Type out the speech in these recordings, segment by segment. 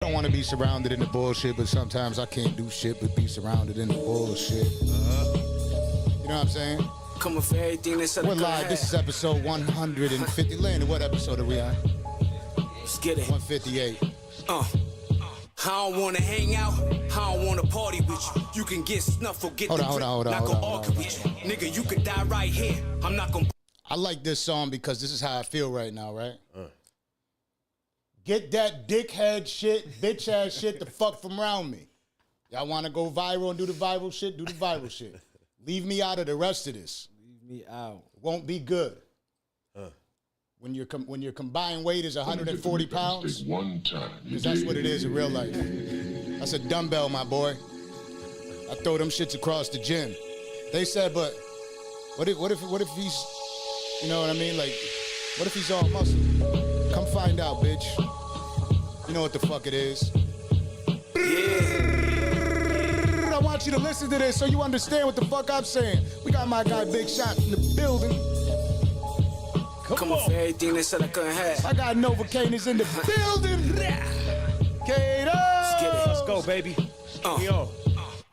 I don't want to be surrounded in the bullshit, but sometimes I can't do shit but be surrounded in the bullshit. You know what I'm saying? Coming for everything that's We're live. This is episode 150. Landon, what episode are we on? Let's get it. 158. I don't wanna hang out, I don't wanna party with you. You can get snuffed or get Hold on. not gonna argue with you. Nigga, you could die right here. I'm not gonna. I like this song because this is how I feel right now, right? Get that dickhead shit, bitch ass shit the fuck from around me. Y'all want to go viral and do the viral shit? Do the viral shit. Leave me out of the rest of this. Leave me out. Won't be good. When your combined weight is 140 pounds, because that's what it is in real life. That's a dumbbell, my boy. I throw them shits across the gym. They said, but what if he's, you know what I mean? Like, what if he's all muscle? Come find out, bitch. You know what the fuck it is. Yeah. I want you to listen to this so you understand what the fuck I'm saying. We got my guy Bigshot in the building. Come on for everything they said I couldn't have. I got Novocaine in the building. Kato. Let's get it. Let's go, baby. Yo.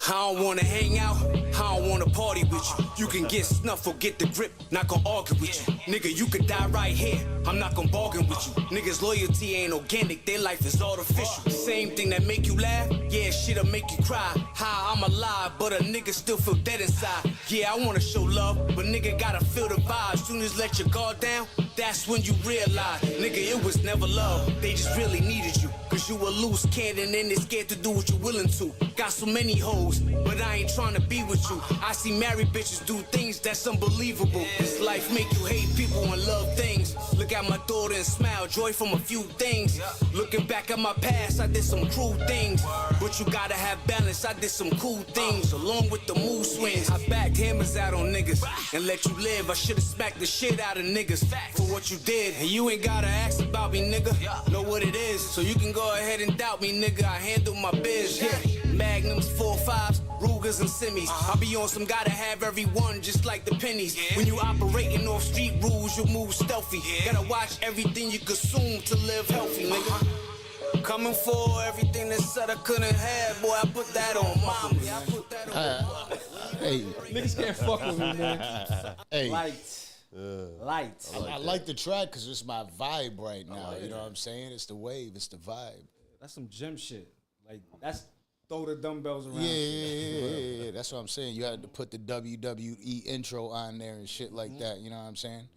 I don't wanna hang out, I don't wanna party with you. You can get snuffed or get the grip, not gonna argue with you. Nigga, you could die right here, I'm not gonna bargain with you. Niggas' loyalty ain't organic, their life is artificial. Same thing that make you laugh, yeah, shit'll make you cry. Hi, I'm alive, but a nigga still feel dead inside. Yeah, I wanna show love, but nigga gotta feel the vibe. Soon as let your guard down, that's when you realize, nigga, it was never love, they just really needed you. Cause you a loose cannon and they scared to do what you're willing to. Got so many hoes, but I ain't trying to be with you. I see married bitches do things that's unbelievable. This life make you hate people and love things. Look at my daughter and smile, joy from a few things. Looking back at my past, I did some cruel things. But you gotta have balance, I did some cool things. Along with the mood swings, I backed hammers out on niggas and let you live. I should've smacked the shit out of niggas for what you did. And you ain't gotta ask about me, nigga. Know what it is, so you can go ahead and doubt me, nigga. I handle my biz, yeah. Magnums, 4.5s, Rugers and Simmies. I be on some gotta have every one just like the pennies. When you operating off street rules, you move stealthy. Gotta watch everything you consume to live healthy, nigga. Coming for everything that said I couldn't have, boy, I put that on mama. I put that on mama. Hey, Niggas can't fuck with me, man. hey. Light. I like the track because it's my vibe right now. You know what I'm saying? It's the wave. It's the vibe. That's some gym shit. Like, that's throw the dumbbells around. Yeah. That's what I'm saying. You had to put the WWE intro on there and shit like that. You know what I'm saying?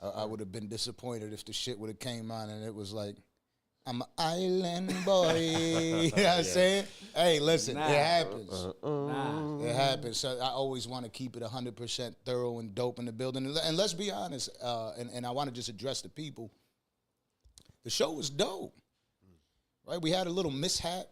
I would have been disappointed if the shit would have came on and it was like, I'm an island boy. You know what I'm saying? Hey, listen, it happens. It happens. So I always want to keep it 100% thorough and dope in the building. And let's be honest, and I want to just address the people. The show was dope. Right? We had a little mishap.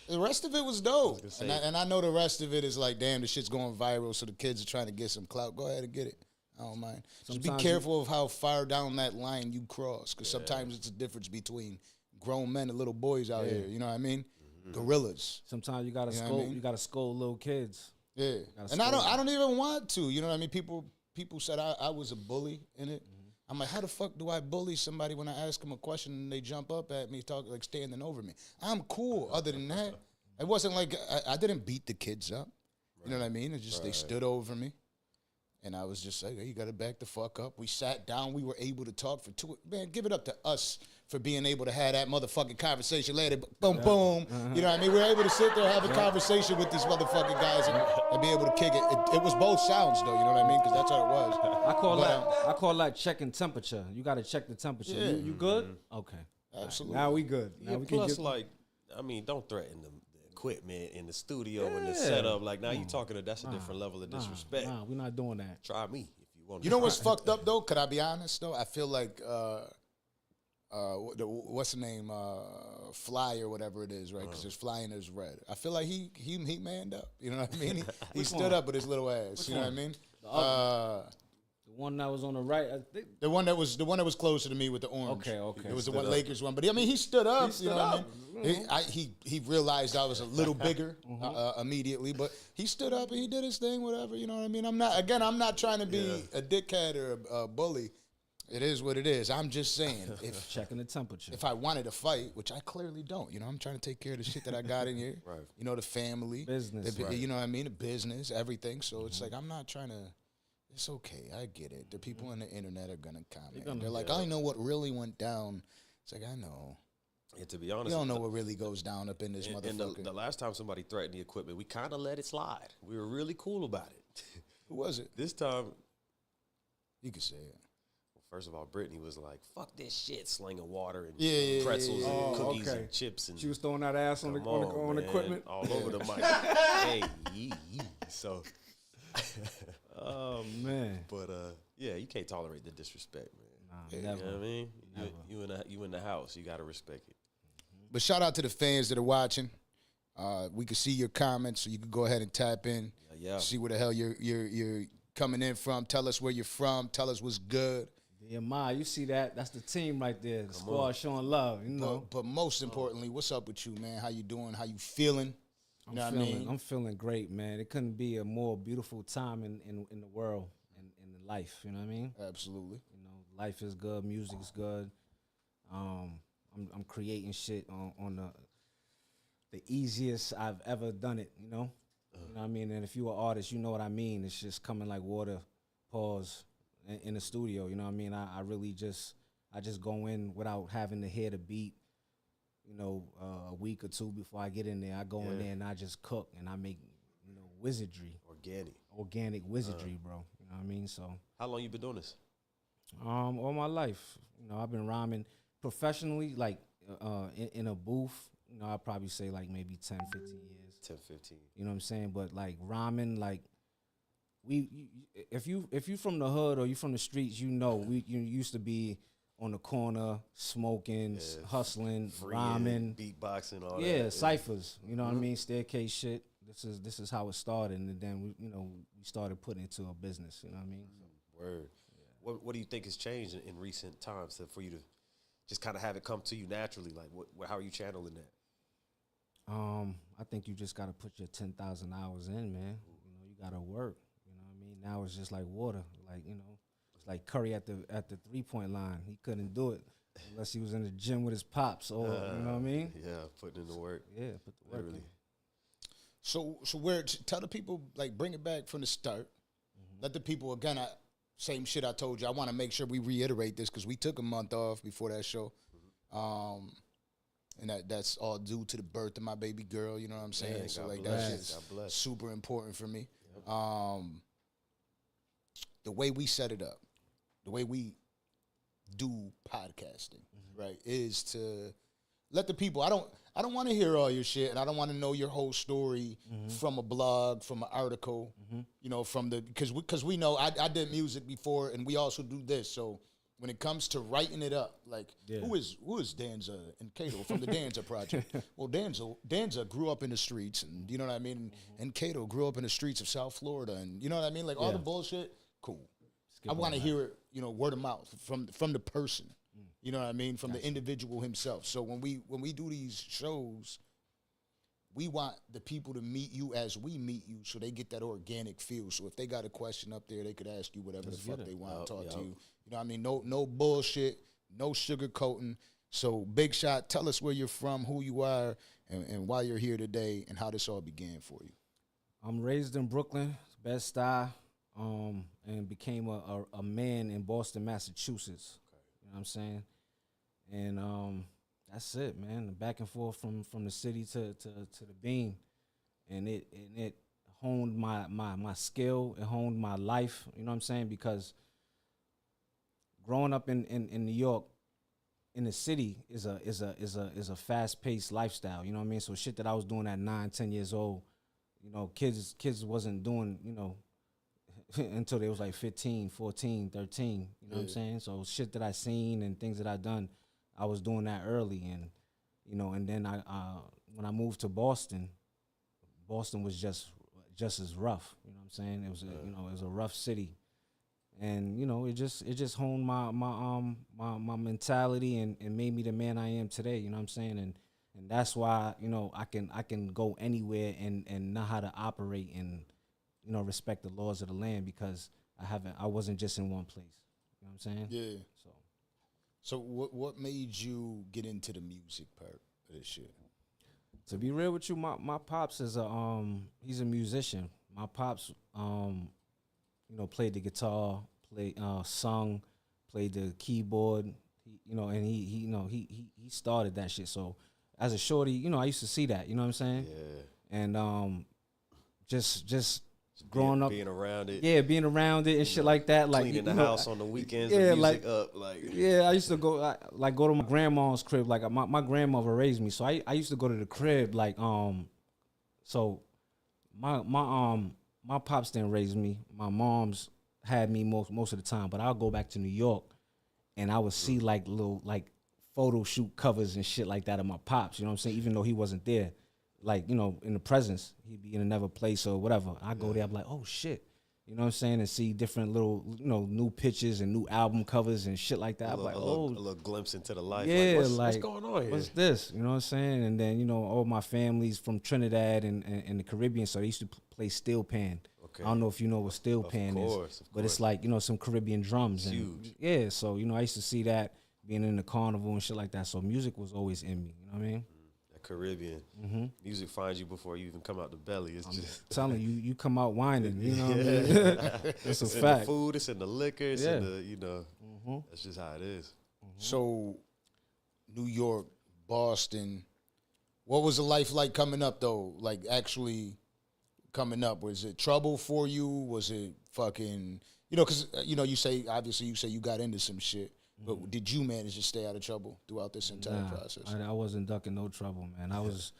The rest of it was dope. And I know the rest of it is like, damn, the shit's going viral, so the kids are trying to get some clout. Go ahead and get it. I don't mind. Just be careful of how far down that line you cross, because sometimes it's a difference between grown men and little boys out here. You know what I mean? Gorillas. Sometimes you gotta scold. You gotta scold little kids. Yeah, and I don't even want to. You know what I mean? People said I was a bully in it. I'm like, how the fuck do I bully somebody when I ask them a question and they jump up at me, talk like standing over me? I'm cool. Other than that, it wasn't like I didn't beat the kids up. You know what I mean? It's just they stood over me. And I was just like, hey, you got to back the fuck up. We sat down. We were able to talk for 2. Man, give it up to us for being able to have that motherfucking conversation later. Boom, boom. You know what I mean? We were able to sit there and have a conversation with these motherfucking guys and be able to kick it. It was both sounds, though. You know what I mean? Because that's how it was. I call that checking temperature. You got to check the temperature. Yeah. You good? Okay. Absolutely. Now we good. Now we plus, don't threaten them. Equipment in the studio and the setup. Like, now you talking to, that's a different level of disrespect. Nah, we're not doing that. Try me if you want. You know what's fucked up though? Could I be honest though? I feel like what's the name? Fly or whatever it is, right? Because there's Fly and there's Red. I feel like he manned up. You know what I mean? He stood up with his little ass. You know what I mean? The one that was on the right, I think. The one that was closer to me with the orange. Okay. It was the one Lakers one, but I mean he stood up. You know what I mean? He realized I was a little bigger immediately, but he stood up and he did his thing. Whatever, you know what I mean? I'm not trying to be a dickhead or a bully. It is what it is. I'm just saying, if Checking the temperature. if I wanted to fight, which I clearly don't, I'm trying to take care of the shit that I got in here. Right. The family, Business, the, right. you know what I mean, the business, everything. So it's like I'm not trying to. It's okay. I get it. The people on the internet are gonna comment. They're like, I know what really went down. It's like I know. And to be honest, You don't know what really goes down up in this motherfucker. And the last time somebody threatened the equipment, we kind of let it slide. We were really cool about it. Who was it? This time, You could say it. first of all, Brittany was like, "Fuck this shit," slinging water and Yeah. pretzels and Oh, cookies okay. and chips and She was throwing that ass on the come on man, equipment. all over the mic. Hey, so. Oh man. But yeah, you can't tolerate the disrespect, man. Nah, You never. know what I mean? Never. You in the house, you gotta respect it. But shout out to the fans that are watching. We can see your comments, so you can go ahead and tap in. Yeah. See where the hell you're coming in from. Tell us where you're from. Tell us what's good. Yeah, Ma, you see that? That's the team right there. The squad showing love, you know. But most importantly, what's up with you, man? How you doing? How you feeling? You know what I mean? I'm feeling great, man. It couldn't be a more beautiful time in the world and in life, you know what I mean? Absolutely. Life is good, music's good. I'm creating shit on the easiest I've ever done it, you know? You know what I mean? And if you're an artist, you know what I mean. It's just coming like water, pause, in the studio, you know what I mean? I really just go in without having to hear the beat, a week or two before I get in there. I go in there and I just cook and I make, wizardry. Organic wizardry, bro. You know what I mean? So How long you been doing this? all my life. I've been rhyming professionally, like in a booth, I'd probably say like maybe 10, 15 years. 10, 15. You know what I'm saying? But like rhyming, like if you from the hood or you from the streets, you used to be on the corner smoking, hustling, rhyming, beatboxing, all yeah, that. ciphers. You know what I mean? Staircase shit. This is how it started, and then we started putting it to a business. You know what I mean? So, Word. Yeah. What do you think has changed in recent times for you to just kind of have it come to you naturally? Like, how are you channeling that? I think you just gotta put your 10,000 hours in, man. You gotta work. You know what I mean? Now it's just like water. Like it's like Curry at the 3-point line. He couldn't do it unless he was in the gym with his pops, or you know what I mean? Yeah, putting in the work. Yeah, put the work in. So where tell the people, like, bring it back from the start. Let the people, again, same shit I told you. I want to make sure we reiterate this because we took a month off before that show. And that's all due to the birth of my baby girl, you know what I'm saying? Man, so God like bless. that's God bless. just super important for me. The way we set it up, the way we do podcasting, right, is to let the people, I don't want to hear all your shit, and I don't want to know your whole story from a blog, from an article, from the, because we know I did music before, and we also do this. So when it comes to writing it up, like who is Danza and Kato from the Danza project? Well, Danza grew up in the streets, and you know what I mean, and Kato grew up in the streets of South Florida, and you know what I mean, like all the bullshit. Cool. I want to hear it, word of mouth from the person. You know what I mean? From the individual himself. So when we do these shows, we want the people to meet you as we meet you, so they get that organic feel. So if they got a question up there, they could ask you whatever the fuck they want to talk to you. You know what I mean? No bullshit, no sugarcoating. So Bigshot, tell us where you're from, who you are, and why you're here today, and how this all began for you. I'm raised in Brooklyn, Bed-Stuy, and became a man in Boston, Massachusetts. You know what I'm saying? And that's it, man. Back and forth from the city to the beam, and it honed my skill. It honed my life. You know what I'm saying? Because growing up in New York, in the city, is a fast paced lifestyle. You know what I mean? So shit that I was doing at 9, 10 years old, kids wasn't doing, until they was like 15, 14, 13. You know what I'm saying? So shit that I seen and things that I done, I was doing that early, and and then I when I moved to Boston was just as rough. You know what I'm saying? It was it was a rough city, and it just honed my mentality and made me the man I am today. You know what I'm saying? And that's why I can go anywhere and know how to operate and respect the laws of the land, because I wasn't just in one place. You know what I'm saying? Yeah. So what made you get into the music part of this shit? To be real with you, my pops is he's a musician. My pops played the guitar, sung, played the keyboard. And he started that shit. So as a shorty, I used to see that. You know what I'm saying? Yeah. And just growing up, being around it. Yeah, being around it and shit like that. Like cleaning the house on the weekends, yeah, the music up. Yeah, I used to go to my grandma's crib. Like my grandmother raised me, so I used to go to the crib. So my pops didn't raise me. My mom's had me most of the time, but I'll go back to New York and I would see little photo shoot covers and shit like that of my pops. You know what I'm saying? Even though he wasn't there, in the presence, he'd be in another place or whatever. I go there, I'm like, oh shit. You know what I'm saying? And see different little, new pictures and new album covers and shit like that. I'm like, a little glimpse into the life. Yeah, what's going on here? What's this? You know what I'm saying? And then, all my family's from Trinidad and the Caribbean, so they used to play steel pan. Okay. I don't know if you know what steel pan is, but it's like, some Caribbean drums. It's and huge. Yeah, so, I used to see that being in the carnival and shit like that. So music was always in me, you know what I mean? That Caribbean. Music finds you before you even come out the belly. It's just telling you come out whining, you know what I mean? That's a it's fact. In the food, it's in the liquor, it's in the, that's just how it is. So, New York, Boston, what was the life like coming up, though? Like, actually coming up, was it trouble for you? Was it fucking, because, you say you got into some shit, but did you manage to stay out of trouble throughout this entire process? I wasn't ducking no trouble, man. I was,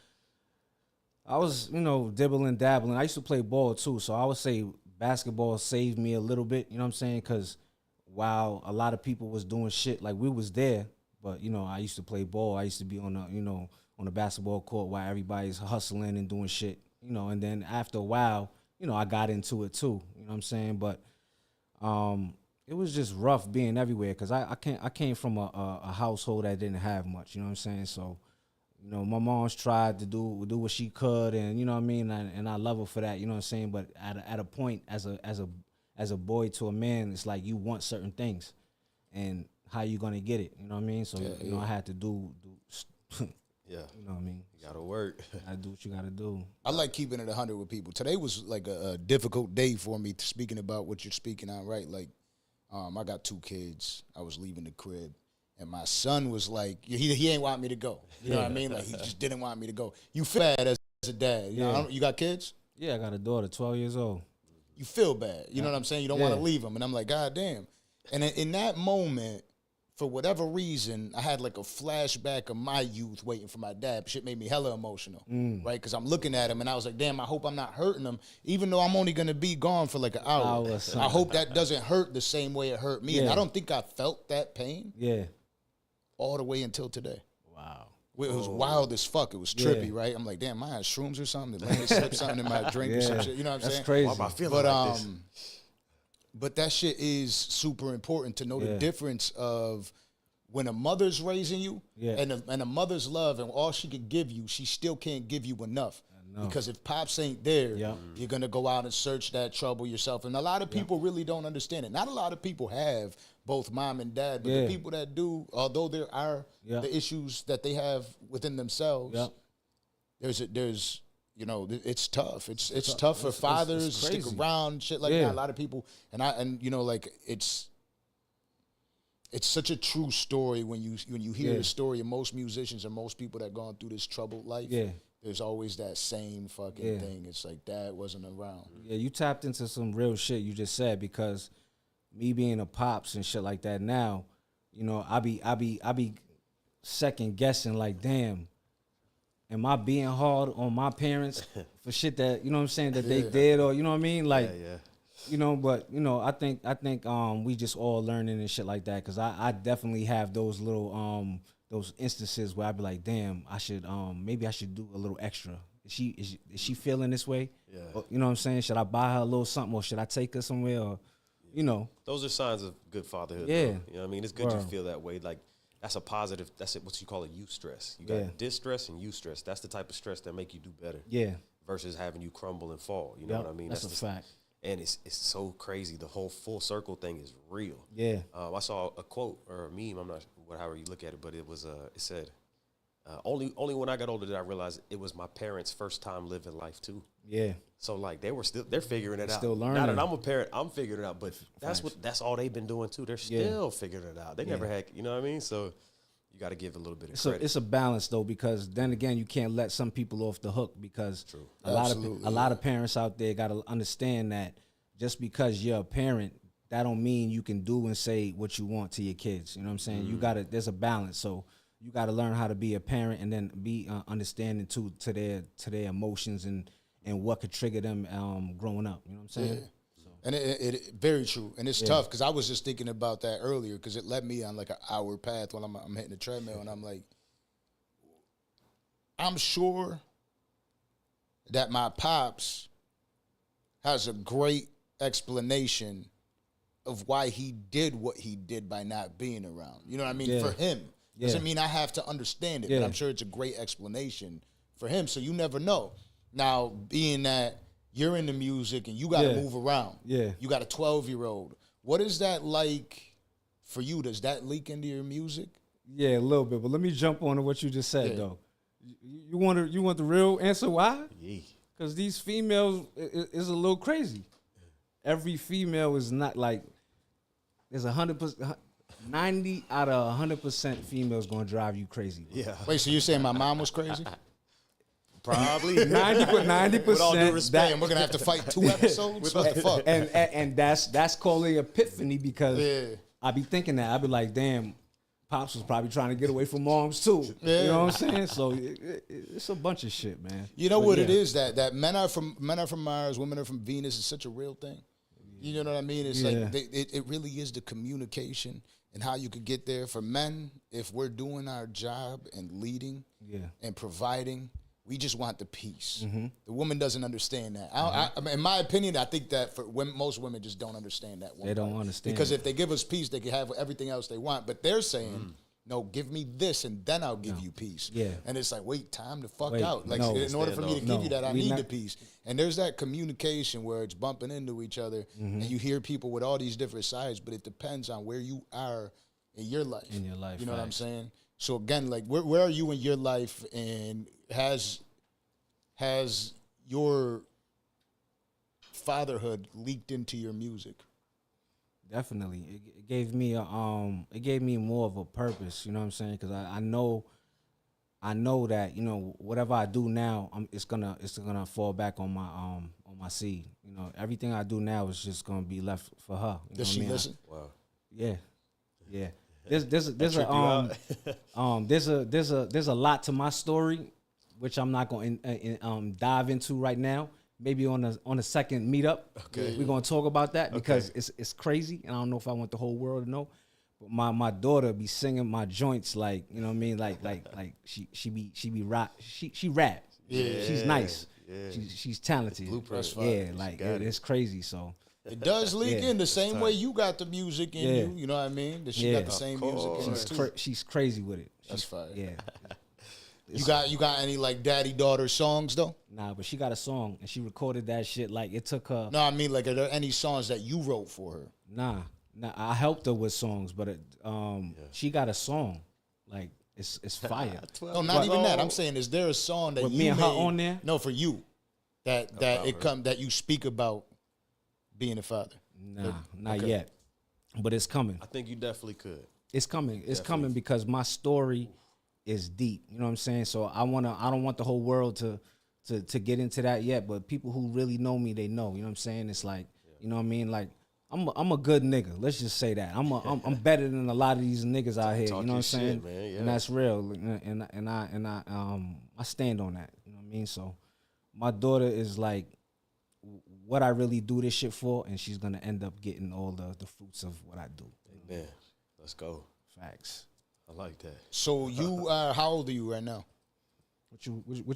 dibbling, dabbling. I used to play ball, too, so I would say basketball saved me a little bit, you know what I'm saying? Because while a lot of people was doing shit, like, we was there, but, I used to play ball. I used to be on the basketball court while everybody's hustling and doing shit. And then after a while, I got into it too. You know what I'm saying? But it was just rough being everywhere because I came from a household that didn't have much. You know what I'm saying? So, my mom's tried to do what she could, and you know what I mean. And I love her for that. You know what I'm saying? But at a point, as a boy to a man, it's like you want certain things, and how you gonna get it? You know what I mean? So I had to do. Yeah. You know what I mean? You gotta work. You gotta do what you gotta do. I like keeping it 100 with people. Today was like a difficult day for me, speaking about what you're speaking on, right? Like, I got 2 kids. I was leaving the crib, and my son was like, he ain't want me to go. You know what I mean? Like, he just didn't want me to go. You feel bad as a dad. You know, you got kids? Yeah, I got a daughter, 12 years old. You feel bad. You know what I'm saying? You don't want to leave him. And I'm like, God damn. And in that moment, for whatever reason, I had like a flashback of my youth waiting for my dad. Shit made me hella emotional, right? Because I'm looking at him and I was like, damn, I hope I'm not hurting him, even though I'm only going to be gone for like an hour. I hope that doesn't hurt the same way it hurt me. And I don't think I felt that pain all the way until today. Wow. It was wild as fuck. It was trippy, right? I'm like, damn, I had shrooms or something. Did Lenny slip something in my drink or some shit? You know what I'm saying? That's crazy. Why am I feeling like this? But that shit is super important to know the difference of when a mother's raising you and a mother's love and all she could give you, she still can't give you enough. Because if pops ain't there, you're going to go out and search that trouble yourself. And a lot of people really don't understand it. Not a lot of people have both mom and dad, but the people that do, although there are the issues that they have within themselves, there's it's tough. It's tough for fathers to stick around, shit like that. A lot of people, it's such a true story when you hear the story of most musicians and most people that gone through this troubled life. There's always that same fucking thing. It's like dad wasn't around. Yeah, you tapped into some real shit you just said, because me being a pops and shit like that now, I be second guessing like, damn, am I being hard on my parents for shit that, you know what I'm saying, that they did, or you know what I mean? Like, but I think we just all learning and shit like that, because I definitely have those little those instances where I be like, damn, I should maybe I should do a little extra. Is she feeling this way? Or, you know what I'm saying? Should I buy her a little something, or should I take her somewhere, or Those are signs of good fatherhood. Yeah. Though. You know what I mean? It's good you feel that way. Like, that's a positive, that's what you call a eustress. You got distress and eustress. That's the type of stress that make you do better. Yeah. Versus having you crumble and fall. You know what I mean? That's a fact. And it's so crazy. The whole full circle thing is real. Yeah. I saw a quote or a meme. I'm not however you look at it, but it was it said, only when I got older did I realize it was my parents' first time living life too. Yeah. So like they're figuring it out. Still learning. Now that I'm a parent, I'm figuring it out. But that's all they've been doing too. They're still figuring it out. They never had, you know what I mean? So you got to give a little bit of credit. It's a balance though, because then again, you can't let some people off the hook, because a lot of parents out there got to understand that just because you're a parent, that don't mean you can do and say what you want to your kids. You know what I'm saying? You got to. There's a balance. So you got to learn how to be a parent and then be understanding to their emotions and what could trigger them growing up. You know what I'm saying? Yeah. So. And it very true. And it's tough, because I was just thinking about that earlier, because it led me on like an hour path while I'm hitting the treadmill, and I'm like, I'm sure that my pops has a great explanation of why he did what he did by not being around. You know what I mean? For him. Doesn't mean I have to understand it, but I'm sure it's a great explanation for him. So you never know. Now, being that you're into music and you got to move around. Yeah. You got a 12-year-old. What is that like for you? Does that leak into your music? Yeah, a little bit. But let me jump on to what you just said, though. You want the real answer why? Yeah. Because these females is a little crazy. Every female is not like, there's 100%, 90 out of 100% females going to drive you crazy. Bro. Yeah. Wait, so you're saying my mom was crazy? Probably 90%. With all due respect, we're gonna have to fight 2 episodes. What the fuck? And that's called an epiphany, because I be thinking that I be like, damn, pops was probably trying to get away from moms too. Yeah. You know what I'm saying? So it's a bunch of shit, man. You know what it is, that men are from Mars, women are from Venus is such a real thing. You know what I mean? It's like it really is the communication and how you could get there. For men, if we're doing our job and leading and providing, we just want the peace. Mm-hmm. The woman doesn't understand that. I in my opinion, I think that for women, most women just don't understand that. They don't understand. Because if they give us peace, they can have everything else they want. But they're saying, no, give me this and then I'll give you peace. Yeah. And it's like, wait, time to fuck out. Like, in order for me to give you that, I need the peace. And there's that communication where it's bumping into each other, and you hear people with all these different sides, but it depends on where you are in your life. You know what I'm saying? So again, like, where are you in your life, and has your fatherhood leaked into your music? Definitely, it gave me more of a purpose. You know what I'm saying? Because I know that, you know, whatever I do now, it's gonna fall back on my seed. You know, everything I do now is just gonna be left for her. Does she listen? Wow. Yeah. There's a lot to my story, which I'm not going to dive into right now. Maybe on a second meetup, we're gonna talk about that, because it's crazy, and I don't know if I want the whole world to know. But my daughter be singing my joints like, you know what I mean, like she rap. Yeah, she's nice. Yeah. She's talented. Blueprint. It's crazy. So it does leak in the same way you got the music in you. You know what I mean? That she got the same music. She's crazy with it. That's fine. Yeah. You got any like daddy-daughter songs though? Nah, but she got a song and she recorded that shit. Like, it took her. No, I mean, like, are there any songs that you wrote for her? Nah, I helped her with songs, but she got a song. Like, it's fire. No, not even that. I'm saying, is there a song that with you me and made, her on there? No, for you, that you speak about being a father? Nah, not yet, but it's coming. I think you definitely could. It's coming. It's coming because my story is deep. You know what I'm saying? So I don't want the whole world to get into that yet, but people who really know me, they know. You know what I'm saying? It's like, you know what I mean? Like, I'm a good nigga. Let's just say that. I'm better than a lot of these niggas out here. You know what I'm saying? Shit, man. Yeah. And that's real. And I stand on that. You know what I mean? So my daughter is like what I really do this shit for, and she's gonna end up getting all the fruits of what I do. Amen. Let's go. Facts. I like that. So you are, how old are you right now? What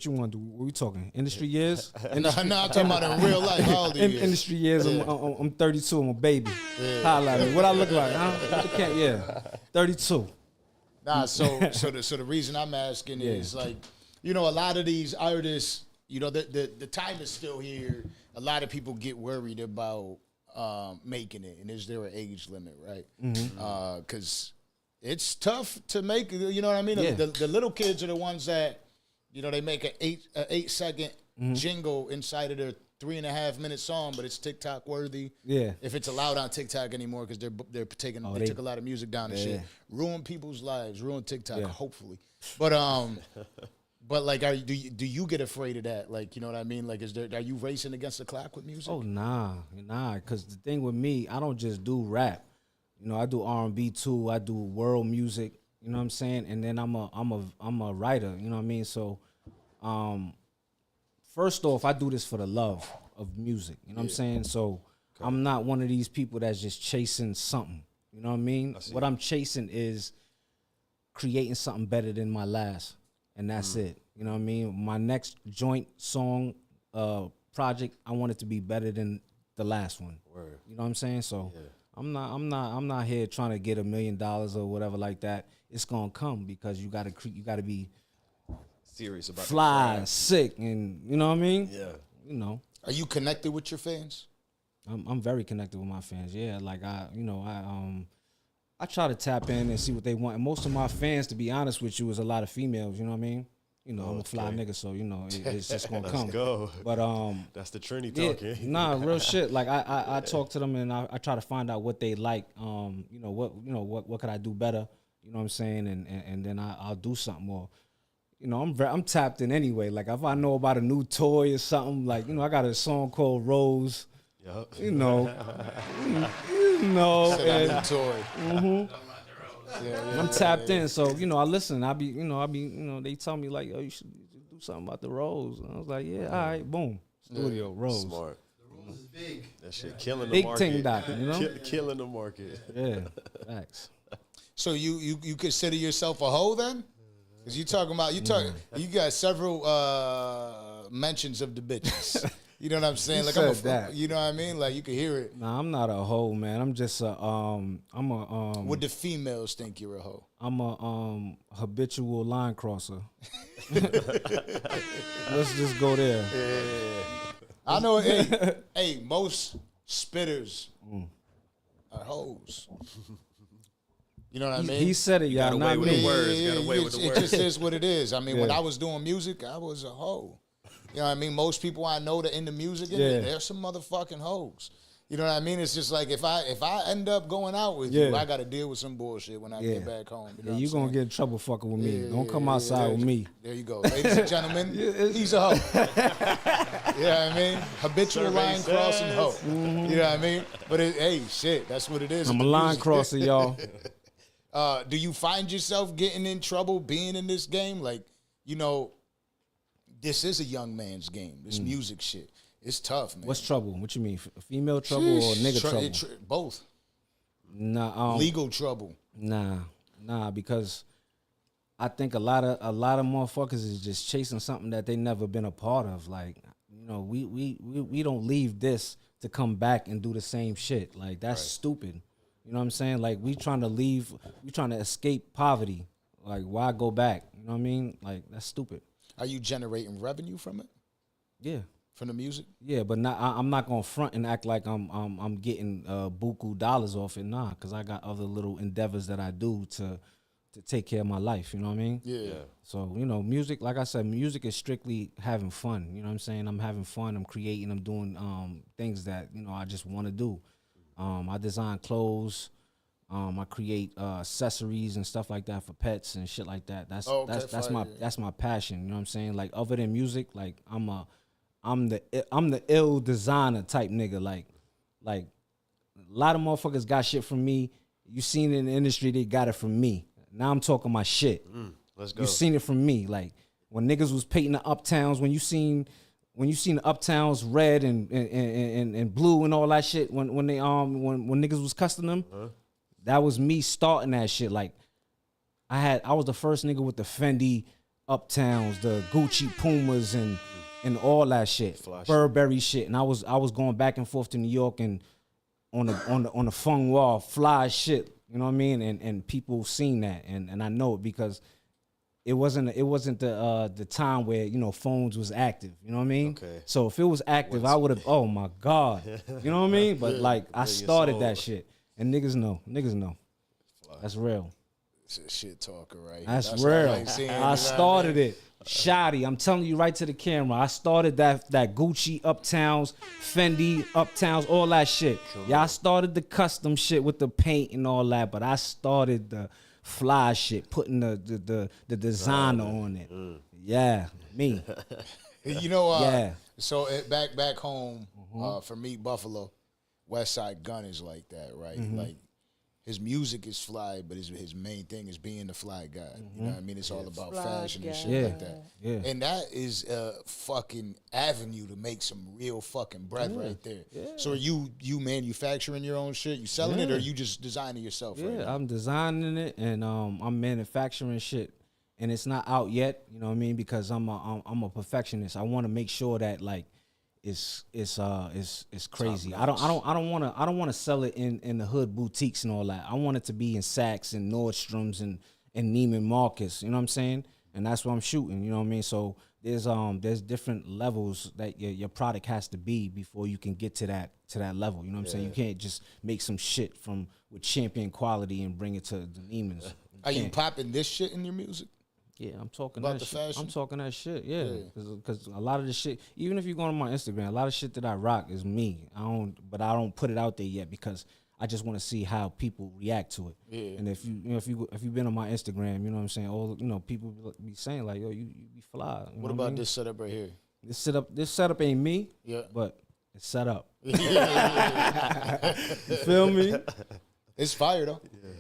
you want to do? What we talking? Industry years? No, I'm talking about in real life. How old are you? Industry years. I'm 32. I'm a baby. Holla at me. What I look like? Huh? 32. Nah. So the reason I'm asking is, like, you know, a lot of these artists you know, the time is still here. A lot of people get worried about making it, and is there an age limit, right? Because it's tough to make. You know what I mean? Yeah. The little kids are the ones that, you know, they make an 8 second jingle inside of their 3.5 minute song, but it's TikTok worthy. Yeah. If it's allowed on TikTok anymore, because they took a lot of music down and shit. Ruin people's lives, ruin TikTok, hopefully. But like, do you get afraid of that? Like, you know what I mean? Like, are you racing against the clock with music? Oh nah. Because the thing with me, I don't just do rap. You know, I do R&B too. I do world music. You know what I'm saying? And then I'm a writer. You know what I mean? So, first off, I do this for the love of music. You know what I'm saying? So I'm not one of these people that's just chasing something. You know what I mean? What I'm chasing is creating something better than my last. And that's it. You know what I mean? My next joint song project, I want it to be better than the last one. Word. You know what I'm saying? So I'm not here trying to get $1 million or whatever like that. It's gonna come because you gotta be serious about fly, sick, and you know what I mean? Yeah. You know. Are you connected with your fans? I'm very connected with my fans. Yeah, like I try to tap in and see what they want. And most of my fans, to be honest with you, is a lot of females. You know what I mean? You know, I'm a fly nigga, so you know it's just gonna come. Go. But that's the Trinity talking. Nah, real shit. Like I talk to them and I try to find out what they like. What could I do better? You know what I'm saying? And then I'll do something more. You know, I'm tapped in anyway. Like if I know about a new toy or something, like, you know, I got a song called Rose. Yep. You know. And, toy. I'm tapped in, so you know I listen. I be they tell me like, oh, you should do something about the Rose. And I was like, yeah, all right, boom, studio Rose. Smart. The Rose is big. That shit killing the Big market. ting doc, you know. Killing the market. Yeah, facts. So you consider yourself a hoe then? Because you got several mentions of the bitches. You know what I'm saying? You Like said I'm that. You know what I mean? Like you can hear it. Nah, I'm not a hoe, man. I'm just Would the females think you're a hoe? I'm a habitual line crosser. Let's just go there. Yeah. I know. hey, most spitters are hoes. You know what I mean? He said it, y'all. Got Not away with the me. words. Got away with the It words. just is what it is. I mean, when Yeah. I was doing music, I was a hoe. You know what I mean? Most people I know that in the music, they're some motherfucking hoes. You know what I mean? It's just like if I end up going out with you, I got to deal with some bullshit when I get back home. You know what I'm You gonna saying? get in trouble fucking with me. Don't come yeah, outside with me. There you go. Ladies and gentlemen, he's a hoe. You know what I mean? Habitual line crossing hoe. You know what I mean? But hey, shit, that's what it is. I'm in a the line music. crosser, y'all. Do you find yourself getting in trouble being in this game? Like, you know, this is a young man's game. This music shit. It's tough, man. What's trouble? What you mean? Female trouble or nigga trouble? Both. Nah, Legal trouble. Nah, because I think a lot of motherfuckers is just chasing something that they never been a part of. Like, you know, we don't leave this to come back and do the same shit. Like, that's stupid. You know what I'm saying? Like, we trying to escape poverty. Like, why go back? You know what I mean? Like, that's stupid. Are you generating revenue from it? Yeah. From the music? Yeah, but I'm not gonna front and act like I'm getting buku dollars off it. Nah, because I got other little endeavors that I do to take care of my life. You know what I mean? Yeah. So, you know, music, like I said, music is strictly having fun. You know what I'm saying? I'm having fun. I'm creating. I'm doing things that, you know, I just want to do. I design clothes. I create accessories and stuff like that for pets and shit like that. That's my passion. You know what I'm saying? Like, other than music, like I'm the ill designer type nigga. Like a lot of motherfuckers got shit from me. You seen it in the industry, they got it from me. Now I'm talking my shit. Let's go. You seen it from me. Like when niggas was painting the uptowns, when you seen the uptowns red and blue and all that shit, when niggas was custom them, that was me starting that shit. Like I was the first nigga with the Fendi uptowns, the Gucci Pumas and all that shit, Burberry shit, and I was going back and forth to New York and on the Fung Wall, fly shit, you know what I mean? And people seen that, and I know it because it wasn't the time where, you know, phones was active. You know what I mean? Okay. So if it was active, I would have. Oh my God. You know what I mean? But like I started that shit, and niggas know. That's real. It's a shit talker, right? That's real. Like saying, I started it. Shoddy, I'm telling you right to the camera. I started that Gucci Uptowns, Fendi Uptowns, all that shit. Y'all started the custom shit with the paint and all that, but I started the fly shit, putting the designer on it. Yeah, me. You know, Yeah. So back home, for me, Buffalo, West Side Gun is like that, right? Like his music is fly, but his main thing is being the fly guy. You know what I mean? It's all about fashion and shit like that. Yeah. And that is a fucking avenue to make some real fucking bread right there. So are you manufacturing your own shit? You selling it, or you just designing yourself? Yeah, right now? I'm designing it, and I'm manufacturing shit, and it's not out yet. You know what I mean? Because I'm a perfectionist. I want to make sure that like it's crazy. I don't want to sell it in the hood boutiques and all that. I want it to be in Saks and Nordstrom's and Neiman Marcus. You know what I'm saying? And that's what I'm shooting. You know what I mean? So there's different levels that your product has to be before you can get to that level. You know what I'm saying? You can't just make some shit with champion quality and bring it to the Neiman's. Are you popping this shit in your music? Yeah, I'm talking About that the shit. fashion? I'm talking that shit. Yeah, because a lot of the shit, even if you go on my Instagram, a lot of shit that I rock is me. I don't put it out there yet because I just want to see how people react to it. Yeah. And if you've been on my Instagram, you know what I'm saying. All people be saying like, yo, you be fly. You know What about this setup right here? This setup ain't me. Yeah, but it's set up. You feel me? It's fire though. Yeah.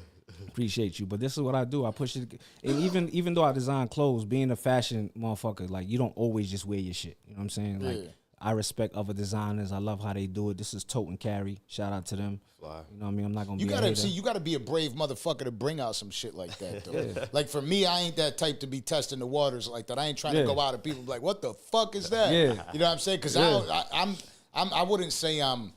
Appreciate you, but this is what I do. I push it, and even though I design clothes, being a fashion motherfucker, like you don't always just wear your shit. You know what I'm saying? Like I respect other designers. I love how they do it. This is Tote and Carry. Shout out to them. Fly. You know what I mean? I'm not gonna. You gotta be a brave motherfucker to bring out some shit like that though. Like for me, I ain't that type to be testing the waters like that. I ain't trying to go out and people be like, what the fuck is that? Yeah. You know what I'm saying? Because I wouldn't say I'm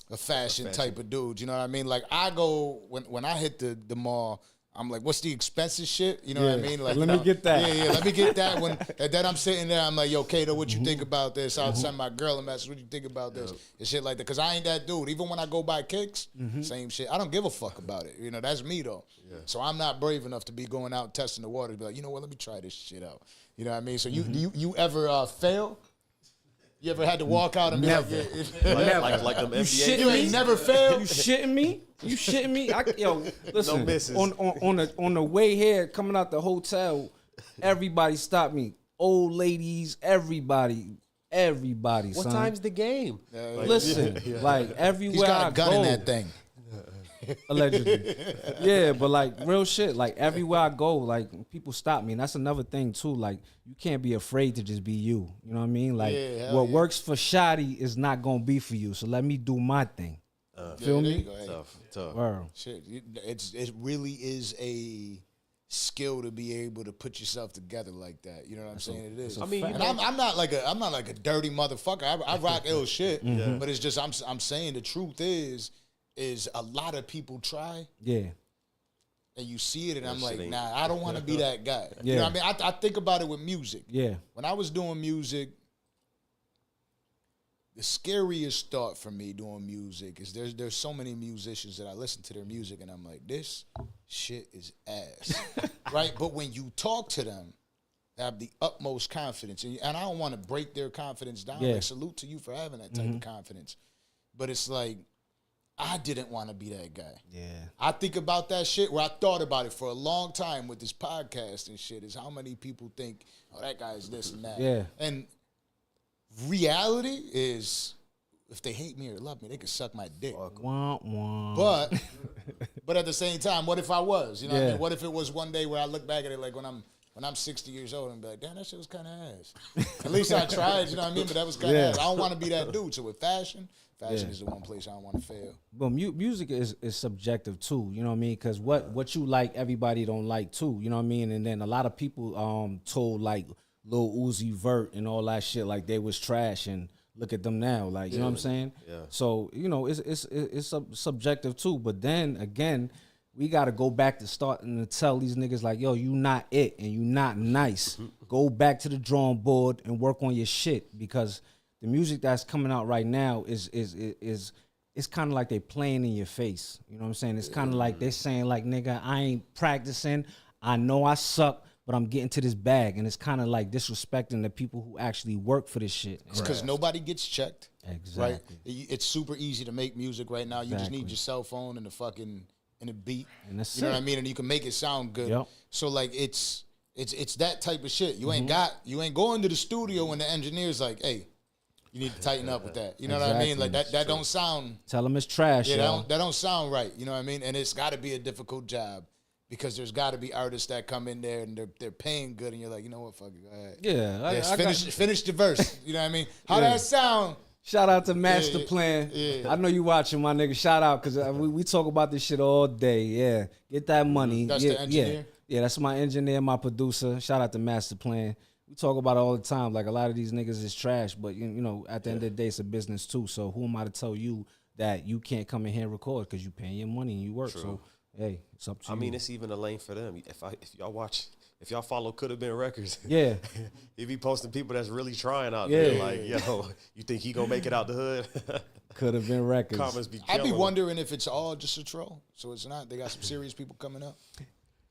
a fashion type of dude, you know what I mean? Like I go when I hit the mall, I'm like, what's the expensive shit? You know what I mean? Like, let me get that. Yeah, let me get that. And then I'm sitting there, I'm like, yo, Kato, what you think about this? I'll send my girl a message. What you think about this? And shit like that. Because I ain't that dude. Even when I go buy kicks, same shit. I don't give a fuck about it. You know, that's me though. Yeah. So I'm not brave enough to be going out testing the water. Be like, you know what? Let me try this shit out. You know what I mean? So you ever fail? You ever had to walk out and be like, like them NBA? You ain't never failed? You shitting me? Listen. No on the way here, coming out the hotel, everybody stopped me. Old ladies, everybody. What son. Time's the game? Listen, like everywhere He's got a gun in that thing. Allegedly. Yeah, but like real shit, like everywhere I go, like people stop me. And that's another thing too. Like you can't be afraid to just be you. You know what I mean? Like what works for Shoddy is not gonna be for you. So let me do my thing. Feel me? Tough. Wow. Shit, it really is a skill to be able to put yourself together like that. You know what I'm saying? It is. I mean, and I'm not like a dirty motherfucker. I rock ill shit, but it's just I'm saying the truth is a lot of people try. Yeah. And you see it, and I'm like, nah, I don't want to be that guy. Yeah. You know what I mean? I think about it with music. Yeah. When I was doing music, the scariest thought for me doing music is there's so many musicians that I listen to their music, and I'm like, this shit is ass. Right? But when you talk to them, they have the utmost confidence. And I don't want to break their confidence down. Like, salute to you for having that type of confidence. But it's like, I didn't want to be that guy. Yeah. I think about that shit where I thought about it for a long time with this podcast and shit is how many people think, oh, that guy is this and that. Yeah. And reality is if they hate me or love me, they can suck my dick. Wah, wah. But at the same time, what if I was? You know what I mean? What if it was one day where I look back at it like when I'm 60 years old and be like, damn, that shit was kind of ass. At least I tried, you know what I mean? But that was kind of ass. I don't want to be that dude. So with fashion is the one place I don't want to fail. But music is subjective too, you know what I mean? Because what you like, everybody don't like too, you know what I mean? And then a lot of people told like Lil Uzi Vert and all that shit like they was trash, and look at them now, like you know what I'm saying? Yeah. So you know it's subjective too. But then again, we got to go back to starting to tell these niggas like, yo, you not it and you not nice. Go back to the drawing board and work on your shit, because the music that's coming out right now is it's kind of like they playing in your face. You know what I'm saying? It's kind of like they saying like, nigga, I ain't practicing. I know I suck, but I'm getting to this bag. And it's kind of like disrespecting the people who actually work for this shit. It's because nobody gets checked. Exactly. Right? It's super easy to make music right now. You just need your cell phone and the fucking and a beat. And that's you know what I mean? And you can make it sound good. Yep. So like it's that type of shit. You ain't going to the studio when the engineer's like, hey, you need to tighten up with that. You know what I mean? Like that don't sound. Tell them it's trash. Yeah, that don't sound right. You know what I mean? And it's got to be a difficult job, because there's got to be artists that come in there and they're paying good, and you're like, you know what, fuck it, go ahead. Yeah, finish the verse. You know what I mean? How that sound? Shout out to Master Plan. Yeah. I know you watching, my nigga. Shout out, because we talk about this shit all day. Yeah, get that money. That's the engineer? Yeah, that's my engineer, my producer. Shout out to Master Plan. We talk about it all the time. Like, a lot of these niggas is trash, but you know, at the end of the day, it's a business too. So who am I to tell you that you can't come in here and record, because you paying your money and you work? True. So hey, it's up to you. I mean, it's even a lane for them. If y'all follow Could Have Been Records, yeah, he be posting people that's really trying out there. Like, yo, you think he gonna make it out the hood? Could Have Been Records. Comments be I'd be killing. wondering if it's all just a troll. So it's not. They got some serious people coming up.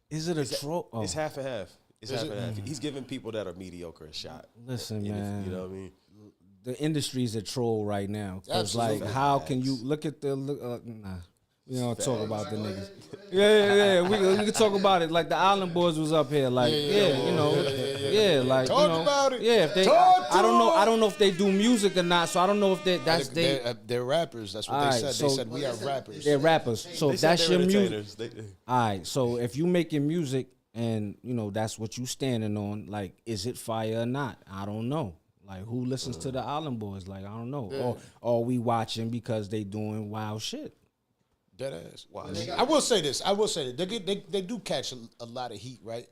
Is it a troll? It's half and half. It's half and half. He's giving people that are mediocre a shot. Listen, man. You know what I mean? The industry's a troll right now. Because, like, how can you look at the nah. We don't talk about the niggas. Yeah. We can talk about it. Like, the Island Boys was up here. Like, like, talk about it. Yeah, if they, I don't know if they do music or not. So I don't know if they're rappers. That's what they said. So they said we are rappers. They're rappers. So if that's your music. All right. So if you making music and you know that's what you standing on, like, is it fire or not? I don't know. Like, who listens to the Island Boys? Like, I don't know. Or we watching because they doing wild shit. Dead ass. Wow. I will say this. They do catch a lot of heat, right?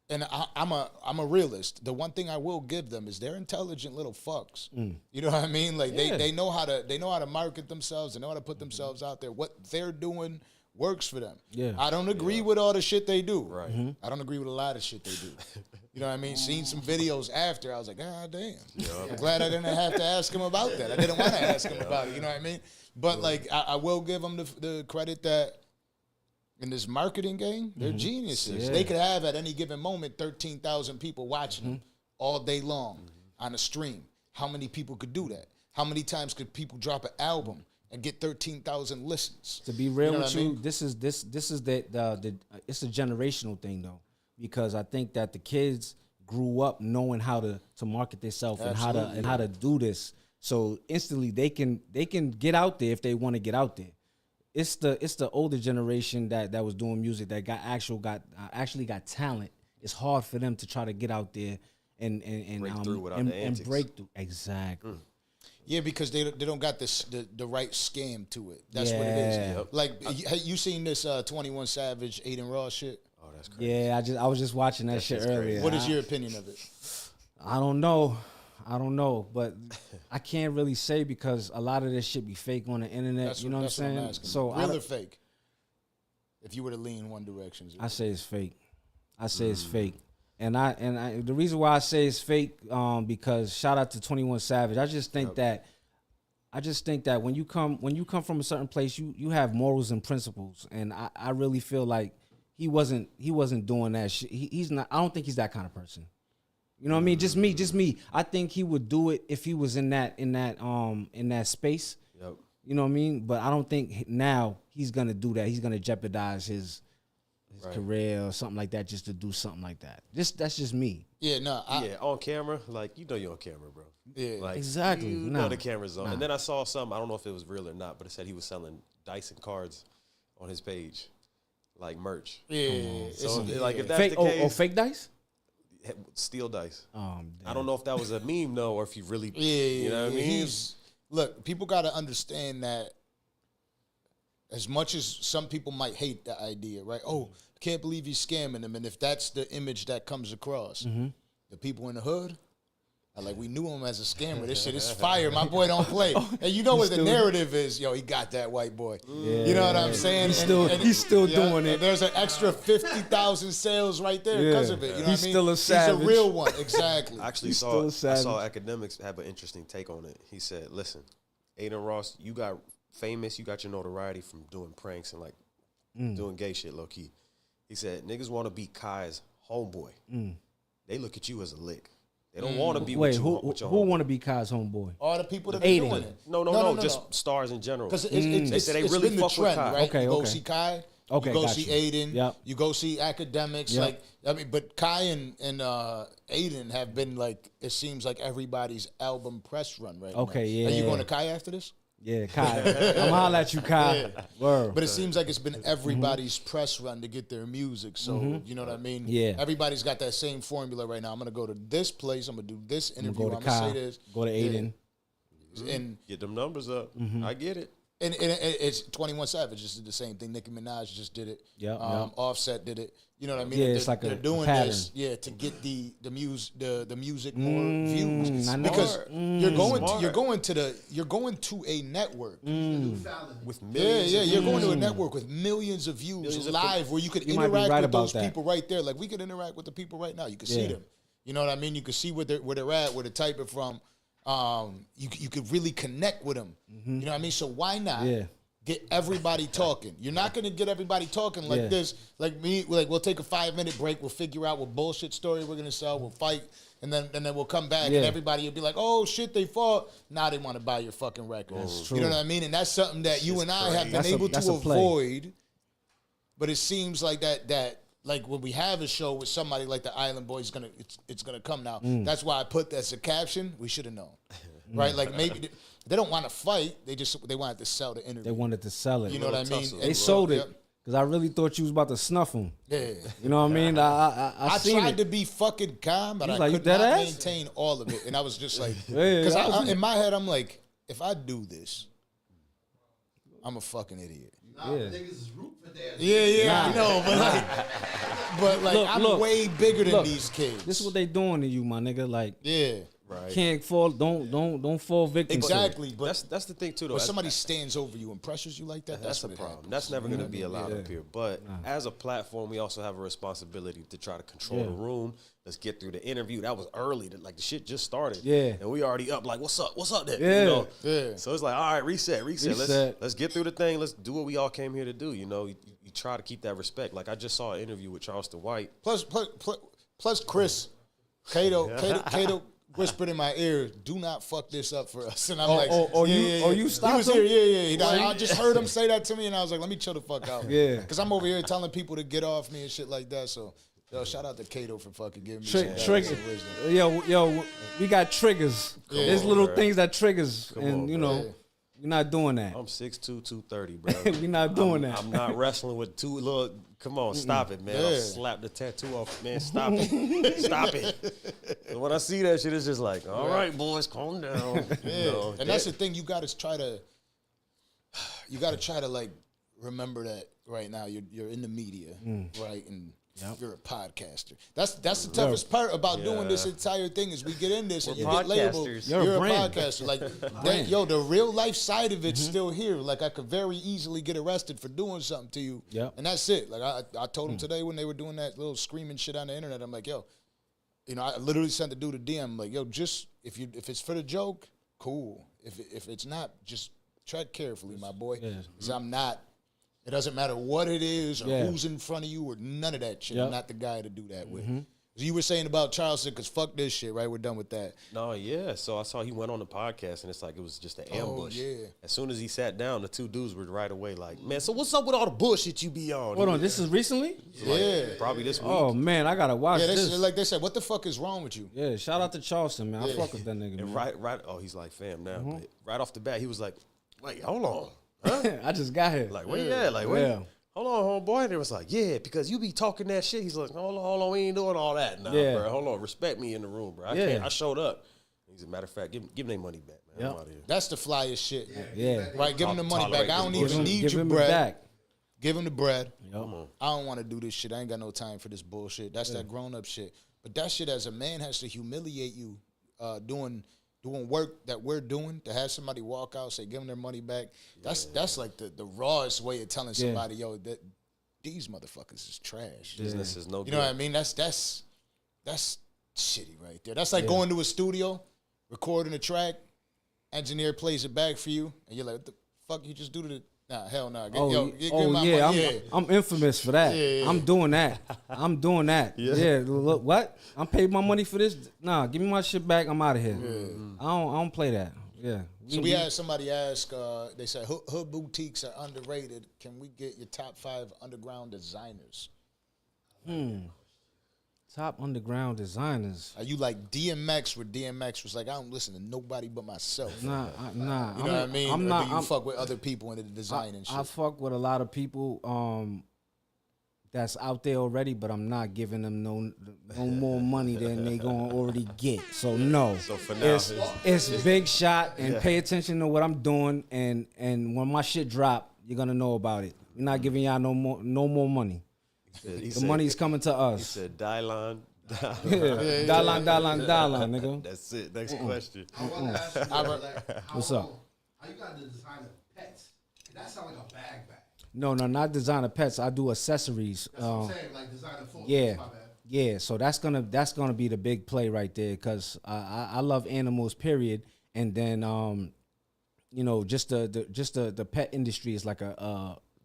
And I'm a realist. The one thing I will give them is they're intelligent little fucks. You know what I mean? Like they know how to market themselves. They know how to put themselves out there. What they're doing works for them. Yeah. I don't agree with all the shit they do. Right. I don't agree with a lot of shit they do. You know what I mean? Seen some videos after. I was like, God damn. I'm glad I didn't have to ask him about that. I didn't want to ask him about it. You know what I mean? But like, I will give them the credit that in this marketing game, they're geniuses. Yeah. They could have at any given moment 13,000 people watching them all day long on a stream. How many people could do that? How many times could people drop an album and get 13,000 listens? To be real with you, this is the it's a generational thing though, because I think that the kids grew up knowing how to market themselves and how to do this. So instantly they can get out there if they want to get out there. It's the older generation that was doing music that actually got talent. It's hard for them to try to get out there and break through without the antics. And break through. Exactly. Yeah, because they don't got the right scam to it. That's what it is. Yep. Like, you seen this 21 Savage, Adin Ross shit? Oh, that's crazy. Yeah, I was just watching that shit earlier. Crazy. What is your opinion of it? I don't know, but I can't really say because a lot of this shit be fake on the internet. You know what I'm saying? So real or fake? If you were to lean one direction, I say it's fake. It's fake, and I the reason why I say it's fake, because shout out to 21 Savage. I just think that when you come from a certain place, you have morals and principles, and I really feel like he wasn't doing that shit. He's not. I don't think he's that kind of person. You know what I mean? Just me. I think he would do it if he was in that space. Yep. You know what I mean? But I don't think now he's gonna do that. He's gonna jeopardize his career or something like that just to do something like that. That's just me. Yeah, no. On camera, like, you know you're on camera, bro. Yeah, like, exactly. You know the camera's on. And then I saw something. I don't know if it was real or not, but it said he was selling dice and cards on his page, like merch. Yeah. So like if that's fake, the case, fake dice. Steel dice. I don't know if that was a meme though, or if he really. You know what I mean? Look, people got to understand that. As much as some people might hate the idea, right? Oh, can't believe he's scamming them, and if that's the image that comes across, the people in the hood, Like, we knew him as a scammer. This shit is fire. My boy don't play. And you know what the narrative is? Yo, he got that white boy. Yeah. You know what I'm saying? He's still doing it. There's an extra 50,000 sales right there because of it. You know He's what I mean? still a savage. He's a real one. Exactly. I actually I saw Academics have an interesting take on it. He said, listen, Adin Ross, you got famous, you got your notoriety from doing pranks and like doing gay shit low key. He said, niggas want to be Kai's homeboy. They look at you as a lick. They don't want to be with your who want to be Kai's homeboy? All the people that are Adin. doing it. No, just stars in general. Because they say they really been the fuck trend, with Kai. right? Okay, you go okay. see Kai. Okay, you go got see you. Adin. Yep. You go see Academics. Yep. Like, I mean, but Kai and Adin have been like, it seems like everybody's album press run right now. Okay, yeah. Are you going to Kai after this? Yeah, Kai. I'm holla at you, Kai. Word. But it seems like it's been everybody's press run to get their music. So, you know what I mean? Yeah. Everybody's got that same formula right now. I'm going to go to this place. I'm going to do this interview. Go to I'm going to Kai. say this. Go to Adin. And Get them numbers up. I get it. And it's 21 Savage just did the same thing. Nicki Minaj just did it. Yep, Offset did it. You know what I mean? Yeah, it's like they're a doing pattern. this, to get the music more views. I know. Because you're going to a network. With millions. You're going to a network with millions of views live where you could You might be interact right with about those that. people right there. Like we could interact with the people right now. You can see them. You know what I mean? You can see where they're at, where they're typing from. You could really connect with them. You know what I mean? So why not get everybody talking? You're not going to get everybody talking like this. Like me, like we'll take a 5-minute break. We'll figure out what bullshit story we're going to sell. We'll fight. And then we'll come back and everybody will be like, oh, shit, they fought. Now they want to buy your fucking record. That's You know true. what I mean? And that's something that you and I have been able to avoid. But it seems like that like when we have a show with somebody like the Island Boys, it's gonna come now. That's why I put that as a caption. We should have known, right? Like maybe they don't want to fight. They wanted to sell the interview. They wanted to sell it. You know what I mean? They sold it because I really thought you was about to snuff them. Yeah. You know what I mean? I seen tried it. to be fucking calm, but You I like, could you dead not ass? maintain all of it. And I was just like, Yeah, because I was- in my head I'm like, if I do this, I'm a fucking idiot. Niggas is root for that. Yeah, I know, but like I'm look, way bigger than look, these kids. This is what they doing to you, my nigga. Like, Yeah. Right. can't fall. Don't fall victim. to it. Exactly, but That's the thing too, though. when As- somebody stands over you and pressures you like that, That's what a it problem. happens. That's never going to be allowed up here. But as a platform, we also have a responsibility to try to control the room. Let's get through the interview. That was early. Like the shit just started. Yeah. And we already up. Like, what's up? What's up there? Yeah. You know? Yeah. So it's like, all right, reset. Reset. Let's get through the thing. Let's do what we all came here to do. You know, you try to keep that respect. Like I just saw an interview with Charleston White. Plus Chris, Kato whispered in my ear, "Do not fuck this up for us." And I'm like, you stopped He was him? here, I just heard him say that to me, and I was like, "Let me chill the fuck out." Yeah. Because I'm over here telling people to get off me and shit like that. So, yo, shout out to Kato for fucking giving me some Trigger. wisdom. Yo, we got triggers. There's little bro. things that triggers, Come and on, you bro. know, we're not doing that. I'm 6'2", 230, bro. We're not doing that. I'm not wrestling with two little. Come on, stop it, man. I'll Yeah. slap the tattoo off, man. Stop it. Stop it. And when I see that shit, it's just like, all right, boys, calm down. Yeah. You know, And that's the thing, you gotta try to like remember that right now you're in the media, right? And you're a podcaster. That's the toughest part about doing this entire thing is we get in this and you get labeled. podcasters. You're a a brand. podcaster. Like the real life side of it's still here. Like I could very easily get arrested for doing something to you. Yep. And that's it. Like I told him today when they were doing that little screaming shit on the internet, I'm like, yo, I literally sent the dude a DM like, yo, just if it's for the joke, cool. If it's not, just tread carefully, my boy. Because I'm not. It doesn't matter what it is or who's in front of you or none of that shit. Yep. I'm not the guy to do that with. You were saying about Charleston, because fuck this shit, right? We're done with that. No, yeah. So I saw he went on the podcast, and it's like it was just an ambush. yeah. As soon as he sat down, the two dudes were right away like, man, so what's up with all the bullshit you be on? Hold on, this is recently? Like, probably this week. Oh man, I gotta watch Yeah, this. like they said, what the fuck is wrong with you? Yeah, shout out to Charleston, man. I fuck with that nigga. And Man. right. Oh, he's like fam now. But right off the bat, he was like, wait, hold on. Huh? I just got here. Like, where you at? Like, where? Yeah. Hold on, homeboy. And it was like, yeah, because you be talking that shit. He's like, hold on, we ain't doing all that. Nah, Yeah. bro. Hold on, respect me in the room, bro. I showed up. He's a matter of fact, give them their money back, man. Yep. I'm out of here. That's the flyest shit. Yeah. Right, give them the money Tolerate back. I don't this even need Give your him it bread. back. Give them the bread. Yep. I don't want to do this shit. I ain't got no time for this bullshit. That's that grown up shit. But that shit as a man has to humiliate you doing work that we're doing, to have somebody walk out, say, give them their money back, that's like the rawest way of telling somebody, yo, that these motherfuckers is trash. Business is no good. You know what I mean? That's shitty right there. That's like going to a studio, recording a track, engineer plays it back for you, and you're like, what the fuck you just do to the... Nah, hell no. Get my money. I'm infamous for that. Yeah. I'm doing that. Yeah. Look, what? I'm paid my money for this. Nah, give me my shit back. I'm out of here. Yeah. I don't play that. Yeah. So we had somebody ask. They said hood boutiques are underrated. Can we get your top 5 underground designers? Top underground designers. Are you like DMX, where DMX was like, I don't listen to nobody but myself? Nah. You know what I mean? I'm not. Do you fuck with other people in the design and shit? I fuck with a lot of people that's out there already, but I'm not giving them no more money than they gonna already get. So no. So for now, it's Bigshot, and pay attention to what I'm doing, and when my shit drop, you're gonna know about it. We're not giving y'all no more money. The money's coming to us. He said, Dylan. Dylan, nigga. That's it. Next question. I want to ask you, What's up? How you got the design of pets? That sounds like a bag. No, not designer pets. I do accessories. That's what I'm saying, like designer food. Yeah. Yeah, so that's gonna be the big play right there, because I love animals, period. And then just the pet industry is like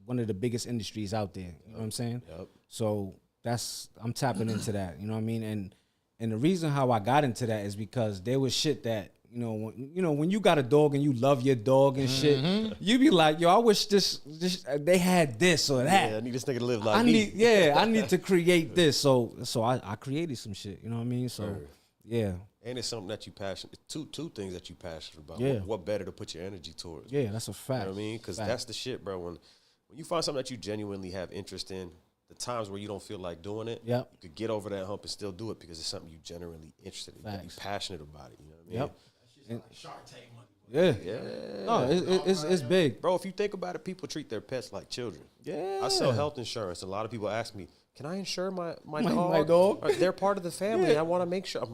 one of the biggest industries out there. You know what I'm saying? Yep. So I'm tapping into that. You know what I mean? And the reason how I got into that is because there was shit that when you got a dog and you love your dog and shit, you be like, yo, I wish this they had this or that. Yeah, I need this nigga to live like me. I need to create this. So I created some shit. You know what I mean? So yeah. And it's something that you passionate. Two things that you passionate about. Yeah. What better to put your energy towards? Yeah, that's a fact. You know what I mean? Because that's the shit, bro. When you find something that you genuinely have interest in, the times where you don't feel like doing it, you could get over that hump and still do it because it's something you genuinely interested in. You're passionate about it. You know what I mean? Yep. Like Shark Tank money. Yeah. No, it's big. Bro, if you think about it, people treat their pets like children. Yeah. I sell health insurance. A lot of people ask me, can I insure my dog? My dog? They're part of the family. I want to make sure.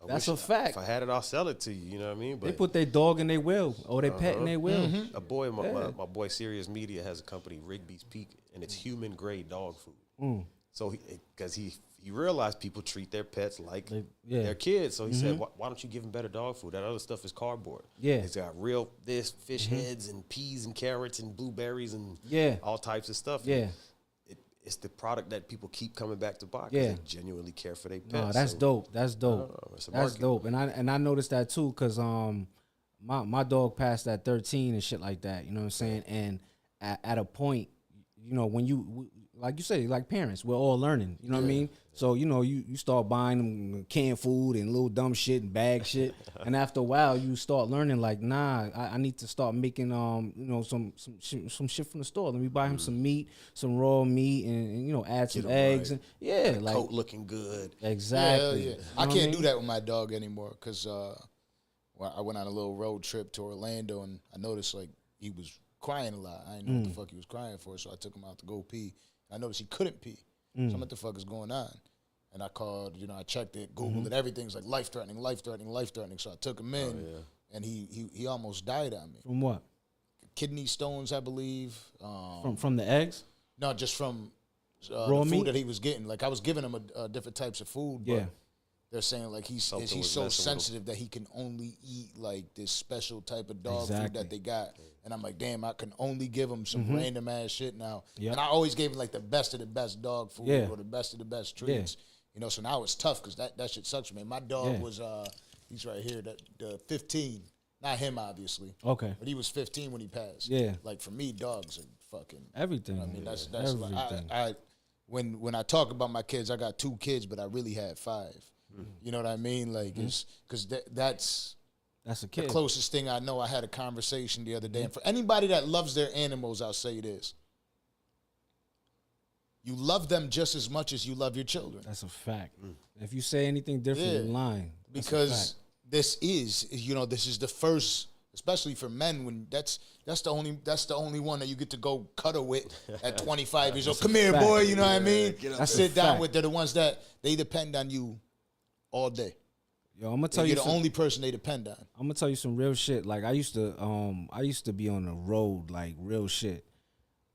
That's a fact. If I had it, I'll sell it to you. You know what I mean? But they put their dog in their will or their pet in their will. A boy, my boy, Serious Media has a company, Rigby's Peak, and it's human grade dog food. So because he realized people treat their pets like their kids. So he said, why don't you give them better dog food? That other stuff is cardboard. Yeah. It's got real fish heads and peas and carrots and blueberries and all types of stuff. Yeah. It's the product that people keep coming back to buy because they genuinely care for their pets. No, that's dope. That's dope. That's dope. And I noticed that too, because my dog passed at 13 and shit like that. You know what I'm saying? And at a point, when you like you say, like parents, we're all learning. You know what I mean? So you start buying them canned food and little dumb shit and bag shit, and after a while you start learning like, nah, I need to start making some shit from the store. Let me buy him some meat, some raw meat, and add some eggs and like coat looking good. Exactly. Yeah. I can't do that with my dog anymore because I went on a little road trip to Orlando and I noticed like he was crying a lot. I didn't know what the fuck he was crying for, so I took him out to go pee. I noticed he couldn't pee. So I'm like, what the fuck is going on? And I called, I checked it, Googled it, everything's like life-threatening. So I took him in, and he almost died on me. From what? Kidney stones, I believe. From the eggs? No, just from raw the meat food that he was getting. Like I was giving him different types of food, but they're saying like he's so sensitive that he can only eat like this special type of dog food that they got. And I'm like, damn, I can only give him some random ass shit now. Yep. And I always gave him like the best of the best dog food or the best of the best treats. So now it's tough because that shit sucks for me. My dog was he's right here, the 15. Not him, obviously. Okay. But he was 15 when he passed. Yeah. Like for me, dogs are fucking everything. I mean, that's like, when I talk about my kids, I got 2 kids, but I really had 5. You know what I mean? Like it's because that's a kid. The closest thing I know. I had a conversation the other day, and for anybody that loves their animals, I'll say this: you love them just as much as you love your children. That's a fact. If you say anything different, you're lying. Because this is the first, especially for men, when that's the only one that you get to go cuddle with at 25 years old. Come here, boy. You know what I mean? I sit down with. They're the ones that they depend on you all day. Yo, I'm gonna tell you, you're the only person they depend on. I'm gonna tell you some real shit. Like I used to be on the road, like real shit.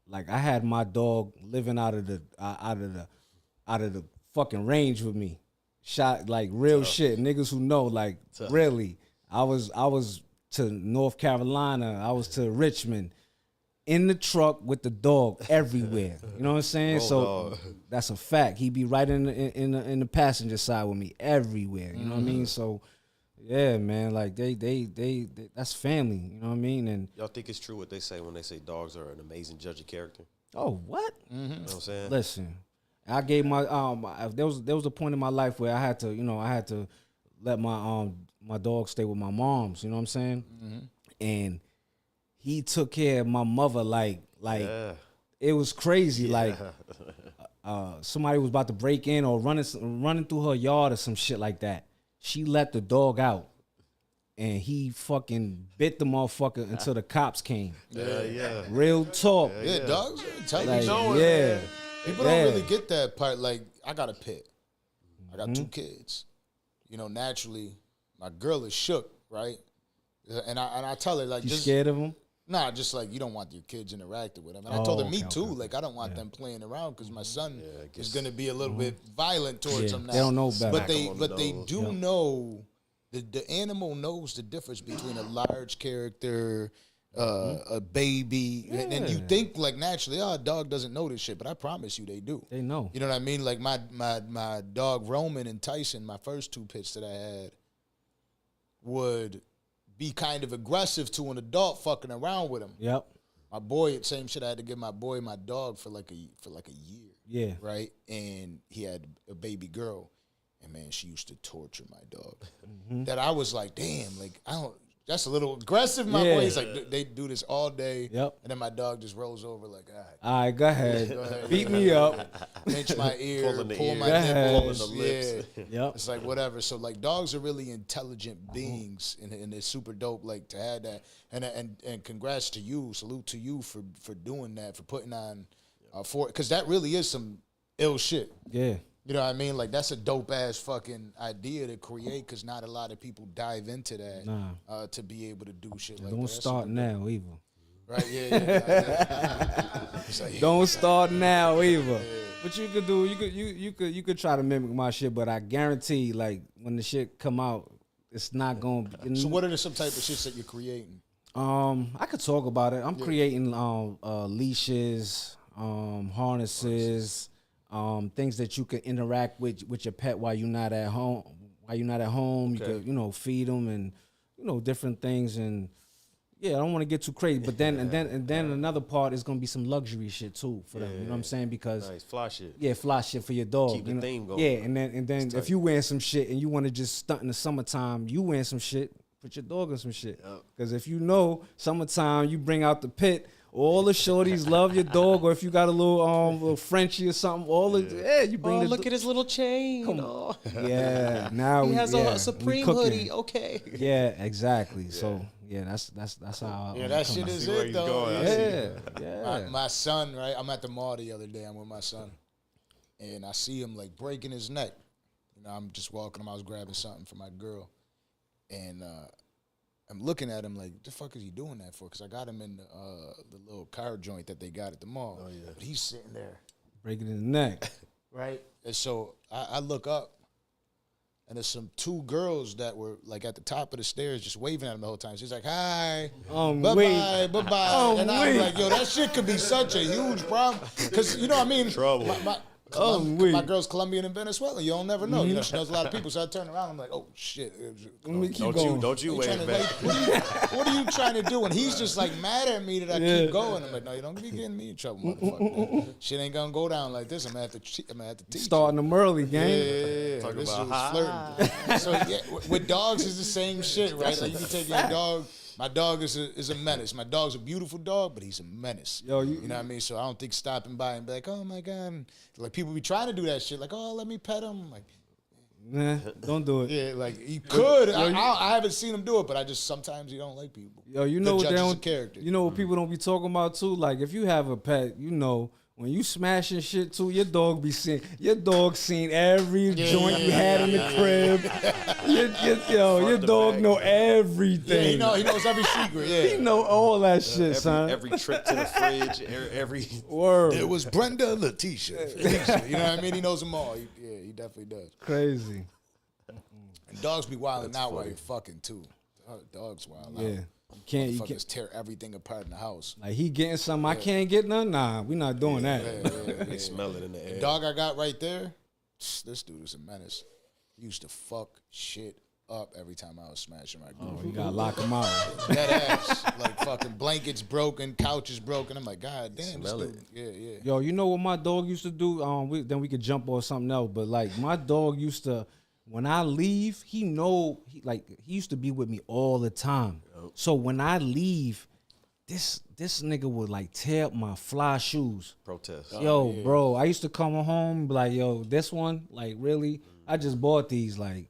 Like I had my dog living out of the fucking range with me. Shot like real shit. Niggas who know, like really. I was to North Carolina. I was to Richmond. In the truck with the dog everywhere. You know what I'm saying? That's a fact. He be right in the passenger side with me everywhere. You know what I mean? So yeah, man, like they that's family. You know what I mean? And y'all think it's true what they say when they say dogs are an amazing judge of character? oh, what? You know what I'm saying? Listen, I gave my there was a point in my life where I had to let my dog stay with my mom's. You know what I'm saying? And he took care of my mother like it was crazy. Like somebody was about to break in or running through her yard or some shit like that. She let the dog out, and he fucking bit the motherfucker until the cops came. Yeah. Real talk. Yeah, dogs are intelligent. Like, yeah. People don't really get that part. Like, I got a pet. I got 2 kids. You know, naturally, my girl is shook, right? And I tell her, like, You just scared of him? nah, just like you don't want your kids interacting with them. And I told her, me too. Okay. Like, I don't want them playing around because my son is going to be a little bit violent towards them now. They don't know better. But they do know, the animal knows the difference between a large character, a baby. And you think, like, naturally, a dog doesn't know this shit. But I promise you they do. They know. You know what I mean? Like, my dog Roman and Tyson, my first 2 pits that I had, would be kind of aggressive to an adult fucking around with him. Yep. My boy, same shit. I had to give my boy my dog for like a year. Yeah. Right, and he had a baby girl, and man, she used to torture my dog. That I was like, damn, like I don't. That's a little aggressive, my boy. He's like, they do this all day. Yep. And then my dog just rolls over like, All right, go ahead. Beat me up. pinch my ear, Pulling pull the my ear, nipples. pulling the lips. Yeah. Yep. It's like whatever. So like dogs are really intelligent beings, and it's super dope. Like to have that, and congrats to you, salute to you for doing that, for putting on, because that really is some ill shit. Yeah. You know what I mean? Like that's a dope ass fucking idea to create, because not a lot of people dive into that to be able to do shit like that. Don't start now either. Right? Yeah. It's like, Don't start now either. But you could do, you could try to mimic my shit, but I guarantee, like when the shit come out, it's not gonna. So what are some type of shits that you're creating? I could talk about it. I'm creating leashes, harnesses, things that you can interact with your pet while you're not at home. You could, feed them and different things. And yeah, I don't want to get too crazy. But then and then another part is gonna be some luxury shit too for them. You know what I'm saying? Because nice fly shit. Yeah, fly shit for your dog. Keep the theme going. Yeah, and then if you wearing some shit and you want to just stunt in the summertime, you wearing some shit. Put your dog in some shit. Because if you know summertime, you bring out the pit. All the shorties love your dog, or if you got a little Frenchie or something, you bring. Look at his little chain. Come on. Yeah, now he has a Supreme hoodie. Okay. Yeah, exactly. So yeah, that's how. Yeah, that shit is it though. Yeah. My son, right? I'm at the mall the other day. I'm with my son, and I see him like breaking his neck. I'm just walking him. I was grabbing something for my girl, and I'm looking at him like, what the fuck is he doing that for? Because I got him in the little car joint that they got at the mall. Oh, yeah. But he's sitting there. Breaking his neck. Right? And so I look up, and there's some 2 girls that were like at the top of the stairs just waving at him the whole time. She's like, hi, bye-bye, bye-bye. And I'm like, yo, that shit could be such a huge problem. Because, you know what I mean? Trouble. My girl's Colombian and Venezuelan. You don't never know. She knows a lot of people. So I turn around. I'm like, oh shit. Don't you wave back. What are you trying to do? And he's just like mad at me that I keep going. I'm like, no, you don't be getting me in trouble, motherfucker. Shit ain't gonna go down like this. I'm gonna have to teach. Starting them early, gang. Yeah. Talk This about was flirting. So yeah, with dogs is the same shit, right? Like you can take your dog. My dog is a menace. My dog's a beautiful dog, but he's a menace. Yo, you know what I mean? So I don't think stopping by and be like, oh my God. Like people be trying to do that shit. Like, oh, let me pet him. Like, nah, don't do it. Yeah, like you could. I haven't seen him do it, but I just sometimes you don't like people. Yo, you know what they don't. Character. You know what people don't be talking about too. Like if you have a pet, when you smashing shit too, your dog seen every joint you had in the crib. Your dog know everything. Yeah, he knows every secret. Yeah, he know all that shit, son. Every trip to the fridge, every word. It was Brenda, Letitia. You know what I mean? He knows them all. He definitely does. Crazy. And dogs be wilding out while you're fucking too. Dogs wild out. Yeah. You can't tear everything apart in the house. Like he getting something, I can't get none. Nah, we not doing that. They smell it in the air. The dog I got right there, this dude is a menace. He used to fuck shit up every time I was smashing my groove. Oh, you gotta lock him out. That ass, like fucking blankets broken, couches broken. I'm like, God damn, this dude. Yeah. Yo, you know what my dog used to do? Then we could jump on something else. But like my dog used to, when I leave, he used to be with me all the time. So when I leave, this nigga would like tear up my fly shoes. Protest. Bro, I used to come home and be like, yo, this one, like really? I just bought these, like,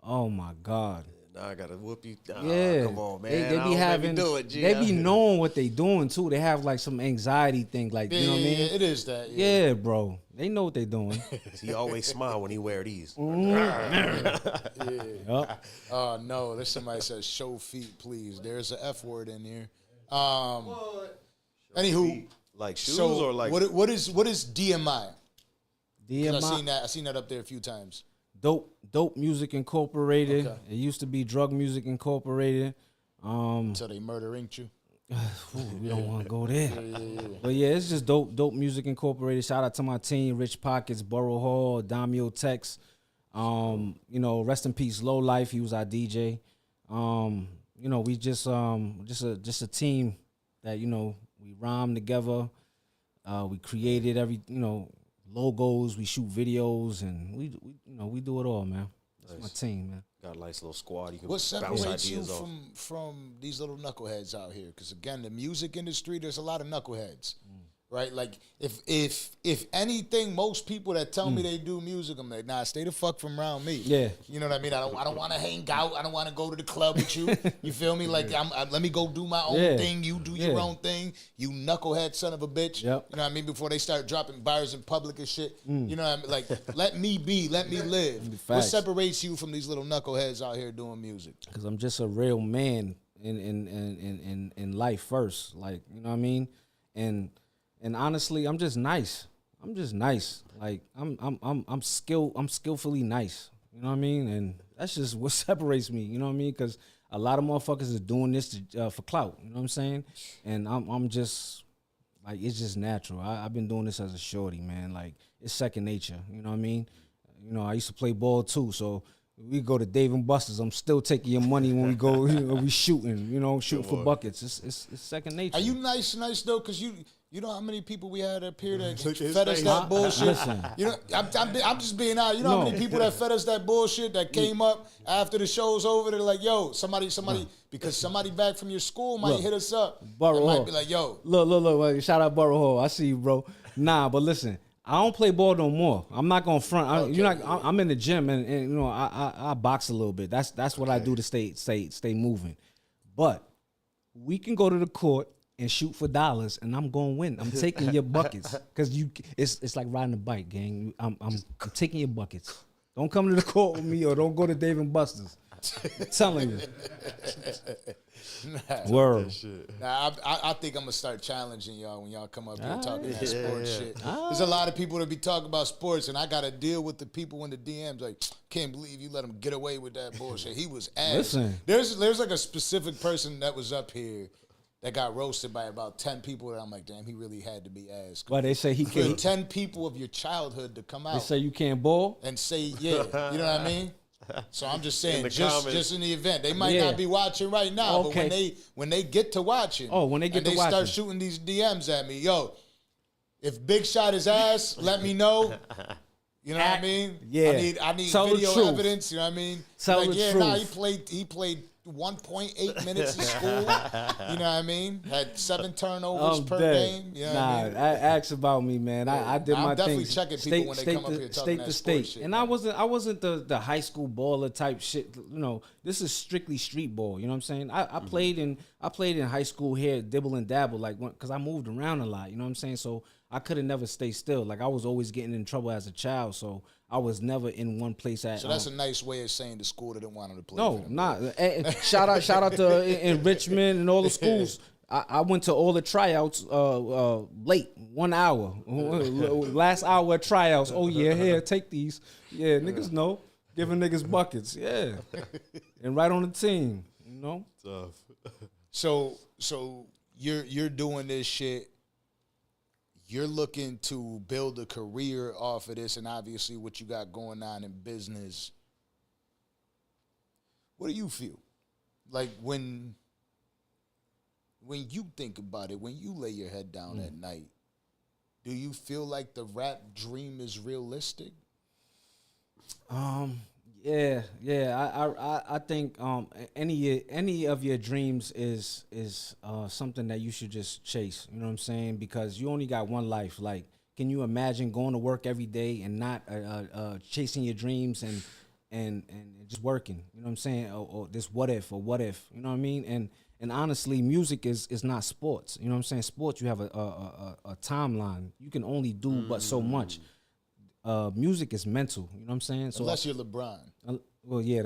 oh my God. Now I gotta whoop you. Come on, man. They be having, they be knowing what they doing too. They have like some anxiety thing, like you know what I mean? It is that. Yeah, bro. They know what they doing. He always smile when he wear these. Oh no, there's somebody says show feet, please. There's an F word in here. Anywho, like shoes so or like what is DMI? DMI. I seen that up there a few times. Dope Music Incorporated. Okay. It used to be Drug Music Incorporated. Until they murder inked you. We don't want to go there. But yeah, it's just Dope Music Incorporated. Shout out to my team, Rich Pockets, Borough Hall, Damio Tex. Rest in peace, Low Life. He was our DJ. We just a team that we rhyme together. We created logos. We shoot videos, and we do it all, man. That's my team, man. Got a nice little squad. You can What bounce separates you ideas off. from these little knuckleheads out here? Because again, the music industry, there's a lot of knuckleheads, right? Like if anything, most people that tell me they do music, I'm like, nah, stay the fuck from around me. Yeah, you know what I mean. I don't want to hang out. I don't want to go to the club with you. You feel me? Like let me go do my own thing. You do your own thing. You knucklehead son of a bitch. Yep. You know what I mean? Before they start dropping bars in public and shit. You know what I mean? Like let me be. Let me live. What separates you from these little knuckleheads out here doing music? Because I'm just a real man in life first. Like, you know what I mean? And honestly, I'm just nice. Like I'm skillfully nice. You know what I mean? And that's just what separates me. You know what I mean? Because a lot of motherfuckers is doing this for clout. You know what I'm saying? And I'm just like, it's just natural. I've been doing this as a shorty, man. Like it's second nature. You know what I mean? I used to play ball too, so we go to Dave and Buster's. I'm still taking your money when we go. We shooting. Shooting for buckets. It's second nature. Are you nice though? Because you know how many people we had up here that fed us that bullshit? Listen. I'm just being out. You know how many people that fed us that bullshit that came up after the show's over? They're like, yo, somebody, because somebody back from your school might hit us up. Borough might Hall. be like, yo. Look. Wait, shout out Borough Hall. I see you, bro. Nah, but listen. I don't play ball no more. I'm not gonna front. I'm in the gym and I box a little bit. That's what I do to stay moving. But we can go to the court and shoot for dollars, and I'm gonna win. I'm taking your buckets because it's like riding a bike, gang. I'm taking your buckets. Don't come to the court with me or don't go to Dave and Buster's. I'm telling you. Word. Nah, I think I'm gonna start challenging y'all when y'all come up here talking that sports shit. There's a lot of people that be talking about sports, and I gotta deal with the people in the DMs. Like, can't believe you let him get away with that bullshit. He was ass. Listen. There's like a specific person that was up here that got roasted by about 10 people. That I'm like, damn, he really had to be ass. Well, they say he For can't. 10 people of your childhood to come out. They say you can't ball and say, yeah, you know what I mean? So I'm just saying, just in the event, they might Yeah. not be watching right now, Okay. but when they get to watching, when they get and to they watching, start shooting these DMs at me, yo, if Bigshot is ass, let me know. You know what I mean? Yeah. I need Tell the video truth. evidence. You know what I mean? Tell like, the yeah, truth. nah, he played 1.8 minutes of school. You know what I mean? Had 7 turnovers per dead. game. You know what I mean? Ask about me, man. I did my thing. I'm definitely checking people when they come up here talking that sports shit. And I wasn't the high school baller type shit. You know, this is strictly street ball. You know what I'm saying? I played in high school here, dibble and dabble, like because I moved around a lot. You know what I'm saying? So I could have never stayed still. Like I was always getting in trouble as a child. So I was never in one place at. So that's a nice way of saying the school didn't want him to play. No, not. Shout out to in Richmond and all the schools. I went to all the tryouts late, 1 hour. Last hour of tryouts. Oh yeah, here, take these. Yeah, niggas know. Giving niggas buckets. Yeah. And right on the team, you know? Tough. So you're doing this shit. You're looking to build a career off of this, and obviously what you got going on in business. What do you feel? Like when you think about it, when you lay your head down at night, do you feel like the rap dream is realistic? Yeah. I think any of your dreams is something that you should just chase. You know what I'm saying? Because you only got one life. Like, can you imagine going to work every day and not chasing your dreams and just working? You know what I'm saying? Or this what if? You know what I mean? And honestly, music is not sports. You know what I'm saying? Sports, you have a timeline. You can only do but so much. Music is mental. You know what I'm saying? So unless you're LeBron. Well, yeah.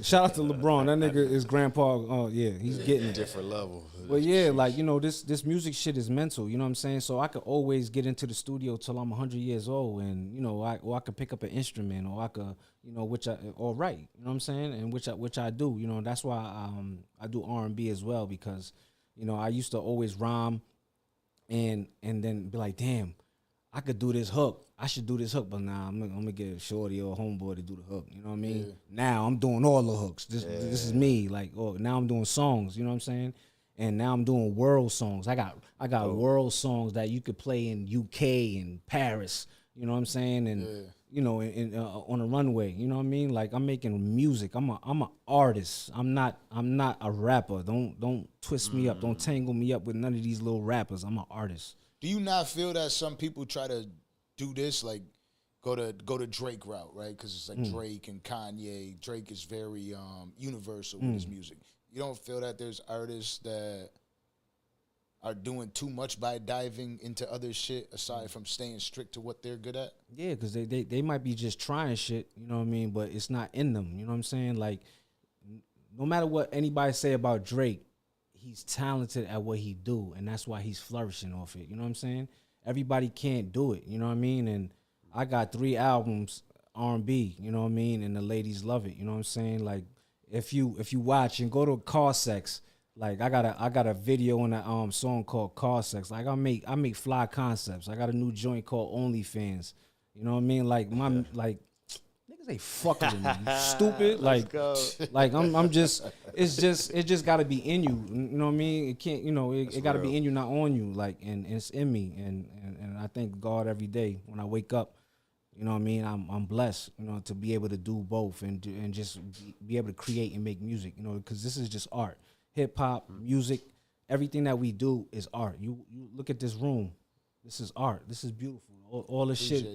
Shout out to LeBron. That nigga is grandpa. Oh, yeah, he's getting it. Different level. Well, yeah, like, you know, this music shit is mental. You know what I'm saying? So I could always get into the studio till I'm 100 years old, and you know, I could pick up an instrument, or I could, you know, or write. You know what I'm saying? And which I do. You know, that's why I do R&B as well, because, you know, I used to always rhyme, and then be like, damn, I could do this hook. I should do this hook, but nah, I'm gonna get a shorty or a homeboy to do the hook. You know what I mean? Yeah. Now I'm doing all the hooks. This is me. Like, oh, now I'm doing songs. You know what I'm saying? And now I'm doing world songs. I got world songs that you could play in UK and Paris. You know what I'm saying? And you know, on a runway. You know what I mean? Like, I'm making music. I'm an artist. I'm not a rapper. Don't twist me up. Don't tangle me up with none of these little rappers. I'm an artist. Do you not feel that some people try to do this, like go to Drake route, right? Because it's like Drake and Kanye. Drake is very universal with his music. You don't feel that there's artists that are doing too much by diving into other shit aside from staying strict to what they're good at? Yeah, because they might be just trying shit, you know what I mean? But it's not in them, you know what I'm saying? Like, no matter what anybody say about Drake, he's talented at what he do, and that's why he's flourishing off it, you know what I'm saying? Everybody can't do it, you know what I mean? And I got 3 albums R&B, you know what I mean? And the ladies love it, you know what I'm saying? Like, if you watch and go to Car Sex, like I got a video on a song called Car Sex. Like, I make fly concepts. I got a new joint called OnlyFans. You know what I mean? Like niggas ain't fucking with me. You stupid. Like I'm just it just gotta be in you. You know what I mean? It can't, you know, it gotta be in you, not on you. Like, and it's in me. And I thank God every day when I wake up. You know what I mean? I'm blessed, you know, to be able to do both and just be able to create and make music, you know, because this is just art. Hip hop, music, everything that we do is art. You look at this room. This is art. This is beautiful. All this shit.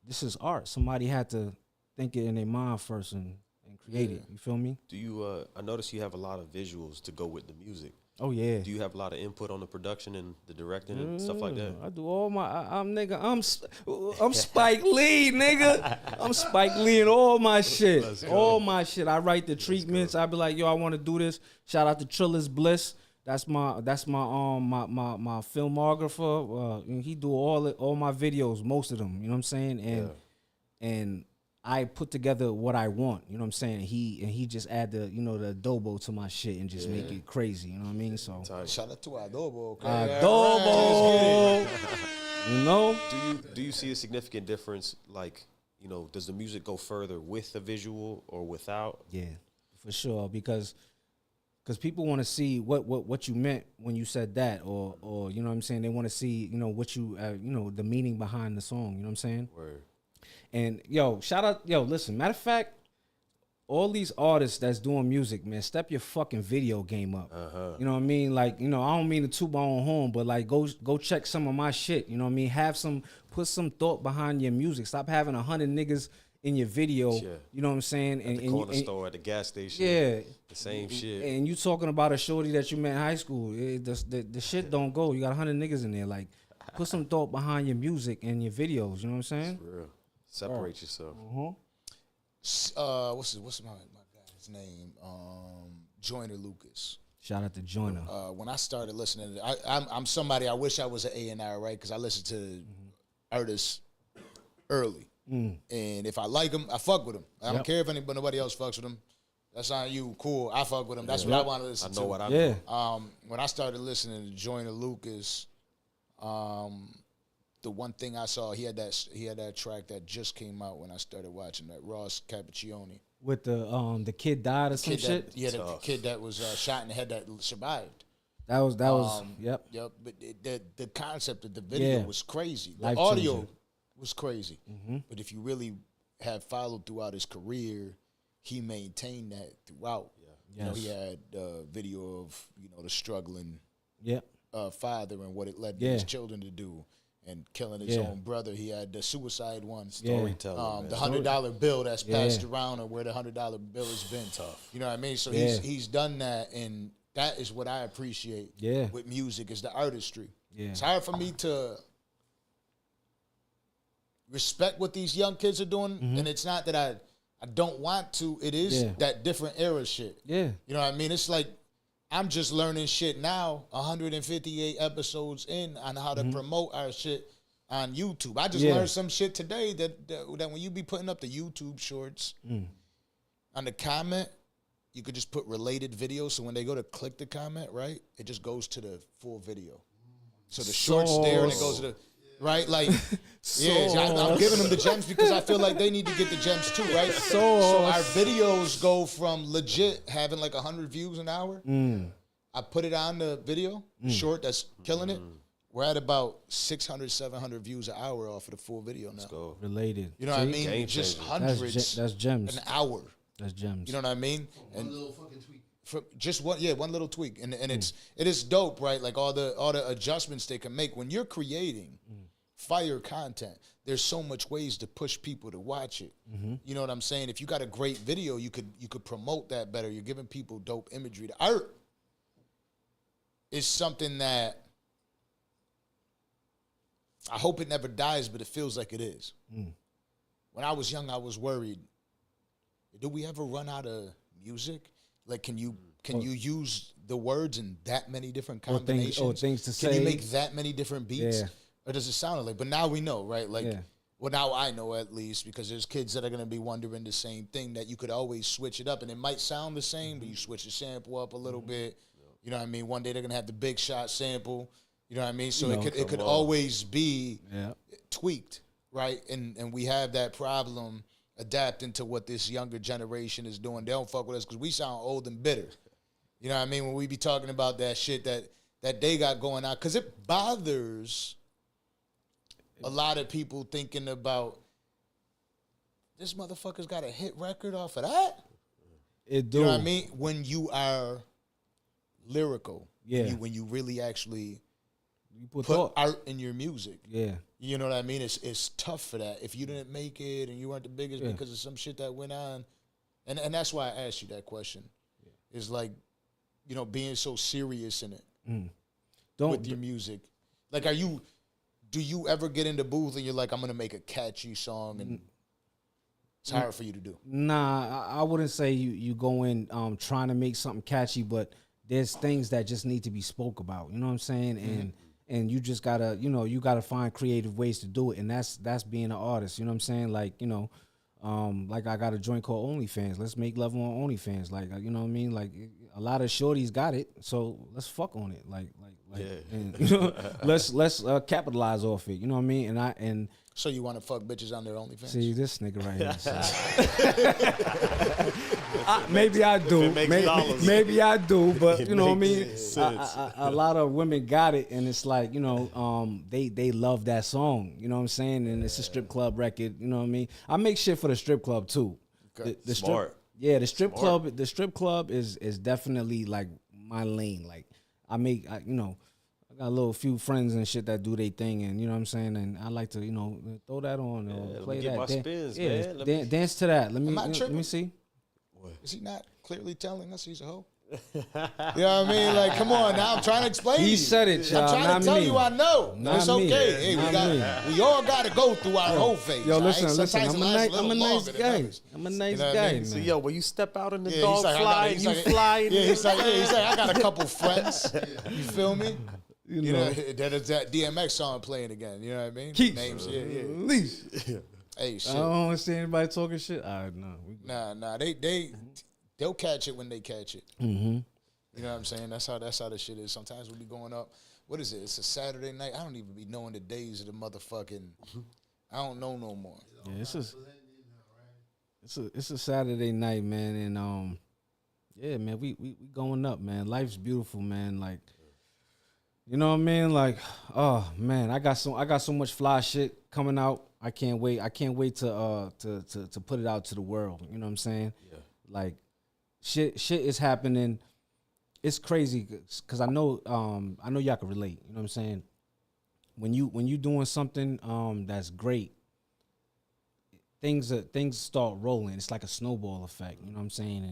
This is art. Somebody had to think it in their mind first and create it. You feel me? Do you? I notice you have a lot of visuals to go with the music. Oh yeah. Do you have a lot of input on the production and the directing and stuff like that? I do all my. I'm Spike Lee, nigga. I'm Spike Lee in all my shit. All my shit. I write the treatments. I be like, yo, I want to do this. Shout out to Trillis Bliss. That's my filmographer. He do all my videos, most of them. You know what I'm saying? And I put together what I want, you know what I'm saying? He just add the adobo to my shit and just make it crazy, you know what I mean? So shout out to adobo. Okay? Adobo. You know? Do you see a significant difference? Like, you know, does the music go further with the visual or without? Yeah, for sure. Because people want to see what you meant when you said that, or you know what I'm saying? They want to see, you know, what you the meaning behind the song, you know what I'm saying? Word. And yo, shout out, listen, matter of fact, all these artists that's doing music, man, step your fucking video game up. You know what I mean? Like, you know, I don't mean to toot my own horn, but like, go check some of my shit. You know what I mean? Put some thought behind your music. Stop having 100 niggas in your video. Yeah. You know what I'm saying? At the corner store, at the gas station. Yeah. The same shit. And you talking about a shorty that you met in high school. The shit don't go. You got 100 niggas in there. Like, put some thought behind your music and your videos. You know what I'm saying? It's real. Separate yourself. What's my guy's name? Joyner Lucas. Shout out to Joyner. When I started listening, I'm somebody. I wish I was an A&R, right? Because I listen to artists early, and if I like them, I fuck with them. I don't care if nobody else fucks with them. That's on you. Cool. I fuck with them. That's what I want to listen to. I know what I know. When I started listening to Joyner Lucas, the one thing I saw, he had that track that just came out when I started watching that, Ross Cappuccioni. With the kid died or some shit? The kid that was shot in the head that survived. That was yep. Yep, but the concept of the video was crazy. The Life audio changer. was crazy. But if you really have followed throughout his career, he maintained that throughout. You know, he had a video of, you know, the struggling father and what it led his children to do. And killing his own brother. He had the suicide one. Storytelling. The $100 bill that's passed around, or where the $100 bill has been. Tough. You know what I mean? So he's done that, and that is what I appreciate with music, is the artistry. It's hard for me to respect what these young kids are doing, and it's not that I don't want to. It is that different era shit. You know what I mean? It's like, I'm just learning shit now, 158 episodes in, on how to promote our shit on YouTube. I just learned some shit today that when you be putting up the YouTube shorts, on the comment, you could just put related videos. So when they go to click the comment, right, it just goes to the full video. So the short's there and it goes to the... Right, like, I'm giving them the gems because I feel like they need to get the gems too, right? So our videos go from legit having like 100 views an hour. I put it on the video, short that's killing it. We're at about 600, 700 views an hour off of the full video now. Let's go. Related. You know what I mean? Just hundreds. That's gems. An hour. That's gems. You know what I mean? One little fucking tweak. Just one little tweak, and it is dope, right? Like all the adjustments they can make when you're creating fire content. There's so much ways to push people to watch it. You know what I'm saying? If you got a great video, you could promote that better. You're giving people dope imagery. The art is something that I hope it never dies, but it feels like it is. When I was young, I was worried. Do we ever run out of music? Like, can you use the words in that many different combinations? Things to say. Can you make that many different beats? Or does it sound like? But now we know, right? Like, well, now I know at least, because there's kids that are going to be wondering the same thing, that you could always switch it up. And it might sound the same, but you switch the sample up a little bit. You know what I mean? One day they're going to have the Bigshot sample. You know what I mean? So it could always be tweaked, right? And we have that problem adapting to what this younger generation is doing. They don't fuck with us because we sound old and bitter. You know what I mean? When we be talking about that shit that they got going on. Because it bothers a lot of people thinking about, this motherfucker's got a hit record off of that? It do. You know what I mean? When you are lyrical. When you really actually put art in your music. You know what I mean? It's tough for that. If you didn't make it and you weren't the biggest because of some shit that went on. And that's why I asked you that question. It's like, you know, being so serious in it with your music. Like, do you ever get in the booth and you're like, I'm going to make a catchy song, and it's hard for you to do? Nah, I wouldn't say you go in trying to make something catchy, but there's things that just need to be spoke about. You know what I'm saying? And you just gotta, you know, you gotta find creative ways to do it, and that's being an artist. You know what I'm saying? Like, you know, like I got a joint called OnlyFans. Let's make love on OnlyFans. Like, you know what I mean? Like, a lot of shorties got it, so let's fuck on it. Like, and, you know, let's capitalize off it. You know what I mean? So you want to fuck bitches on their OnlyFans? See this nigga right here. Maybe I do. Maybe I do. But you know what I mean. A lot of women got it, and it's like, you know, they love that song. You know what I'm saying? And it's a strip club record. You know what I mean? I make shit for the strip club too. Okay. The Smart. Yeah, the strip club is definitely like my lane. Like I got a little few friends and shit that do their thing, and you know what I'm saying, and I like to throw that on or play that. Let me get my spins, man. Dance to that. Let me see. What? Is he not clearly telling us he's a hoe? You know what I mean? Like, come on now. I'm trying to explain to you. He said it, y'all. I'm trying to tell you I know. It's okay. Me. Hey, we all got to go through our whole phase. Yo, listen. Sometimes I'm a nice guy. I'm a nice guy, man. So, yo, when you step out in the dog fly, he's like, I got a couple friends. You feel me? You know, that DMX song playing again. You know what I mean? Keep names, Least. Hey, shit. I don't want to see anybody talking shit. All right, no. Nah. They'll catch it when they catch it. Mm-hmm. You know what I'm saying? That's how the shit is. Sometimes we'll be going up. What is it? It's a Saturday night. I don't even be knowing the days of the motherfucking. I don't know no more. Yeah, it's a Saturday night, man, and yeah, man, we going up, man. Life's beautiful, man. Like, you know what I mean? Like, oh man, I got so much fly shit coming out. I can't wait to put it out to the world. You know what I'm saying? Yeah. Like, shit is happening. It's crazy because I know y'all can relate. You know what I'm saying? When you doing something that's great, things start rolling. It's like a snowball effect. You know what I'm saying?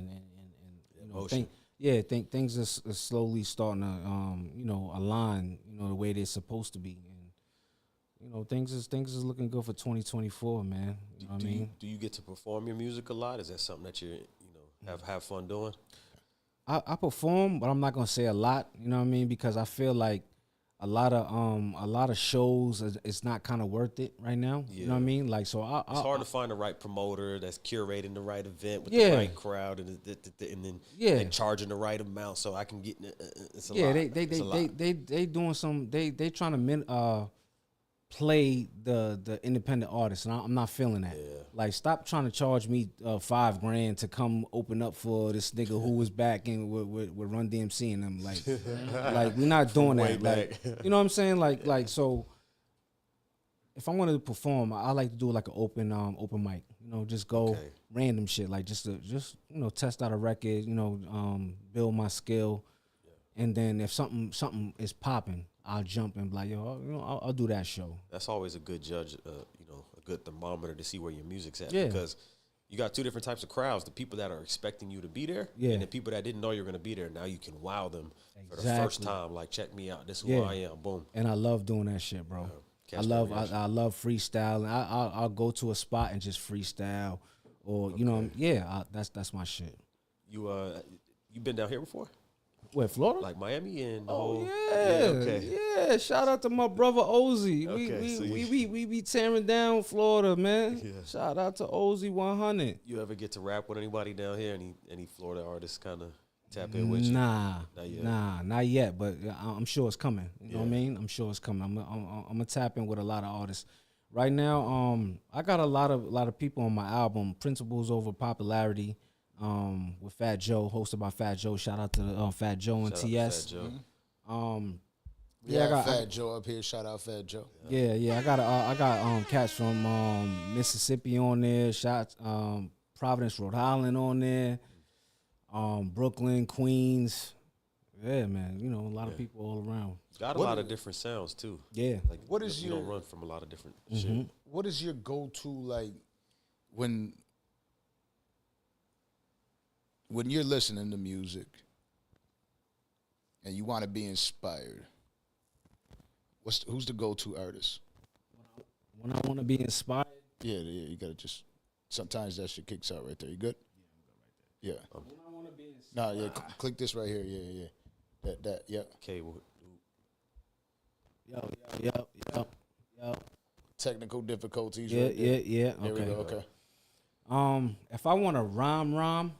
And things are slowly starting to align. You know, the way they're supposed to be. You know, things is looking good for 2024, man. You know what I mean? Do you get to perform your music a lot? Is that something that you have fun doing? I perform, but I'm not gonna say a lot. You know what I mean? Because I feel like a lot of shows it's not kind of worth it right now. Yeah. You know what I mean? Like, so it's hard to find the right promoter that's curating the right event with the right crowd and then they're charging the right amount so I can get it's a lot. They doing some they trying to play the independent artists, and I'm not feeling that. Yeah. Like, stop trying to charge me $5,000 to come open up for this nigga who was back in with Run DMC and them. Like we're not doing that. Like, you know what I'm saying? Like so. If I wanted to perform, I like to do like an open mic. You know, just go random shit, like just test out a record. You know, build my skill, and then if something is popping, I'll jump and be like, yo, I'll do that show. That's always a good judge, a good thermometer to see where your music's at. Yeah. Because you got two different types of crowds: the people that are expecting you to be there, and the people that didn't know you're going to be there. Now you can wow them for the first time. Like, check me out. This is who I am. Boom. And I love doing that shit, bro. I love freestyle, and I'll go to a spot and just freestyle, or that's my shit. You been down here before? Where, Florida? Like Miami and yeah. Shout out to my brother Ozzy. We be tearing down Florida, man. Yeah. Shout out to Ozzy 100. You ever get to rap with anybody down here? Any Florida artists kind of tap in with you? Not yet. But I'm sure it's coming. You know what I mean? I'm sure it's coming. I'm gonna tap in with a lot of artists. Right now, I got a lot of people on my album, Principles Over Popularity. With Fat Joe, hosted by Fat Joe. Shout out to Fat Joe and TS. I got Fat Joe up here. Shout out Fat Joe. Yeah. I got cats from Mississippi on there. Providence, Rhode Island on there. Brooklyn, Queens. Yeah, man. You know, a lot of people all around. Got a lot of different sounds too. Yeah. Like, you don't run from a lot of different shit. What is your go-to, like, when you're listening to music and you want to be inspired? Who's the go-to artist? When I want to be inspired? Yeah, you got to just, sometimes that shit kicks out right there. You good? Yeah. When I want to be inspired. Click this right here. Yeah. That. Okay. Yo. Technical difficulties. Yeah. There Okay. we go. Okay. If I want to rhyme.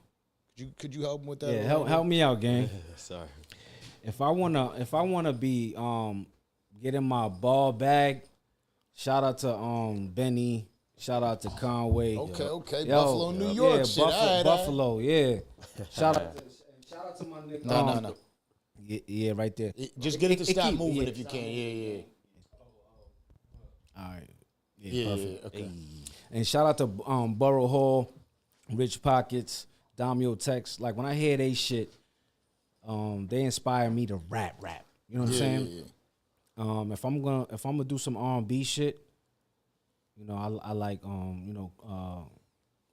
Could you help him with that? Yeah, help me out, gang. Sorry. If I wanna be getting my ball bag, shout out to Benny, shout out to Conway. Okay. Buffalo, New York shit. Buffalo, yeah. Shout out to my nigga. No. Yeah, right there. Just get it to stop moving if you can. Yeah. All right. Yeah, okay. And shout out to Borough Hall, Rich Pockets, Damio Tex. Like when I hear they shit, they inspire me to rap. You know what I'm saying? Yeah. If I'm gonna do some R&B shit, you know, I like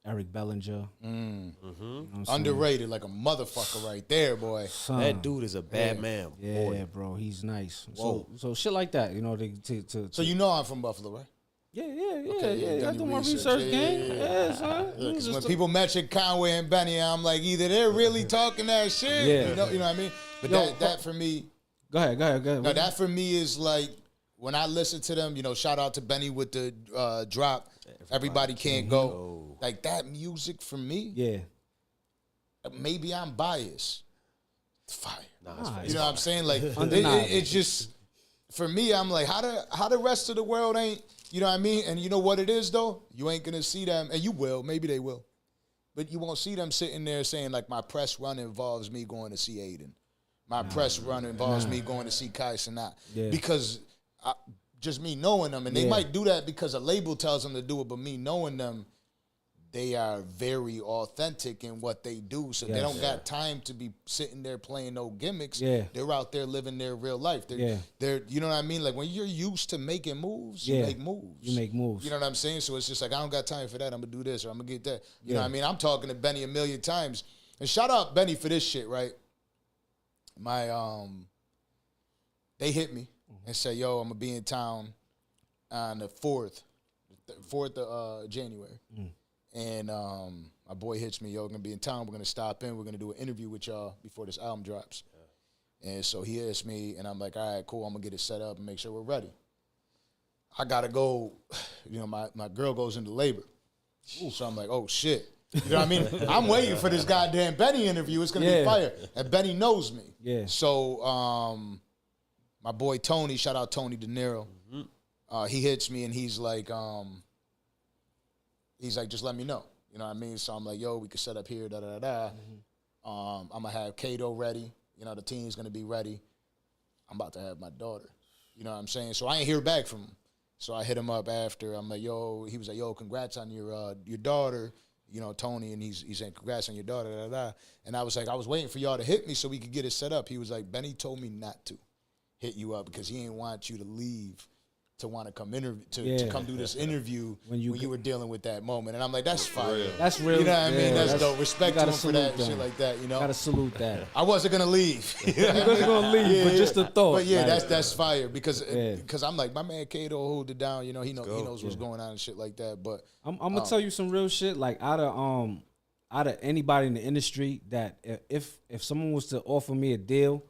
Eric Bellinger. You know underrated like a motherfucker right there, boy. Son. That dude is a bad man. Yeah, boy. bro, he's nice. So shit like that, you know. So you know I'm from Buffalo, right? Yeah. I do my research game. Yeah, son. Because when people mention Conway and Benny, I'm like, either they're really talking that shit, you know what I mean? But that for me. Go ahead. No, that for me is like when I listen to them. You know, shout out to Benny with the drop. Everybody can't go. Like that music for me. Yeah. Maybe I'm biased. Fire. Nah, you know what I'm saying? Like it's just for me. I'm like, how the rest of the world ain't. You know what I mean? And you know what it is though? You ain't gonna see them, and you will. Maybe they will, but you won't see them sitting there saying like, my press run involves me going to see Adin. My press run involves me going to see Kai Sanat. Yeah. Because just me knowing them, and they might do that because a label tells them to do it, but me knowing them, they are very authentic in what they do. So they don't got time to be sitting there playing no gimmicks. Yeah. They're out there living their real life. They're you know what I mean? Like when you're used to making moves, you make moves. You make moves. You know what I'm saying? So it's just like, I don't got time for that. I'm going to do this or I'm going to get that. You know what I mean? I'm talking to Benny a million times. And shout out Benny for this shit, right? They hit me and said, yo, I'm going to be in town on the 4th of January. And my boy hits me, yo, we're going to be in town. We're going to stop in. We're going to do an interview with y'all before this album drops. Yeah. And so he hits me, and I'm like, all right, cool. I'm going to get it set up and make sure we're ready. I got to go. You know, my girl goes into labor. So I'm like, oh, shit. You know what I mean? I'm waiting for this goddamn Benny interview. It's going to be fire. And Benny knows me. Yeah. So my boy Toney, shout out Toney De Niro, he hits me, and he's like, just let me know. You know what I mean? So I'm like, yo, we could set up here, da-da-da-da. I'm going to have Kato ready. You know, the team's going to be ready. I'm about to have my daughter. You know what I'm saying? So I ain't hear back from him. So I hit him up after. I'm like, yo, he was like, yo, congrats on your daughter, you know, Toney. And he's saying, congrats on your daughter, da-da-da. And I was like, I was waiting for y'all to hit me so we could get it set up. He was like, Benny told me not to hit you up because he didn't want you to leave to want to come to come do this interview when you were dealing with that moment. And I'm like, that's fire. That's real. You know what I mean? That's dope. Respect to him for that and shit like that, you know? Gotta salute that. I wasn't going to leave. You wasn't going to leave, but just a thought. But yeah, like, that's fire because I'm like, my man Kato hold it down. You know, he knows what's going on and shit like that. But I'm going to tell you some real shit. Like out of anybody in the industry, that if someone was to offer me a deal,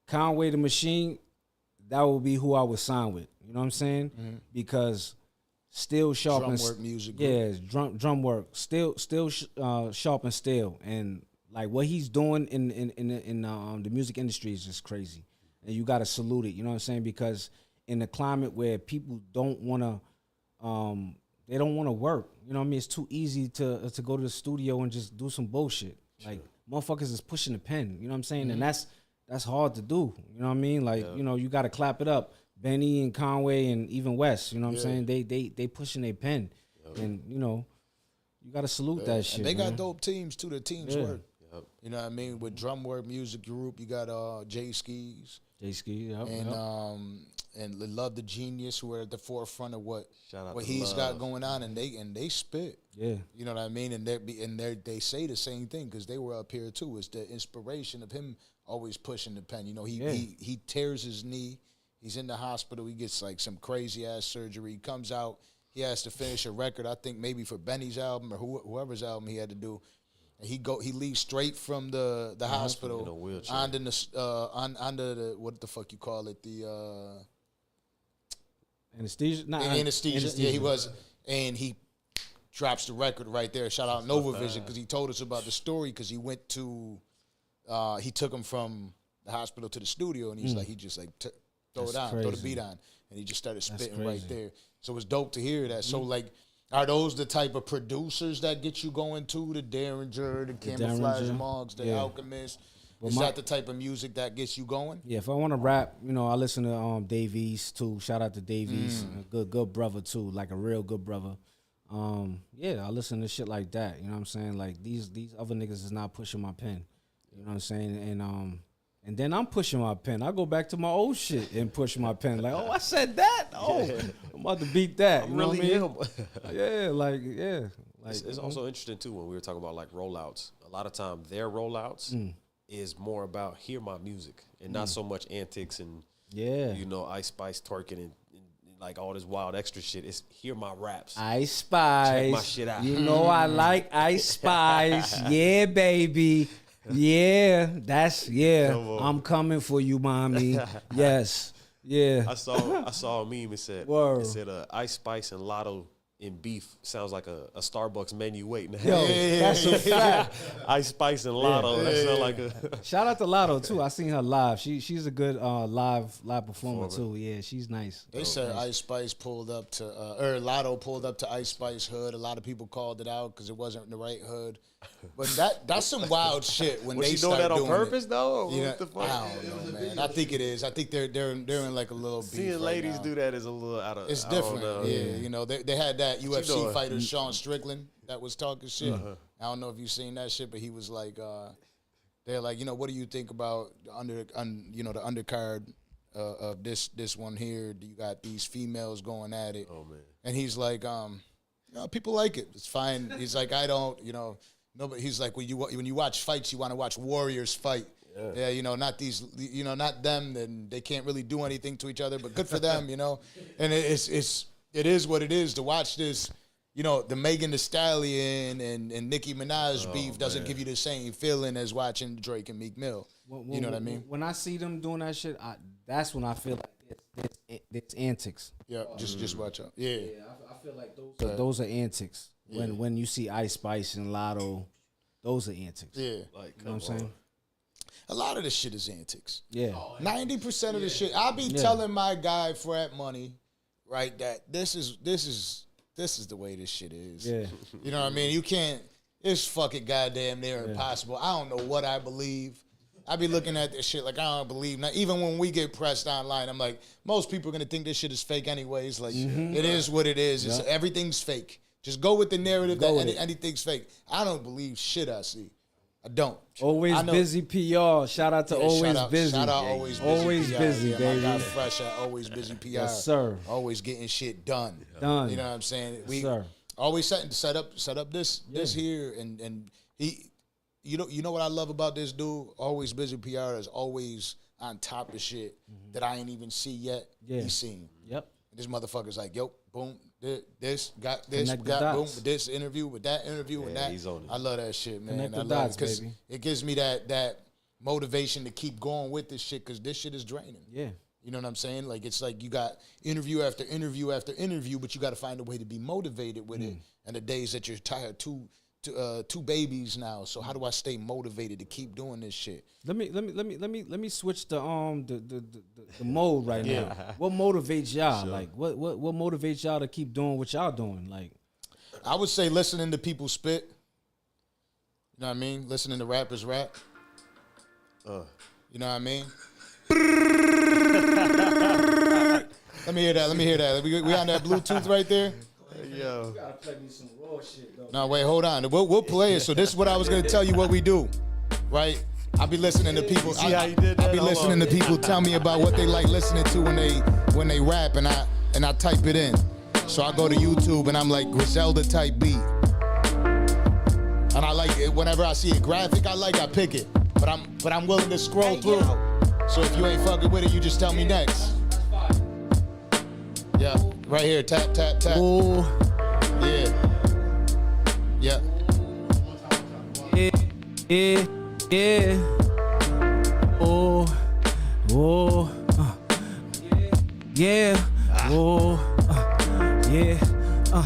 Conway the Machine, that would be who I would sign with. You know what I'm saying? Because still sharp drum and work music. Yeah, drum work. Still sharp and still. And like what he's doing in the music industry is just crazy. And you gotta salute it. You know what I'm saying? Because in the climate where people don't wanna they don't wanna work. You know what I mean? It's too easy to go to the studio and just do some bullshit. Sure. Like motherfuckers is pushing the pen. You know what I'm saying? And that's hard to do. You know what I mean? Like, you know, you gotta clap it up. Benny and Conway and even West, you know what I'm saying? They pushing their pen. And, you know, you got to salute that shit. And they got dope teams, too. The teams work. You know what I mean? With drum work, music group, you got Jay Skis. And Love the Genius, who are at the forefront of what he's got going on. And they spit. Yeah. You know what I mean? And they say the same thing because they were up here, too. It's the inspiration of him always pushing the pen. You know, he tears his knee. He's in the hospital. He gets like some crazy ass surgery. He comes out. He has to finish a record. I think maybe for Benny's album or whoever's album he had to do. And he leaves straight from the hospital in a wheelchair. onto the what the fuck you call it, the anesthesia. Anesthesia. Yeah, he was, and he drops the record right there. Shout out Nova Vision because he told us about the story because he went to he took him from the hospital to the studio and he's like he just like. Throw it on, throw the beat on. And he just started spitting right there. So it's dope to hear that. So, like, are those the type of producers that get you going to? The Derringer, the Camouflage Monks, the Alchemist? Is that the type of music that gets you going? Yeah, if I want to rap, you know, I listen to Dave East, too. Shout out to Dave East. Good brother, too. Like a real good brother. Yeah, I listen to shit like that. You know what I'm saying? Like these other niggas is not pushing my pen. You know what I'm saying? And then I'm pushing my pen. I go back to my old shit and push my pen. Like, oh, I said that. Oh, I'm about to beat that. You know what I mean? Yeah, like. It's also interesting too when we were talking about like rollouts. A lot of time their rollouts is more about hear my music and not so much antics and Ice Spice twerking and like all this wild extra shit. It's hear my raps. Ice Spice. Check my shit out. You know I like Ice Spice. Yeah, baby. Yeah, I'm coming for you, mommy. Yes. Yeah. I saw a meme. It said Ice Spice and Lotto in beef sounds like a Starbucks menu waiting to happen. That's a fact. Ice Spice and Lotto. That sound like a shout out to Lotto too. I seen her live. She's a good live performer too. Yeah, she's nice. They said Ice Spice pulled up to Lotto pulled up to Ice Spice hood. A lot of people called it out because it wasn't the right hood. But that's some wild shit when was they she start doing that on doing purpose it. though? Or Yeah, what the fuck? I don't know, man. I think it is. I think they're in like a little beef. Seeing right ladies now. do that is a little out of. It's I don't different. know. Yeah, you know they had that UFC doing? fighter Sean Strickland that was talking shit. I don't know if you've seen that shit, but he was like, they're like, what do you think about the undercard of this one here? Do you got these females going at it? Oh man. And he's like, people like it. It's fine. He's like, I don't, nobody. He's like, when you watch fights, you want to watch warriors fight. Yeah, not these, not them. Then they can't really do anything to each other. But good for them, And it is what it is to watch this. The Megan Thee Stallion and Nicki Minaj beef doesn't give you the same feeling as watching Drake and Meek Mill. You know what I mean? When I see them doing that shit, that's when I feel like it's antics. Yeah, just watch out. Yeah, I feel like those are antics. When you see Ice Spice and Lotto, those are antics. Yeah, like you know what I'm saying? A lot of this shit is antics. Yeah, 90% of the shit. I be telling my guy Frat Money, right, that this is the way this shit is. Yeah, you know what I mean? You can't. It's fucking goddamn near impossible. I don't know what I believe. I be looking at this shit like I don't believe. Now, even when we get pressed online, I'm like, most people are gonna think this shit is fake anyways. Like it is what it is. It's, everything's fake. Just go with the narrative that anything's fake. I don't believe shit I see. I don't. Always Busy PR. Shout out to Always Busy. Shout out Always Busy. Always PR. Busy, yeah, baby. My guy Fresh at Always Busy PR. Yes, sir. Always getting shit done. Done. You know what I'm saying? Yes, sir. Always set up this here and he. You know what I love about this dude? Always Busy PR is always on top of shit that I ain't even see yet. Yeah. He's seen. Yep. And this motherfucker's like, yo, boom, this, got this, Connect the got boom, dots. with this interview, with that interview, and that. He's on it. I love that shit, man. Connect the I love dots, it because baby. it gives me that motivation to keep going with this shit because this shit is draining. Yeah. You know what I'm saying? Like, it's like you got interview after interview after interview, but you got to find a way to be motivated with it. And the days that you're tired, two babies now. So how do I stay motivated to keep doing this shit? Let me switch the mode right now. What motivates y'all? Sure. Like what motivates y'all to keep doing what y'all doing? Like, I would say listening to people spit. You know what I mean? Listening to rappers rap. You know what I mean? Let me hear that. We on that Bluetooth right there? Yo. You gotta play me some raw shit though. No, wait, hold on. We'll play it. So this is what I was gonna tell you what we do, right? I'll be listening to people. See how you did that? I'll be listening to people tell me about what they like listening to when they rap, and I type it in. So I go to YouTube and I'm like Griselda type beat, and I like it. Whenever I see a graphic I pick it. But I'm willing to scroll through. So if you ain't fucking with it, you just tell me next. Yeah, right here. Tap tap tap. Ooh. Yeah. Yeah. Yeah. Oh. Oh. Yeah. Oh. Yeah. Oh.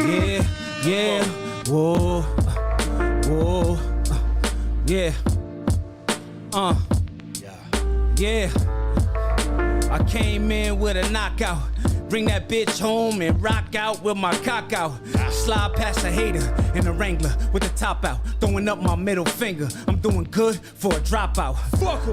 Yeah. Yeah. Whoa. Whoa. Yeah. Yeah. I came in with a knockout. Bring that bitch home and rock out with my cock out. Slide past a hater in a Wrangler with the top out. Throwing up my middle finger. I'm doing good for a dropout.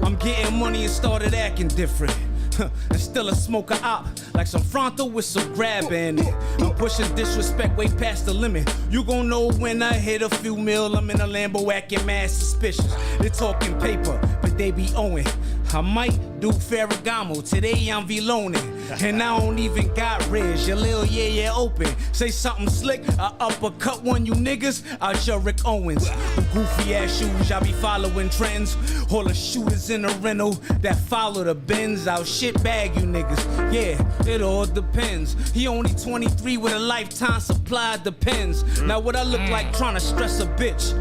I'm getting money and started acting different. and still a smoker out like some Fronto with some grab in it. I'm pushing disrespect way past the limit. You gon' know when I hit a few mil. I'm in a Lambo acting mad suspicious. They talking paper, but they be owing. I might do Ferragamo, today I'm V-loaning. And I don't even got Riz, your lil yeah open. Say something slick, I uppercut one you niggas out your Rick Owens. The goofy ass shoes, y'all be following trends. All the shooters in the rental that follow the Benz. I'll shit bag you niggas, yeah, it all depends. He only 23 with a lifetime supply, depends. Now what I look like trying to stress a bitch?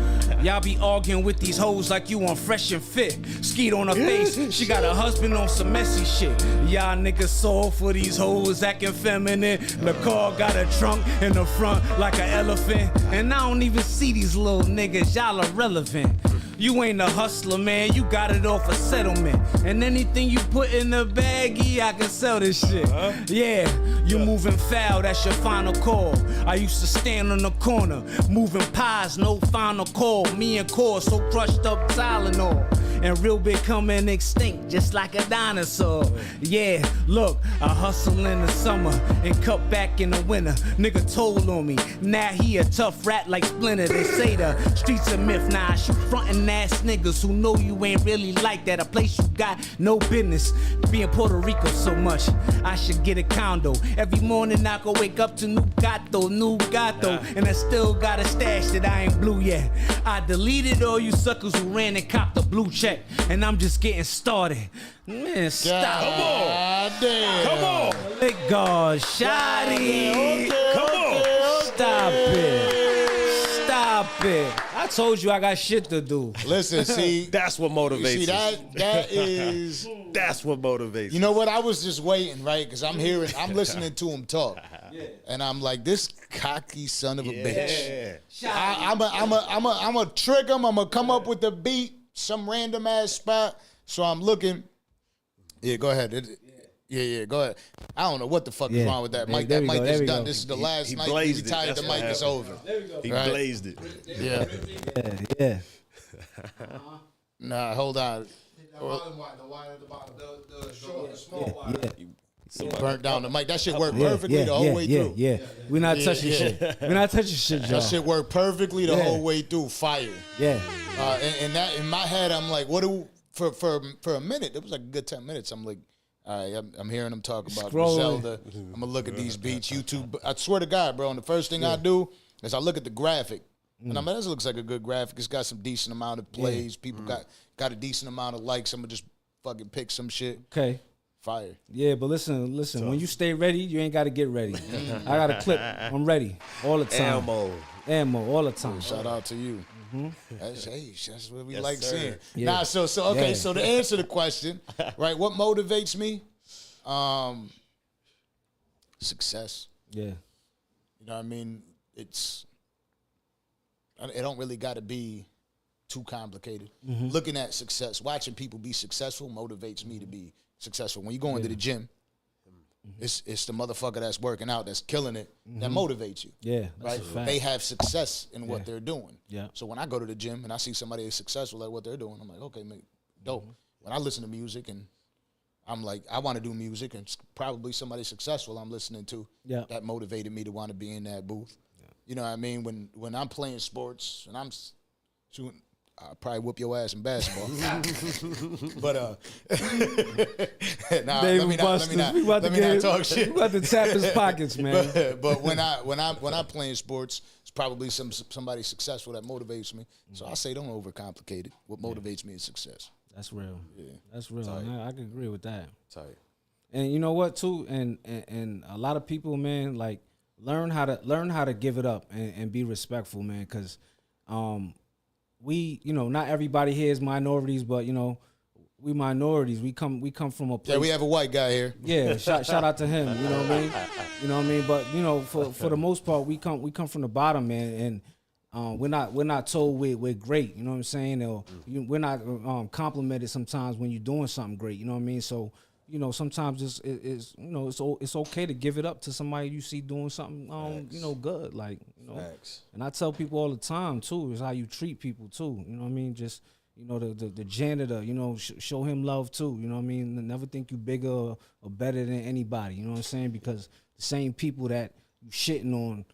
Y'all be arguing with these hoes like you on Fresh and Fit. Skeet on her face, she got a husband on some messy shit. Y'all niggas soft for these hoes acting feminine. The car got a trunk in the front like an elephant. And I don't even see these little niggas, y'all irrelevant. You ain't a hustler, man, you got it off a settlement. And anything you put in the baggie, I can sell this shit. Yeah, you moving foul, that's your final call. I used to stand on the corner, moving pies, no final call. Me and Core so crushed up Tylenol. And real big coming extinct, just like a dinosaur. Yeah, look, I hustle in the summer and cut back in the winter. Nigga told on me, now he a tough rat like Splinter. They say the streets a myth, nah, I shoot frontin' ass niggas who know you ain't really like that. A place you got no business. Be in Puerto Rico so much, I should get a condo. Every morning I go wake up to new gato. And I still got a stash that I ain't blue yet. I deleted all you suckers who ran and copped the blue check. And I'm just getting started. Man, stop. Come on. Damn. Come on. Let God, shoddy. Come on. Stop it. Stop it. I told you I got shit to do. Listen, see. That's what motivates See, that is. That's what motivates You know what? I was just waiting, right? Because I'm listening to him talk. Yeah. And I'm like, this cocky son of a bitch. I'm a trick him. I'm going to come up with the beat. Some random ass spot. So I'm looking. Yeah, go ahead. Yeah, go ahead. I don't know what the fuck is wrong with that mic. That mic is done. This is the last night we retired. The mic is over. He blazed it. Yeah. Nah, hold on. The wire at the bottom. The short, the small wire. Burnt down the mic. That shit worked perfectly the whole way through. Yeah. We're not touching shit. We're not touching shit, y'all. That shit worked perfectly the whole way through. Fire. Yeah. And that in my head, I'm like, what do for a minute? It was like a good 10 minutes. I'm like, all right, I'm hearing them talk about Griselda. I'm gonna look at these beats, YouTube. I swear to God, bro. And the first thing I do is I look at the graphic, and I'm like, this looks like a good graphic. It's got some decent amount of plays. People got a decent amount of likes. I'm gonna just fucking pick some shit. Okay. Fire. Yeah, but listen. When you stay ready, you ain't got to get ready. I got a clip. I'm ready all the time. Ammo all the time. Shout out to you. That's what we like seeing. Yeah. Nah, so okay. Yeah. So to answer the question, right? What motivates me? Success. Yeah. You know what I mean? It don't really got to be too complicated. Looking at success, watching people be successful motivates me to be successful. When you go into the gym, it's the motherfucker that's working out, that's killing it, that motivates you. Yeah, right. They have success in what they're doing. Yeah. So when I go to the gym and I see somebody that's successful at what they're doing, I'm like, okay, man, dope. When I listen to music and I'm like, I want to do music, and it's probably somebody successful I'm listening to. Yeah. That motivated me to want to be in that booth. Yeah. You know what I mean? When I'm playing sports and I'm shooting, I'll probably whoop your ass in basketball. But let me not talk shit. We about to tap his pockets, man. But when I'm playing sports, it's probably somebody successful that motivates me. So I say don't overcomplicate it. What motivates me is success. That's real. Yeah. That's real. Man, I can agree with that. Tight. And you know what too? And a lot of people, man, like learn how to give it up and be respectful, man, because we, not everybody here is minorities, but we minorities. We come from a place. Yeah, we have a white guy here. Yeah, shout out to him. You know what I mean? You know what I mean? But for the most part, we come from the bottom, man, and we're not told we're great. You know what I'm saying? Or we're not complimented sometimes when you're doing something great. You know what I mean? So sometimes it's okay to give it up to somebody you see doing something good, like. Facts. And I tell people all the time too, is how you treat people too. You know what I mean? Just you know, the janitor, you know, show him love too. You know what I mean? Never think you bigger or better than anybody. You know what I'm saying? Because the same people that you shitting on,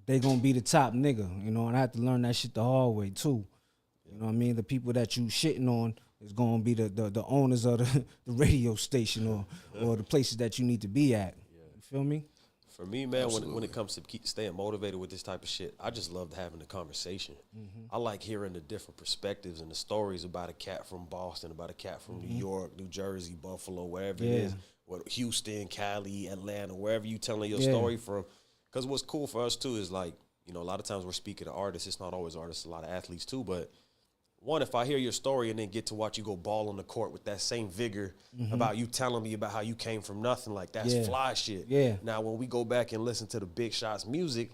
they gonna be the top nigga. You know, and I had to learn that shit the hard way too. You know what I mean? The people that you shitting on is gonna be the owners of the radio station or the places that you need to be at. You feel me? For me, man, when it comes to staying motivated with this type of shit, I just love having the conversation. I like hearing the different perspectives and the stories about a cat from Boston, about a cat from New York, New Jersey, Buffalo, wherever it is, Houston, Cali, Atlanta, wherever you telling your story from. Because what's cool for us, too, is like, you know, a lot of times we're speaking to artists. It's not always artists, a lot of athletes, too, but one, if I hear your story and then get to watch you go ball on the court with that same vigor about you telling me about how you came from nothing, like that's fly shit. Yeah. Now, when we go back and listen to the Bigshot's music,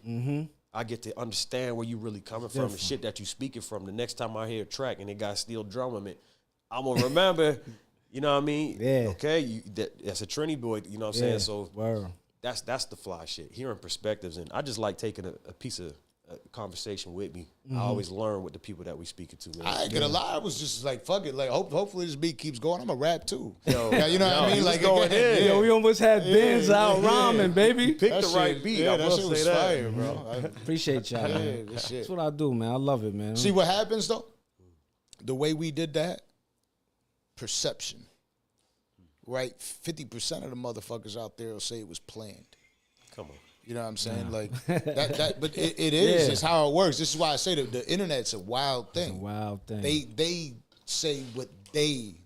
I get to understand where you really coming from, the shit that you speaking from. The next time I hear a track and it got steel drum in it, I'm going to remember, you know what I mean? Yeah. Okay, that's a Trini boy, you know what I'm saying? So that's the fly shit, hearing perspectives. And I just like taking a piece of conversation with me. I always learn with the people that we speaking to. Man. I ain't gonna lie, I was just like, fuck it. Like, hopefully this beat keeps going. I'm a rap too. Yo, you know what I mean? Like, going in. Yo, we almost had Benz out rhyming, baby. Pick the right beat. Yeah, I that will shit say was that. fire, bro. Appreciate y'all, man. This shit. That's what I do, man. I love it, man. See what happens though? The way we did that, perception. Right? 50% of the motherfuckers out there will say it was planned. Come on. You know what I'm saying? Like that but it is. It's how it works. This is why I say that the internet's a wild thing. It's a wild thing. They say what they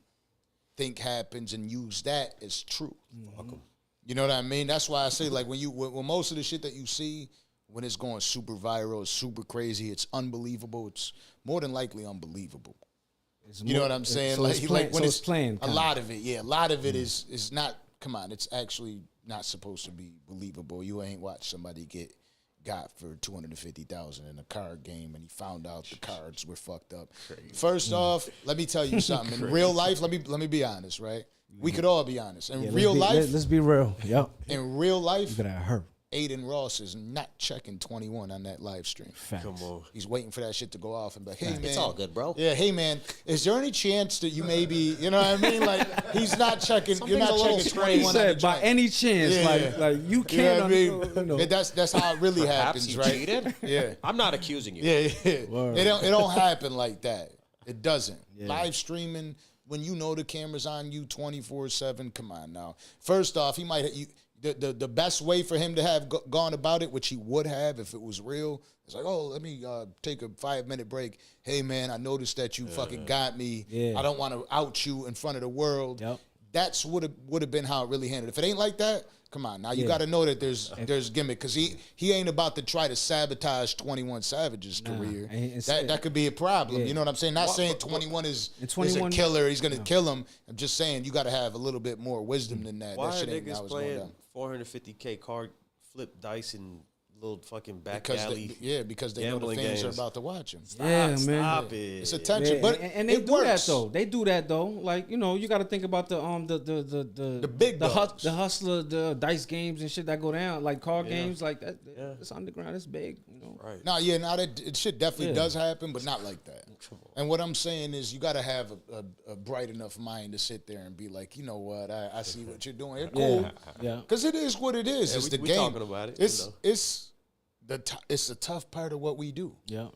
think happens and use that as true. You know what I mean? That's why I say, like, when most of the shit that you see, when it's going super viral, it's super crazy, it's unbelievable, it's more than likely unbelievable. You know what I'm saying? So like when it's planned. A lot of it, a lot of it is not. Come on, it's actually not supposed to be believable. You ain't watch somebody get got for $250,000 in a card game, and he found out the cards were fucked up. Crazy. First off, let me tell you something. In real life, let me be honest, right? We could all be honest. In real life, let's be real. Yep. In real life, you gotta hurt. Adin Ross is not checking 21 on that live stream. Facts. Come on. He's waiting for that shit to go off and be like, hey, man. It's all good, bro. Yeah, hey, man, is there any chance that you maybe, you know what I mean? Like, he's not checking, you're not checking 21 on the by any chance, like you can't. You know what I mean? That's how it really happens, you right? cheated? Yeah. I'm not accusing you. Yeah. It don't happen like that. It doesn't. Live streaming, when you know the camera's on you 24/7, come on now. First off, he might the best way for him to have gone about it, which he would have if it was real, is like, oh, let me take a 5-minute break. Hey, man, I noticed that you fucking got me. Yeah. I don't want to out you in front of the world. Yep. That's would have been how it really handled. If it ain't like that, come on. Now you got to know that there's gimmick, because he ain't about to try to sabotage 21 Savage's career. That could be a problem. You know what I'm saying? Not saying 21 is a killer. He's gonna kill him. I'm just saying you got to have a little bit more wisdom than that. Why that shit are ain't niggas playing $450K card flip dice and little fucking back alley? Because they know the fans are about to watch him. Stop it. It's attention, but and they do that though. They do that though. Like, you know, you got to think about the big the hustler, the dice games and shit that go down, like card games, like that. It's underground. It's big, you know. Right. Now that shit definitely does happen, but not like that. And what I'm saying is, you got to have a bright enough mind to sit there and be like, you know what, I see what you're doing. It's cool, because it is what it is. It's the game. Talking about it. It's the tough part of what we do. Yeah.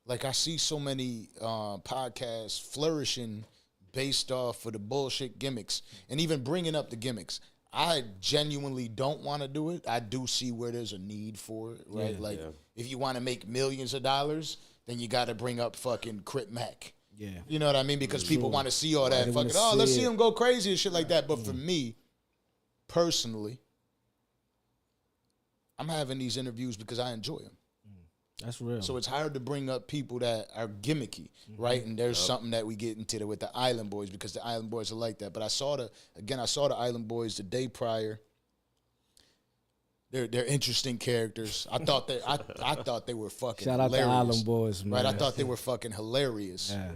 Like, I see so many podcasts flourishing based off of the bullshit gimmicks, and even bringing up the gimmicks. I genuinely don't want to do it. I do see where there's a need for it, right? If you want to make millions of dollars, then you got to bring up fucking Crit Mac. Yeah. You know what I mean? Because people want to see all that fucking, let's see him go crazy and shit like that. But for me, personally, I'm having these interviews because I enjoy them. That's real. So it's hard to bring up people that are gimmicky, right? And there's something that we get into with the Island Boys, because the Island Boys are like that. But I saw the Island Boys the day prior. They're interesting characters. I thought they were fucking Shout out hilarious. to Island Boys, man. Right? I thought they were fucking hilarious. Yeah.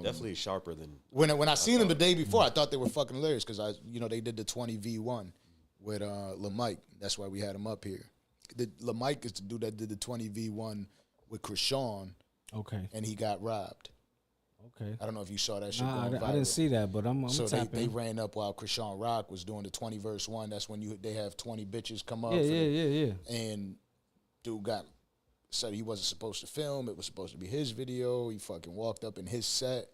Definitely sharper than when I seen them the day before. I thought they were fucking hilarious because they did the 20v1 with LaMike. That's why we had him up here. LaMike is the dude that did the 20v1 with Krishan. Okay. And he got robbed. Okay. I don't know if you saw that shit Nah, going viral. I didn't see that, but I'm So tapping. they ran up while Krishan Rock was doing the 20 verse 1. That's when they have 20 bitches come up. Yeah. And dude said he wasn't supposed to film. It was supposed to be his video. He fucking walked up in his set,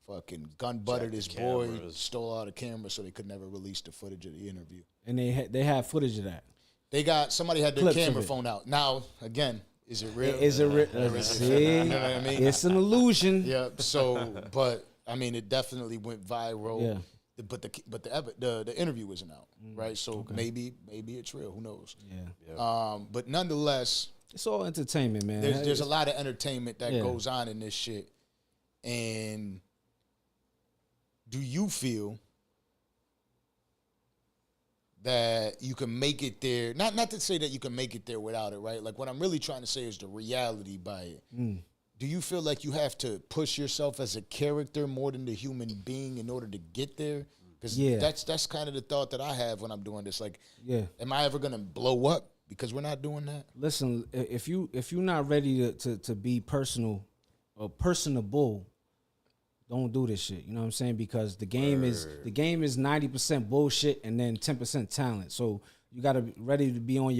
fucking gun buttered his boy, stole all the cameras, so they could never release the footage of the interview. And they had footage of that. Somebody had their Clips of camera it. phone out. Now, again, is it real? Is it real? See, You know what I mean? it's an illusion. Yeah. So, but I mean, it definitely went viral. Yeah. But the interview isn't out, right? So maybe it's real. Who knows? Yeah. But nonetheless, It's all entertainment, man. there's a lot of entertainment that Yeah. goes on in this shit. And do you feel that you can make it there? Not to say that you can make it there without it, right? Like what I'm really trying to say is the reality by it. Do you feel like you have to push yourself as a character more than the human being in order to get there? Because that's kind of the thought that I have when I'm doing this. Like, am I ever gonna blow up because we're not doing that? Listen, if you're not ready to be personal or personable, don't do this shit. You know what I'm saying? Because the game is 90% bullshit and then 10% talent. So you gotta be ready to be on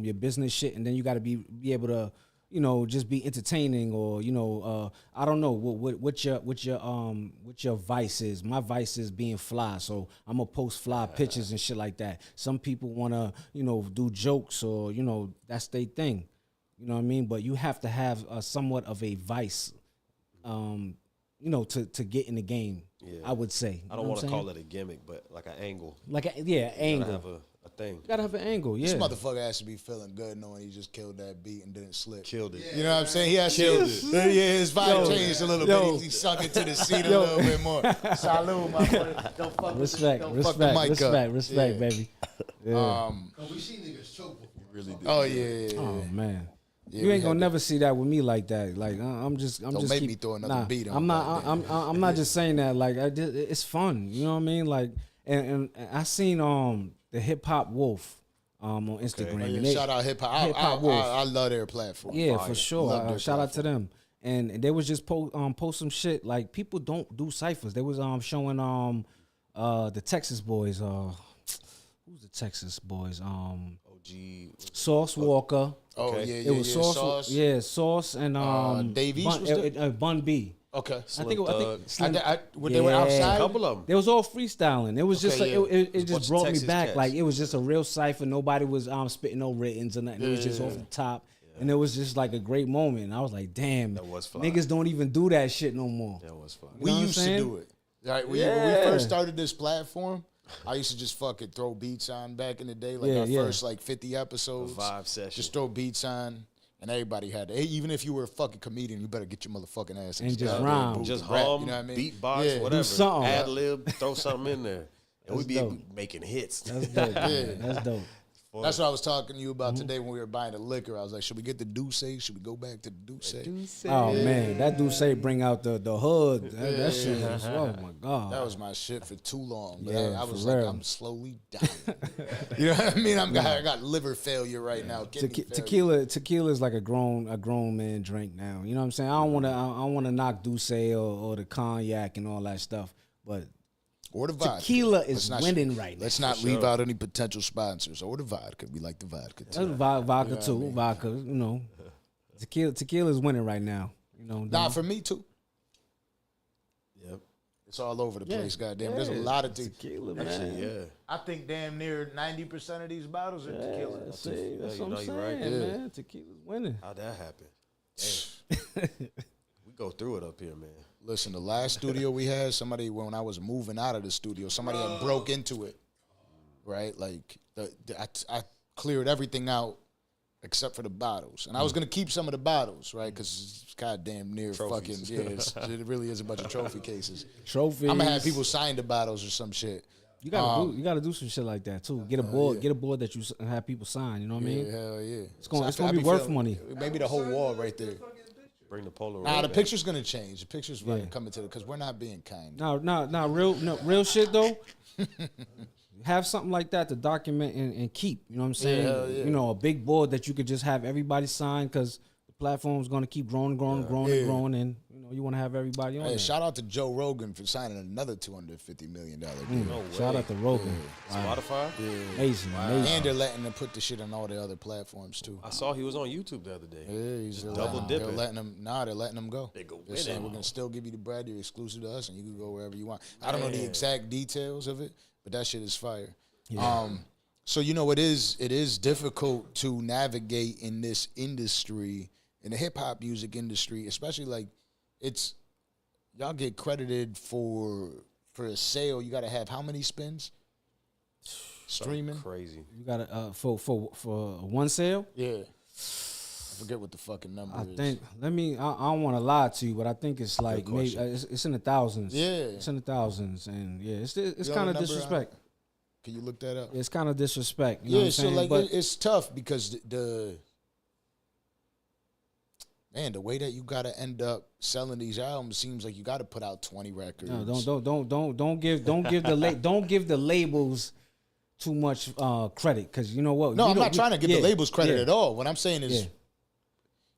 your business shit, and then you gotta be able to, you know, just be entertaining, or, you know, I don't know what your vice is. My vice is being fly, so I'm gonna post fly pictures and shit like that. Some people wanna, you know, do jokes, or, you know, that's their thing. You know what I mean? But you have to have somewhat of a vice, you know, to get in the game. Yeah. I would say. I don't want to call it a gimmick, but like an angle. Angle. You gotta have a thing. You gotta have an angle. Yeah. This motherfucker has to be feeling good knowing he just killed that beat and didn't slip. Killed it. You know what I'm saying? He has Killed it. it. Yeah, his vibe changed a little bit. He sunk into the seat a little bit more. Salud, my boy. Don't fuck respect, don't fuck the mic up. respect, baby. Yeah. We seen niggas choke before. Really did. Oh yeah. Oh man. Yeah, you ain't gonna never see that with me like that. Like I'm just Don't make me throw another beat on. I'm not just saying that. Like it's fun. You know what I mean? Like and I seen the Hip Hop Wolf on Instagram. Okay. And Shout out Hip Hop Wolf. I love their platform. Yeah, for sure. Shout out to them. And they was just post some shit. Like, people don't do ciphers. They was showing the Texas boys. Who's the Texas boys? OG Sauce Walker. Oh okay. yeah. It was Sauce. Yeah, Sauce and Davies Bun B. Okay. I think they were outside. A couple of them. They was all freestyling. It was just Okay, it just brought me Texas back. cats. Like, it was just a real cipher. Nobody was spitting no writtens or nothing. It was just off the top. And it was just like a great moment. And I was like, damn, That was fly. niggas don't even do that shit no more. That was fun. We know what I'm used to saying? do it. Right. When we first started this platform, I used to just fucking throw beats on back in the day. Like our first like 50 episodes. A vibe session. Just throw beats on. And everybody had to. Even if you were a fucking comedian, you better get your motherfucking ass And just out there rhyme. booth Just and rap, hum, you know what I mean? beatbox, Yeah. whatever. something. Ad lib, throw something in there. And we'd be dope. making hits. That's dope. Man. That's dope. That's what I was talking to you about today when we were buying the liquor. I was like, should we get the Douce? Should we go back to the Douce? Oh man, that dude say bring out the hood. That shit was, oh my god. That was my shit for too long. But Yeah, I was for like, real. I'm slowly dying. You know what I mean? I got liver failure right now. Kidney failure. Tequila is like a grown man drink now. You know what I'm saying? I don't wanna knock Douce or the cognac and all that stuff, but Or the vodka. tequila is Let's not- winning right now. Let's not leave out any potential sponsors. Or the vodka. We like the vodka too. That's vodka too. Vodka, you know. Tequila is winning right now. You know. Nah, for me too. Yep. It's all over the place, goddamn. There's a lot of tequila, man. Actually, yeah. I think damn near 90% of these bottles are tequila. See, that's you what know I'm you're saying, right. man. Tequila's winning. How'd that happen? Damn. We go through it up here, man. Listen, the last studio we had, when I was moving out of the studio, somebody had broke into it, right? Like, I cleared everything out except for the bottles. And I was going to keep some of the bottles, right? Because it's goddamn near Trophies. it really is a bunch of trophy cases. Trophies. I'm going to have people sign the bottles or some shit. You gotta do some shit like that too. Get a board, get a board that you have people sign. You know what I mean? Yeah, hell yeah. It's gonna be worth money. Maybe the whole wall right there. Bring the Polaroid. Nah, the back. picture's gonna change. The picture's coming to because we're not being kind. Real shit though. Have something like that to document and keep. You know what I'm saying? hell yeah. You know, a big board that you could just have everybody sign, because the platform's gonna keep growing, and growing, and you know you want to have everybody on. Hey, there. shout out to Joe Rogan for signing another $250 million deal. Shout out to Rogan. Spotify. Amazing. And they're letting them put the shit on all the other platforms too. I saw he was on YouTube the other day. Yeah, he's Just double dipping. They're letting them. They're letting them go. They go They're with saying it. we're gonna still give you the bread. You're exclusive to us, and you can go wherever you want. I don't know the exact details of it, but that shit is fire. Yeah. So you know it is difficult to navigate in this industry, in the hip hop music industry, especially like it's y'all get credited for a sale. You got to have how many spins? Streaming. Crazy. You got to for one sale. Yeah. I forget what the fucking number I is. think. I don't want to lie to you, but I think it's like Good maybe question. it's in the thousands. Yeah. It's in the thousands, and yeah, it's You know kind the of number? disrespect. Can you look that up? It's kind of disrespect. You know what Yeah, I'm so saying? like But it's tough because the way that you gotta end up selling these albums seems like you gotta put out 20 records. no, don't give the labels too much credit, because you know what? No, We I'm don't- not trying to give the labels credit at all. What I'm saying is Yeah.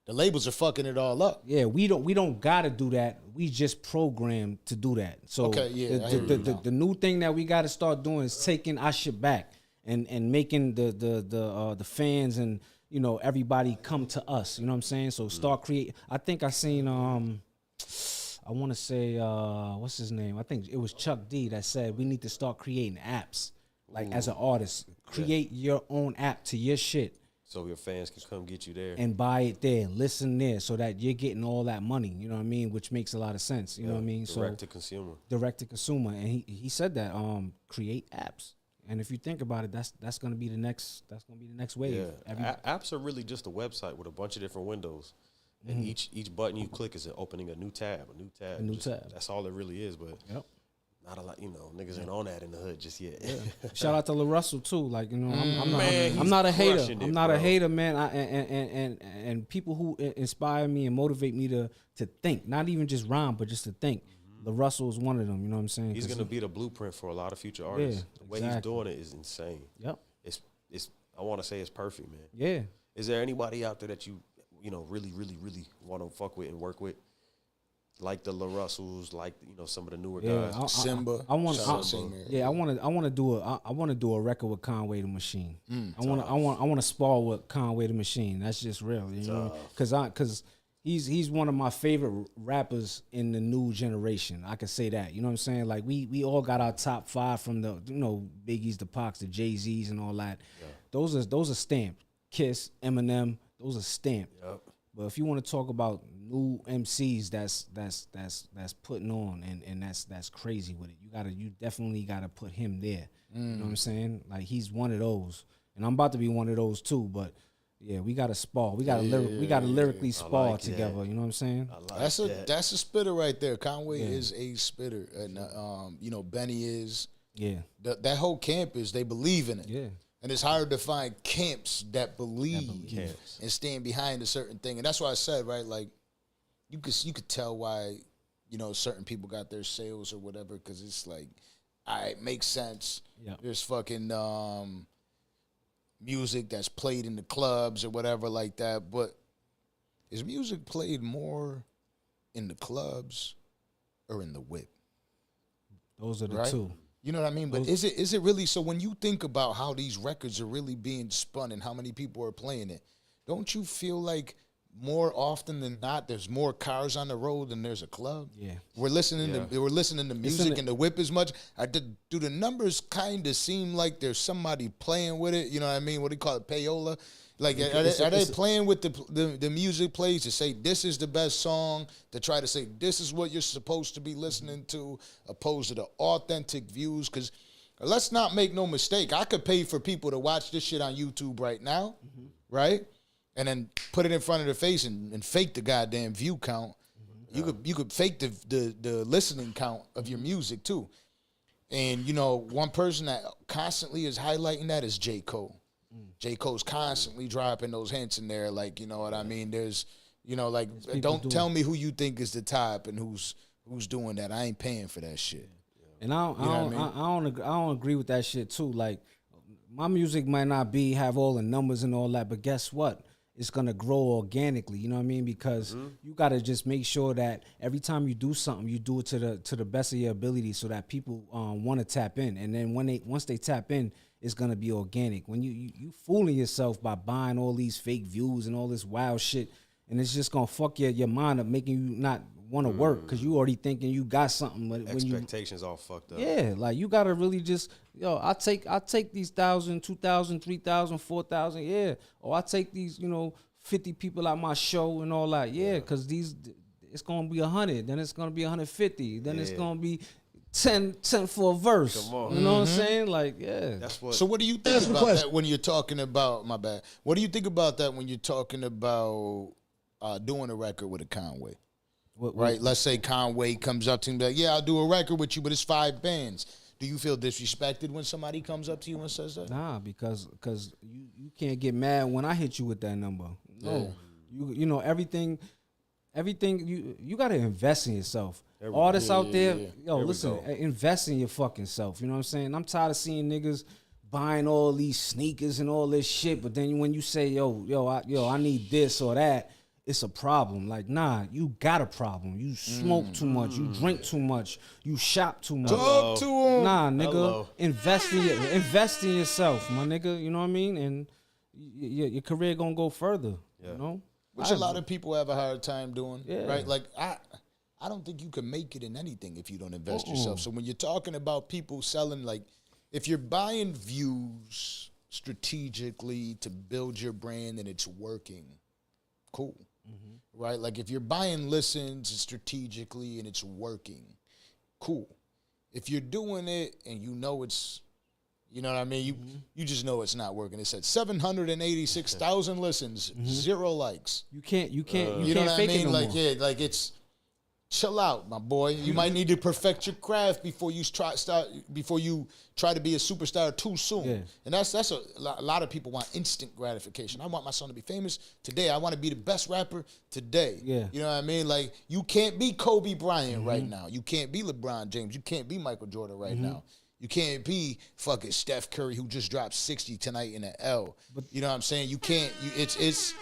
the labels are fucking it all up. Yeah, we don't gotta do that. We just programmed to do that. So Okay, yeah, I hear you now. the new thing that we gotta start doing is taking our shit back and making the fans and you know everybody come to us. You know what I'm saying? So start create. I think I seen I want to say what's his name? I think it was Chuck D that said we need to start creating apps. Like as an artist, create your own app to your shit. So your fans can come get you there. And buy it there, listen there, so that you're getting all that money. You know what I mean? Which makes a lot of sense. You know what I mean? Direct to consumer. Direct to consumer, and he said that create apps. And if you think about it, that's gonna be the next wave. Yeah. Apps are really just a website with a bunch of different windows, and each button you click is opening a new tab. A new tab. That's all it really is. But Yep. not a lot. You know, niggas ain't on that in the hood just yet. Shout out to Russell too. Like you know, Man, I'm not a hater. crushing I'm it, not a bro. hater, man. And people who inspire me and motivate me to think, not even just rhyme, but just to think. Russell is one of them. You know what I'm saying? He's 'Cause gonna be the blueprint for a lot of future artists. The way he's exactly. doing it is insane. Yep. It's I want to say it's perfect, man. Yeah. Is there anybody out there that you know really want to fuck with and work with, like the Russells, like you know some of the newer guys? Simba. I want Shout out Simba. to do a record with Conway the Machine. I want to spar with Conway the Machine. That's just real, you know, because he's one of my favorite rappers in the new generation. I could say that, you know what I'm saying? Like we all got our top 5 from the Biggies, the Pacs, the Jay-Z's, and all that. Yeah. Those are stamped. Kiss, Eminem, those are stamped. Yep. But if you want to talk about new MCs that's putting on and that's crazy with it, you definitely gotta put him there. You know what I'm saying? Like he's one of those, and I'm about to be one of those too. But yeah, we gotta spar. We gotta lyrically spar like together. that. You know what I'm saying? That's a spitter right there. Conway is a spitter, and Benny is. Yeah. That whole camp is. They believe in it. Yeah. And it's hard to find camps that believe and stand behind a certain thing. And that's why I said, right, like, you could tell why, certain people got their sales or whatever, because it's like, all right, makes sense. Yeah. There's fucking music that's played in the clubs or whatever like that. But is music played more in the clubs or in the whip? Those are the right? two. You know what I mean? But is it really, so when you think about how these records are really being spun and how many people are playing it, don't you feel like more often than not there's more cars on the road than there's a club? Yeah. We're listening to music in the whip as much. Do the numbers kind of seem like there's somebody playing with it? You know what I mean? What do you call it? Payola? Like, are they playing with the music plays to say this is the best song, to try to say this is what you're supposed to be listening to, opposed to the authentic views? Because let's not make no mistake. I could pay for people to watch this shit on YouTube right now, right? And then put it in front of their face and fake the goddamn view count. You could fake the listening count of your music too. And, one person that constantly is highlighting that is J. Cole. J. Cole's constantly dropping those hints in there, like, you know what I mean? There's, like, don't tell me who you think is the top and who's doing that. I ain't paying for that shit. And I don't agree with that shit too. Like, my music might not have all the numbers and all that, but guess what? it's gonna grow organically. You know what I mean? Because you gotta just make sure that every time you do something, you do it to the best of your ability, so that people want to tap in. And then once they tap in, it's gonna be organic. When you fooling yourself by buying all these fake views and all this wild shit, and it's just gonna fuck your mind up, making you not want to work because you already thinking you got something. But expectations all fucked up. Yeah, like you gotta really just I take these 1,000, 2,000, 3,000, 4,000. Yeah, or I take these 50 people out my show and all that. Yeah, because it's gonna be 100, then it's gonna be 150, then it's gonna be 10 for a verse. Come on. You know what I'm saying? Like, yeah. That's what. So what do you think about that when you're talking about, my bad, what do you think about that when you're talking about doing a record with a Conway? Right? Let's say Conway comes up to me like, yeah, I'll do a record with you, but it's 5 bands. Do you feel disrespected when somebody comes up to you and says that? Nah, because you can't get mad when I hit you with that number. No. You know, everything you gotta invest in yourself. Artists out there, listen, invest in your fucking self. You know what I'm saying? I'm tired of seeing niggas buying all these sneakers and all this shit, but then when you say, I need this or that, it's a problem. Like, nah, you got a problem. You smoke too much. You drink too much. You shop too much. Talk to him. Nah, nigga, invest in yourself, my nigga. You know what I mean? And your career gonna go further. You know, which a lot of people have a hard time doing. Yeah. Right? Like I don't think you can make it in anything if you don't invest yourself. So when you're talking about people selling, like, if you're buying views strategically to build your brand and it's working, cool. Right? Like, if you're buying listens strategically and it's working, cool. If you're doing it and you know it's, you know what I mean? You just know it's not working. It said 786,000 listens, 0 likes. you can't You fake know what I mean? it no Like, more. yeah, like, it's, chill out, my boy. You might need to perfect your craft before you try to be a superstar too soon. Yeah. And that's a lot of people want instant gratification. I want my son to be famous today. I want to be the best rapper today. Yeah. You know what I mean? Like, you can't be Kobe Bryant right now. You can't be LeBron James. You can't be Michael Jordan right now. You can't be fucking Steph Curry, who just dropped 60 tonight in an L. You know what I'm saying? You can't. It's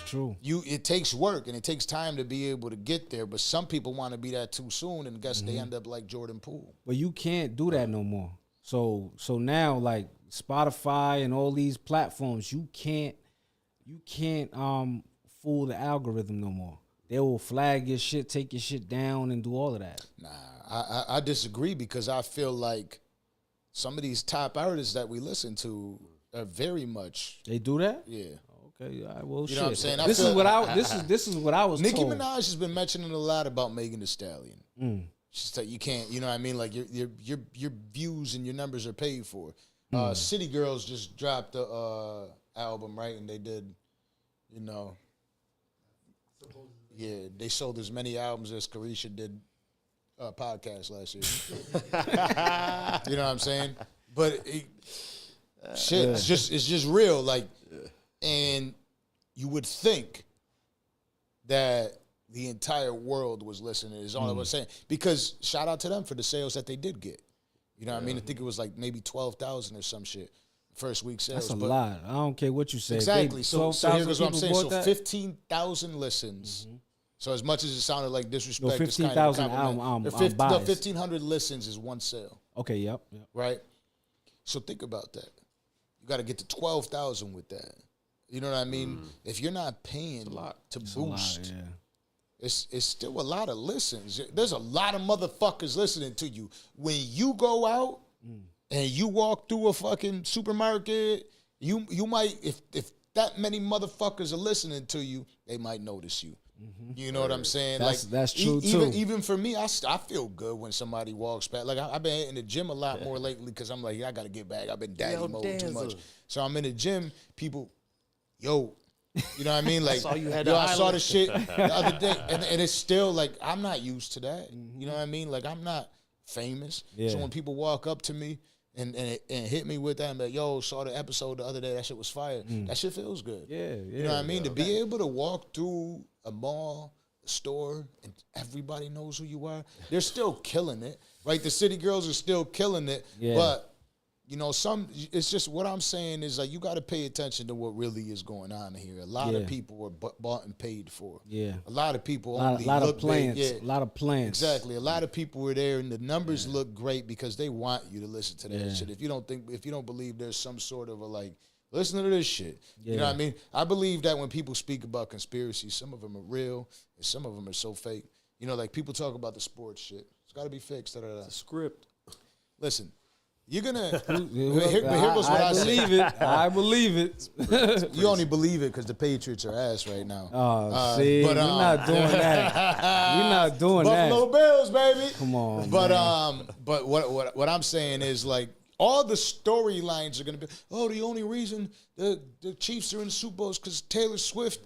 true. It takes work and it takes time to be able to get there, but some people want to be that too soon, and I guess they end up like Jordan Poole. But you can't do that no more. So now, like Spotify and all these platforms, you can't fool the algorithm no more. They will flag your shit, take your shit down, and do all of that. Nah, I disagree, because I feel like some of these top artists that we listen to are very much. They do that? Yeah. Okay, all right, well, You know what I'm saying? This is what I was Nicki told. Minaj has been mentioning a lot about Megan Thee Stallion. She's like, you can't, you know what I mean? Like, your views and your numbers are paid for. City Girls just dropped the album, right? And they did, they sold as many albums as Carisha did podcast last year. You know what I'm saying? But it's just real. Like, and you would think that the entire world was listening, is all I was saying. Because shout out to them for the sales that they did get. You know what I mean? I think it was like maybe 12,000 or some shit. First week sales. That's a lot. I don't care what you say. Exactly. So here's what I'm saying. So that? 15,000 listens. So as much as it sounded like disrespect, it's kind 15,000 of a compliment. album buys. 1,500 listens is one sale. Okay, yep. Right? So think about that. You got to get to 12,000 with that. You know what I mean? If you're not paying to boost, it's still a lot of listens. There's a lot of motherfuckers listening to you. When you go out and you walk through a fucking supermarket, you might, if that many motherfuckers are listening to you, they might notice you. You know what I'm saying? That's true too. Even for me, I feel good when somebody walks back. Like, I've been in the gym a lot more lately because I'm like, I got to get back. I've been daddy mode too much. So I'm in the gym, people, you know what I mean? Like, I saw the shit the other day, and it's still like, I'm not used to that. You know what I mean? Like, I'm not famous. Yeah. So when people walk up to me and hit me with that and be like, yo, saw the episode the other day, that shit was fire. That shit feels good. Yeah. You know what I mean? To be able to walk through a mall, a store, and everybody knows who you are, they're still killing it, right? The City Girls are still killing it, but you know, it's just what I'm saying is like you got to pay attention to what really is going on here. A lot of people are bought and paid for. Yeah. A lot of people A lot of plans. Yeah. A lot of plans. Exactly. A lot of people were there and the numbers look great because they want you to listen to that shit. If you don't believe there's some sort of a like, listen to this shit. You know what I mean? I believe that when people speak about conspiracies, some of them are real and some of them are so fake. You know, like people talk about the sports shit. It's got to be fixed. It's a script. Listen. You're gonna. Here goes what I believe say. it. I believe it. You only believe it because the Patriots are ass right now. See, we're not doing that. We're not doing Buffalo that. Bills, baby. Come on, but man. but what I'm saying is like all the storylines are gonna be. Oh, the only reason the Chiefs are in the Super Bowl is because Taylor Swift.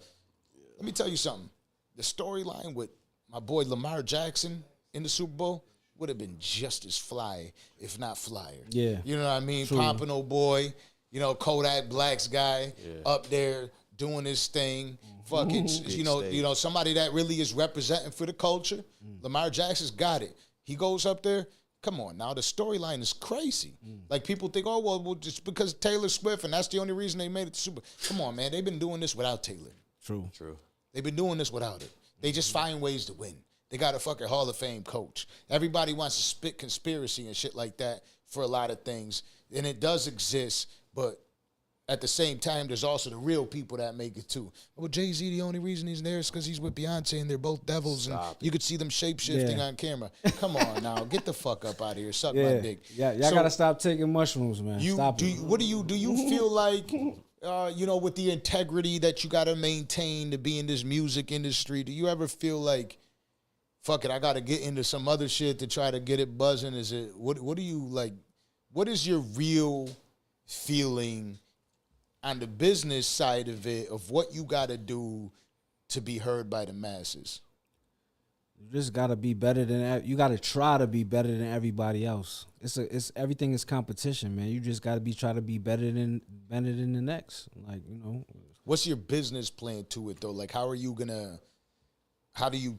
Let me tell you something. The storyline with my boy Lamar Jackson in the Super Bowl would have been just as fly, if not flyer. Yeah. You know what I mean? True. Pompano boy, you know, Kodak Black's guy up there doing his thing. Fucking, you know, somebody that really is representing for the culture. Lamar Jackson's got it. He goes up there. Come on, now the storyline is crazy. Like people think, oh well, just because Taylor Swift, and that's the only reason they made it to Super. Come on, man, they've been doing this without Taylor. True. They've been doing this without it. They just find ways to win. They got a fucking Hall of Fame coach. Everybody wants to spit conspiracy and shit like that for a lot of things. And it does exist, but at the same time, there's also the real people that make it too. Well, Jay-Z, the only reason he's there is because he's with Beyonce and they're both devils. And you could see them shape-shifting on camera. Come on now. Get the fuck up out of here. Suck my dick. Yeah, y'all got to stop taking mushrooms, man. Stop it. Do you feel like, you know, with the integrity that you got to maintain to be in this music industry, do you ever feel like, fuck it, I got to get into some other shit to try to get it buzzing? Is it, what do you like, what is your real feeling on the business side of it, of what you got to do to be heard by the masses? You just got to be better than, you got to try to be better than everybody else. Everything is competition, man. You just got to try to be better than the next. Like, you know. What's your business plan to it though? Like, how are you going to, how do you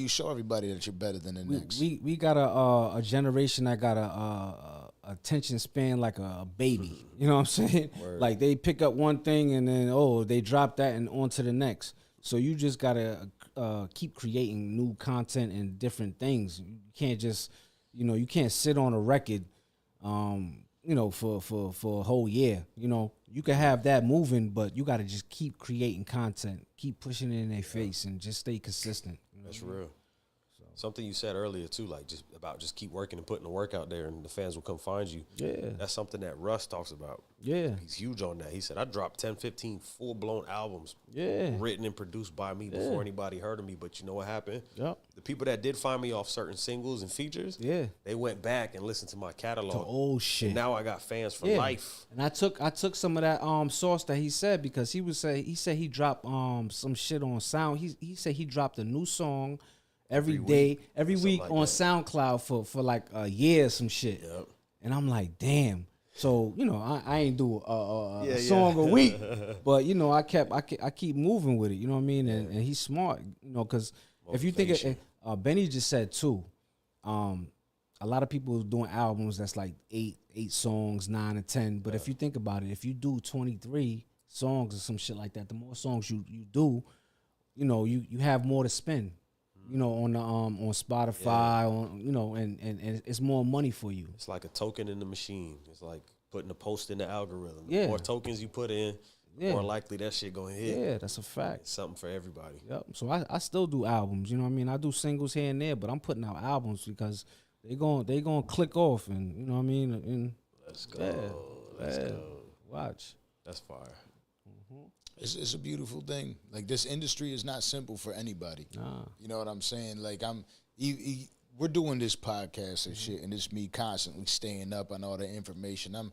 show everybody that you're better than the next? We got a generation that got a attention span like a baby. You know what I'm saying? Word. Like they pick up one thing and then they drop that and on to the next. So you just gotta keep creating new content and different things. You can't just, you know, you can't sit on a record, you know, for a whole year. You know, you can have that moving, but you gotta just keep creating content, keep pushing it in their face, and just stay consistent. You know? That's real. Something you said earlier too, like just keep working and putting the work out there, and the fans will come find you. Yeah, that's something that Russ talks about. Yeah, he's huge on that. He said I dropped 10, 15 full blown albums, written and produced by me before anybody heard of me. But you know what happened? Yep. The people that did find me off certain singles and features, they went back and listened to my catalog. To old shit. And now I got fans for life. And I took some of that sauce that he said, because he said he dropped some shit on sound. He said he dropped a new song every week like on SoundCloud for like a year or some shit. Yep. And I'm like, damn. So, you know, I ain't do a song a week, but you know, I keep moving with it. You know what I mean? And he's smart, you know, because if you think Benny just said too, a lot of people doing albums that's like eight songs, 9 or 10. But if you think about it, if you do 23 songs or some shit like that, the more songs you do, you know, you have more to spend. You know, on the on Spotify, on, you know, and it's more money for you. It's like a token in the machine. It's like putting a post in the algorithm. The more tokens you put in, more likely that shit gonna hit. Yeah, that's a fact. It's something for everybody. Yep. So I still do albums. You know what I mean? I do singles here and there, but I'm putting out albums because they gonna click off, and you know what I mean. And let's go. Let's go. Watch. That's fire. It's a beautiful thing. Like, this industry is not simple for anybody. Nah. You know what I'm saying? Like, we're doing this podcast and shit, and it's me constantly staying up on all the information. I'm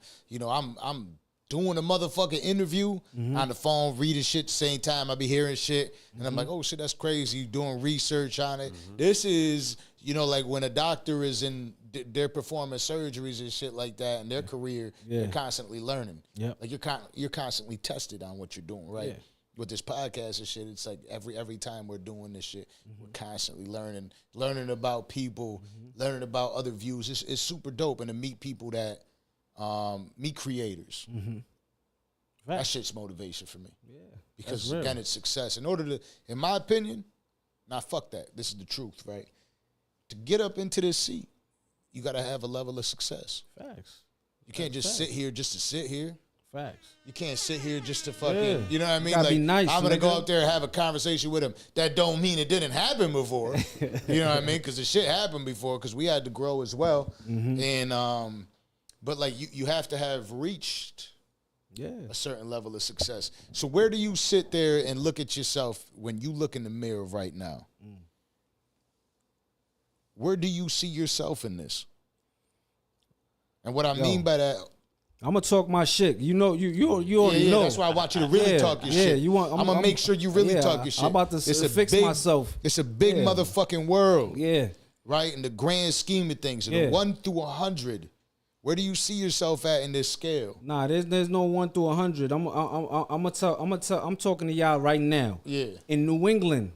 doing a motherfucking interview on the phone, reading shit at the same time. I be hearing shit, and I'm like, oh shit, that's crazy. Doing research on it. This is, you know, like when a doctor is they're performing surgeries and shit like that in their career, they're constantly learning. Yep. Like you're constantly tested on what you're doing, right? Yeah. With this podcast and shit, it's like every time we're doing this shit, we're constantly learning about people, learning about other views. It's super dope, and to meet people that meet creators. That shit's motivation for me. Yeah. Because again, it's success. In order to, in my opinion, fuck that. This is the truth, right? To get up into this seat, you got to have a level of success. Facts. You can't just sit here just to sit here. Facts. You can't sit here just to fucking, you know what I mean? Gotta be nice, I'm going to nigga. go out there and have a conversation with him. That don't mean it didn't happen before. You know what I mean? Because the shit happened before because we had to grow as well. And, but like you have to have reached a certain level of success. So where do you sit there and look at yourself when you look in the mirror right now? Where do you see yourself in this? And what I mean by that, I'm gonna talk my shit. You know, you already know. That's why I want you to really talk your shit. I'm gonna make sure you really talk your shit. I'm about to fix myself. It's a big motherfucking world. Yeah. Right? In the grand scheme of things, in the 1 through 100, where do you see yourself at in this scale? Nah, there's no 1 through 100. I'm talking to y'all right now. Yeah. In New England,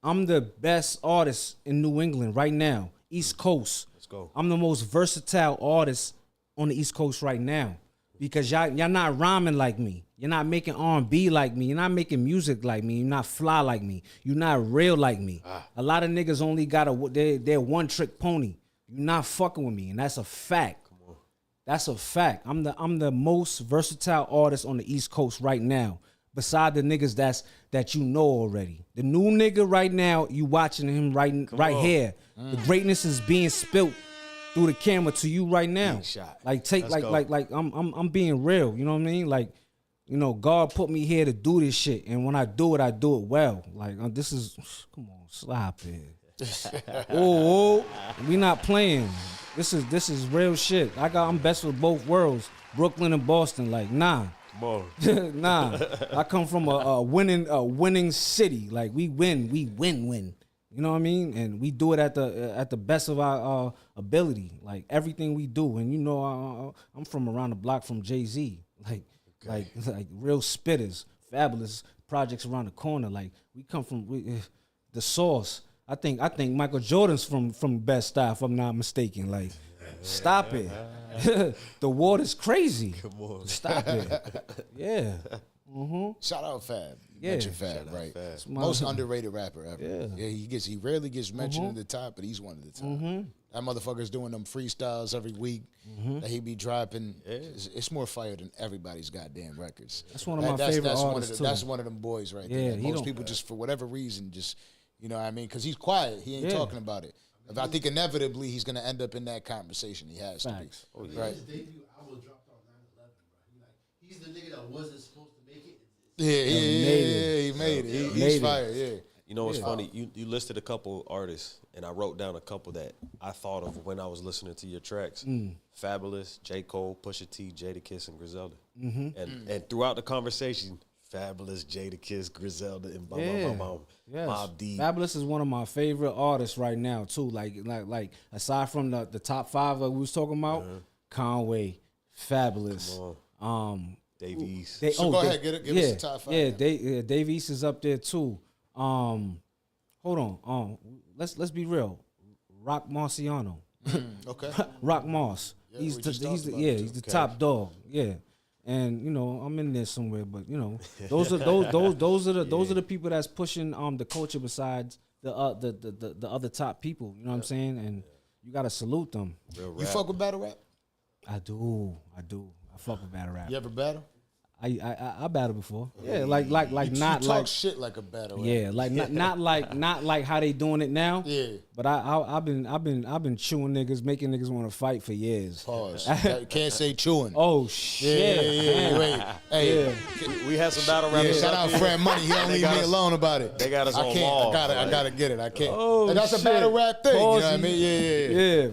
I'm the best artist in New England right now. East Coast. Let's go. I'm the most versatile artist on the East Coast right now because y'all not rhyming like me. You're not making R&B like me. You're not making music like me. You're not fly like me. You're not real like me. A lot of niggas only got they're one trick pony. You're not fucking with me, and that's a fact. Come on. That's a fact. I'm the most versatile artist on the East Coast right now. Beside the niggas that you know already. The new nigga right now, you watching him right here. The greatness is being spilt through the camera to you right now. Like I'm being real, you know what I mean? Like, you know, God put me here to do this shit, and when I do it well. Like this is, come on, stop it. oh, we not playing. This is real shit. I'm best of both worlds, Brooklyn and Boston. Like, nah. Nah, I come from a winning city. Like we win. You know what I mean? And we do it at the best of our ability. Like everything we do. And you know, I'm from around the block from Jay-Z. Like real spitters, Fabolous projects around the corner. Like we come from the source. I think Michael Jordan's from Bed-Stuy, if I'm not mistaken. Like, stop it. The water's crazy. Come on. Stop it. Yeah. Shout out Fab. You Yeah. mentioned Fab, right? Fab. Most underrated rapper ever. Yeah. He rarely gets mentioned at the top, but he's one of the top. That motherfucker's doing them freestyles every week that he be dropping. It's more fire than everybody's goddamn records. That's one of my favorite artists, too. That's one of them boys right Yeah, there. Most people just, for whatever reason, just, you know what I mean? Because he's quiet. He ain't talking about it. I think inevitably he's going to end up in that conversation. He has Facts. to be. Right? His debut album dropped on 9/11, bro. He's the nigga that wasn't supposed to make it. He made it. He's fire, yeah. You know what's funny? You listed a couple artists, and I wrote down a couple that I thought of when I was listening to your tracks. Fabolous, J. Cole, Pusha T, Jadakiss, and Griselda. And throughout the conversation, Fabolous, Jadakiss, Griselda, and Yes. Mobb Deep. Fabolous is one of my favorite artists right now too. Like aside from the top 5 that we was talking about, Conway, Fabolous, Dave East. Go ahead, give us the top 5. Yeah, Dave East is up there too. Hold on. Let's be real. Rock Marciano. Okay. Rock Moss. Yeah, he's we just talked about he's the top dog. Yeah. And you know, I'm in there somewhere, but you know, those are the people that's pushing the culture besides the other top people. You know what I'm saying? And you gotta salute them. You fuck with battle rap? I do. I fuck with battle rap. You ever battle? I battled before. Yeah, like You not talk like shit like a battle rap. yeah, like not like how they doing it now. Yeah. But I've been chewing niggas, making niggas want to fight for years. Pause. Can't say chewing. Oh shit. Yeah. Wait. Hey. We had some battle rappers. Shout out Fred Money. He don't leave me alone about it. They got us I on can't. wall. I gotta get it. I can't. Oh, That's shit. a battle rap thing. Pause. You know what I mean?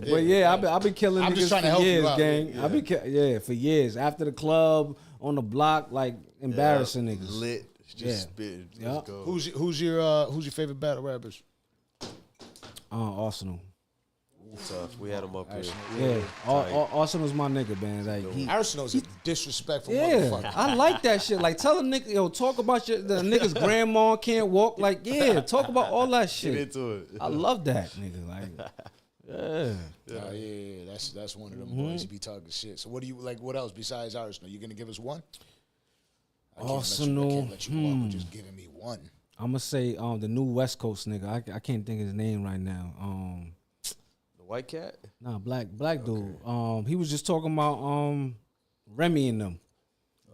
Yeah. Yeah, but I've been killing I'm niggas just trying to for help you years, out. gang. Yeah. I've been for years. After the club, on the block, like embarrassing niggas. Lit. Just spit. Let's go. Who's your favorite battle rappers? Arsenal. Tough. We had him up here. Yeah, Arsenal's my nigga, man. Like Arsenal's a disrespectful yeah, motherfucker. I like that shit. Like, tell a nigga, talk about the nigga's grandma can't walk. Like, yeah, talk about all that shit. Get into it. I love that nigga. Like, yeah. Yeah, that That's one of them boys who be talking shit. So what do you like? What else besides Arsenal? You gonna give us one? I can't let you walk with just giving me one. I'm gonna say the new West Coast nigga. I can't think of his name right now. The white cat? Nah, black dude. He was just talking about Remy and them.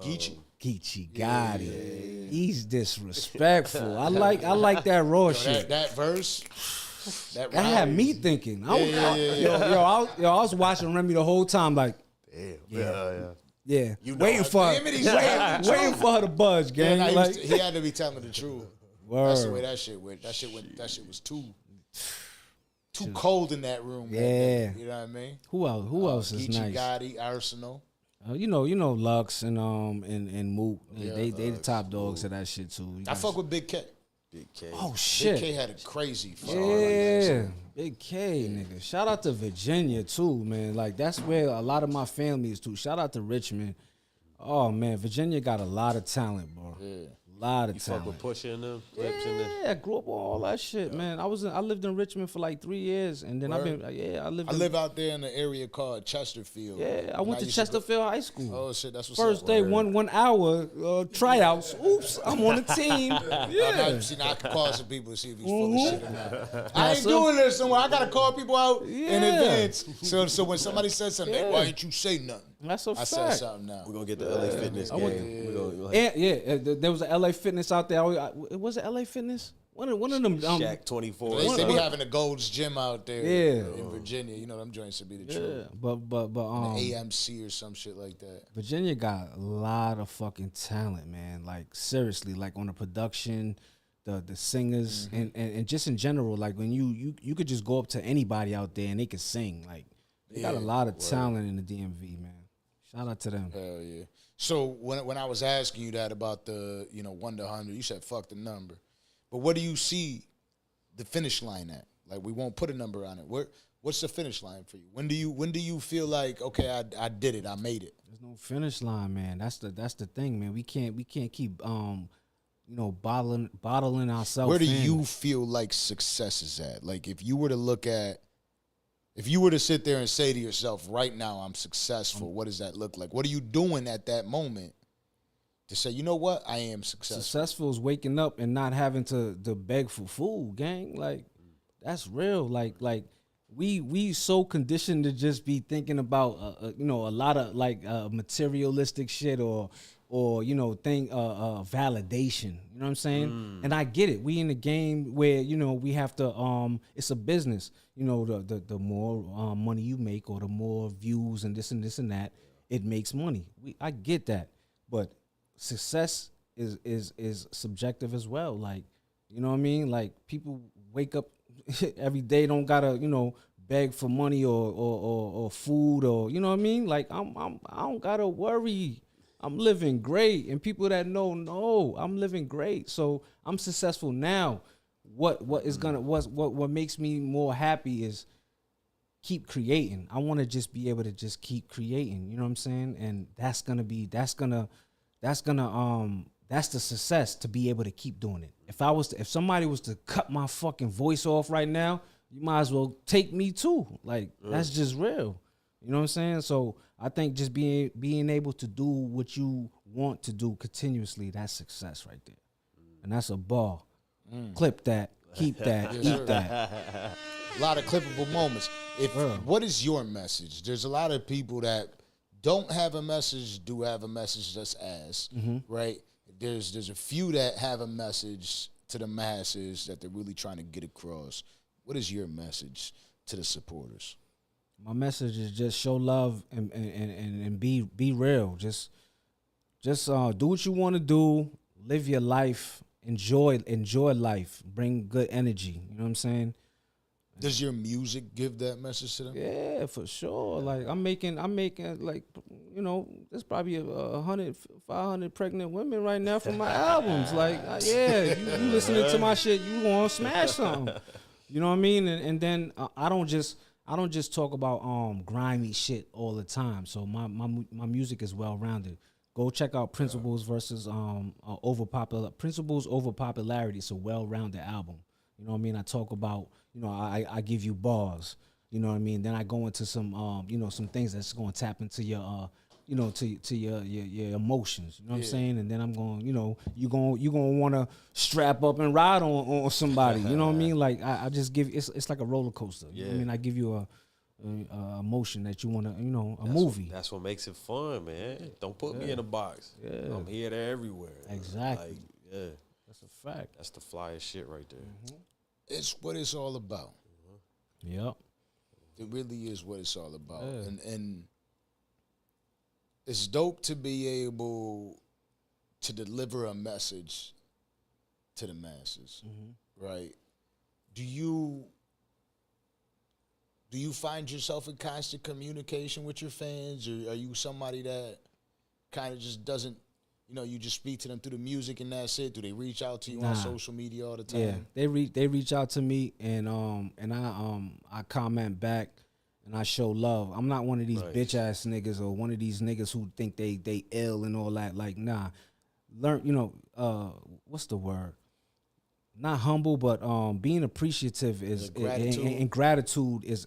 Geechi, Gotti. Yeah. He's disrespectful. I like that raw shit. That verse. That had me thinking. I was watching Remy the whole time, like, yeah. Waiting for her to buzz, gang. Yeah, he had to be telling the truth. Word. That's the way that shit went. That shit was too cold in that room. Yeah, you know what I mean. Who else is Geechi, nice? Gotti, Arsonal. You know Lux and Mook. They the top dogs of that shit too. I fuck with Big K. Big K. Oh shit. Big K had a crazy fuck. Yeah. Big K, nigga. Shout out to Virginia too, man. Like that's where a lot of my family is too. Shout out to Richmond. Oh man, Virginia got a lot of talent, bro. Yeah. Lot of talent. Fuck with Pusha and them clips and them. Yeah, I grew up on all that shit, man. I lived in Richmond for like 3 years, and then I live out there in the area called Chesterfield. Yeah, I went to Chesterfield High School. Oh shit, that's what's First up. day, 1 hour tryouts. Oops, I'm on the team. Yeah. I can call some people to see if he's full of shit or not. I ain't doing this somewhere. I gotta call people out in advance. So when somebody says something, why ain't you say nothing? That's a fact. I said something now. We're gonna get the LA Fitness game. There was a LA Fitness out there. Was it LA Fitness? One of them. Shaq 24. They be having a Gold's Gym out there in Virginia. You know them joints would be the truth. Yeah, but the AMC or some shit like that. Virginia got a lot of fucking talent, man. Like seriously, like on the production, the singers, and just in general. Like when you could just go up to anybody out there and they could sing. Like they got a lot of talent in the DMV, man. Shout out to them. Hell yeah. So when I was asking you that about the 1 to 100, you said fuck the number. But what do you see the finish line at? Like we won't put a number on it. What's the finish line for you? When do you feel like okay, I did it, I made it? There's no finish line, man. That's the thing, man. We can't keep bottling ourselves. Where do you feel like success is at? Like if you were to sit there and say to yourself, right now I'm successful, what does that look like? What are you doing at that moment to say, you know what, I am successful? Successful is waking up and not having to beg for food, gang. Like, that's real. Like we so conditioned to just be thinking about, a lot of like materialistic shit or validation. You know what I'm saying? And I get it. We in a game where, we have to, it's a business. The more money you make or the more views and this and that, it makes money. I get that. But success is subjective as well. Like, you know what I mean? Like people wake up every day, don't gotta, beg for money or food or, you know what I mean? Like I don't gotta worry. I'm living great, and people that know I'm living great. So I'm successful now. What makes me more happy is keep creating. I want to just be able to just keep creating. You know what I'm saying? And that's the success, to be able to keep doing it. If somebody was to cut my fucking voice off right now, you might as well take me too. Like that's just real. You know what I'm saying? So I think just being able to do what you want to do continuously, that's success right there. And that's a bar. Clip that, keep that, eat that. A lot of clippable moments. What is your message? There's a lot of people that don't have a message, do have a message that's ass, right? There's a few that have a message to the masses that they're really trying to get across. What is your message to the supporters? My message is just show love and be real. Just do what you want to do. Live your life. Enjoy life. Bring good energy. You know what I'm saying? Does your music give that message to them? Yeah, for sure. Like I'm making like, there's probably 500 pregnant women right now from my albums. Like, you listening to my shit, you want to smash something. You know what I mean? And then I don't just talk about grimy shit all the time. So my music is well rounded. Go check out Principles versus Principles Over Popularity. It's a well rounded album. You know what I mean? I talk about, I give you bars. You know what I mean? Then I go into some you know, some things that's going to tap into your you know, to your emotions. You know what I'm saying? And then I'm going, you know, you going to want to strap up and ride on somebody. You know what I mean? Like I just give it's like a roller coaster. You know what I mean? I give you a emotion that you want to, you know, movie. That's what makes it fun, man. Don't put me in a box. Yeah. I'm here, there, everywhere. Exactly. Like, yeah. That's a fact. That's the flyest shit right there. It's what it's all about. Yep. It really is what it's all about. And it's dope to be able to deliver a message to the masses, right? Do you find yourself in constant communication with your fans, or are you somebody that kind of just doesn't, you know, you just speak to them through the music and that's it? Do they reach out to you on social media all the time? Yeah, they reach out to me and I comment back and I show love. I'm not one of these bitch ass niggas or one of these niggas who think they ill and all that. Like, nah. Learn, you know, what's the word? Not humble, but being appreciative is gratitude. And gratitude is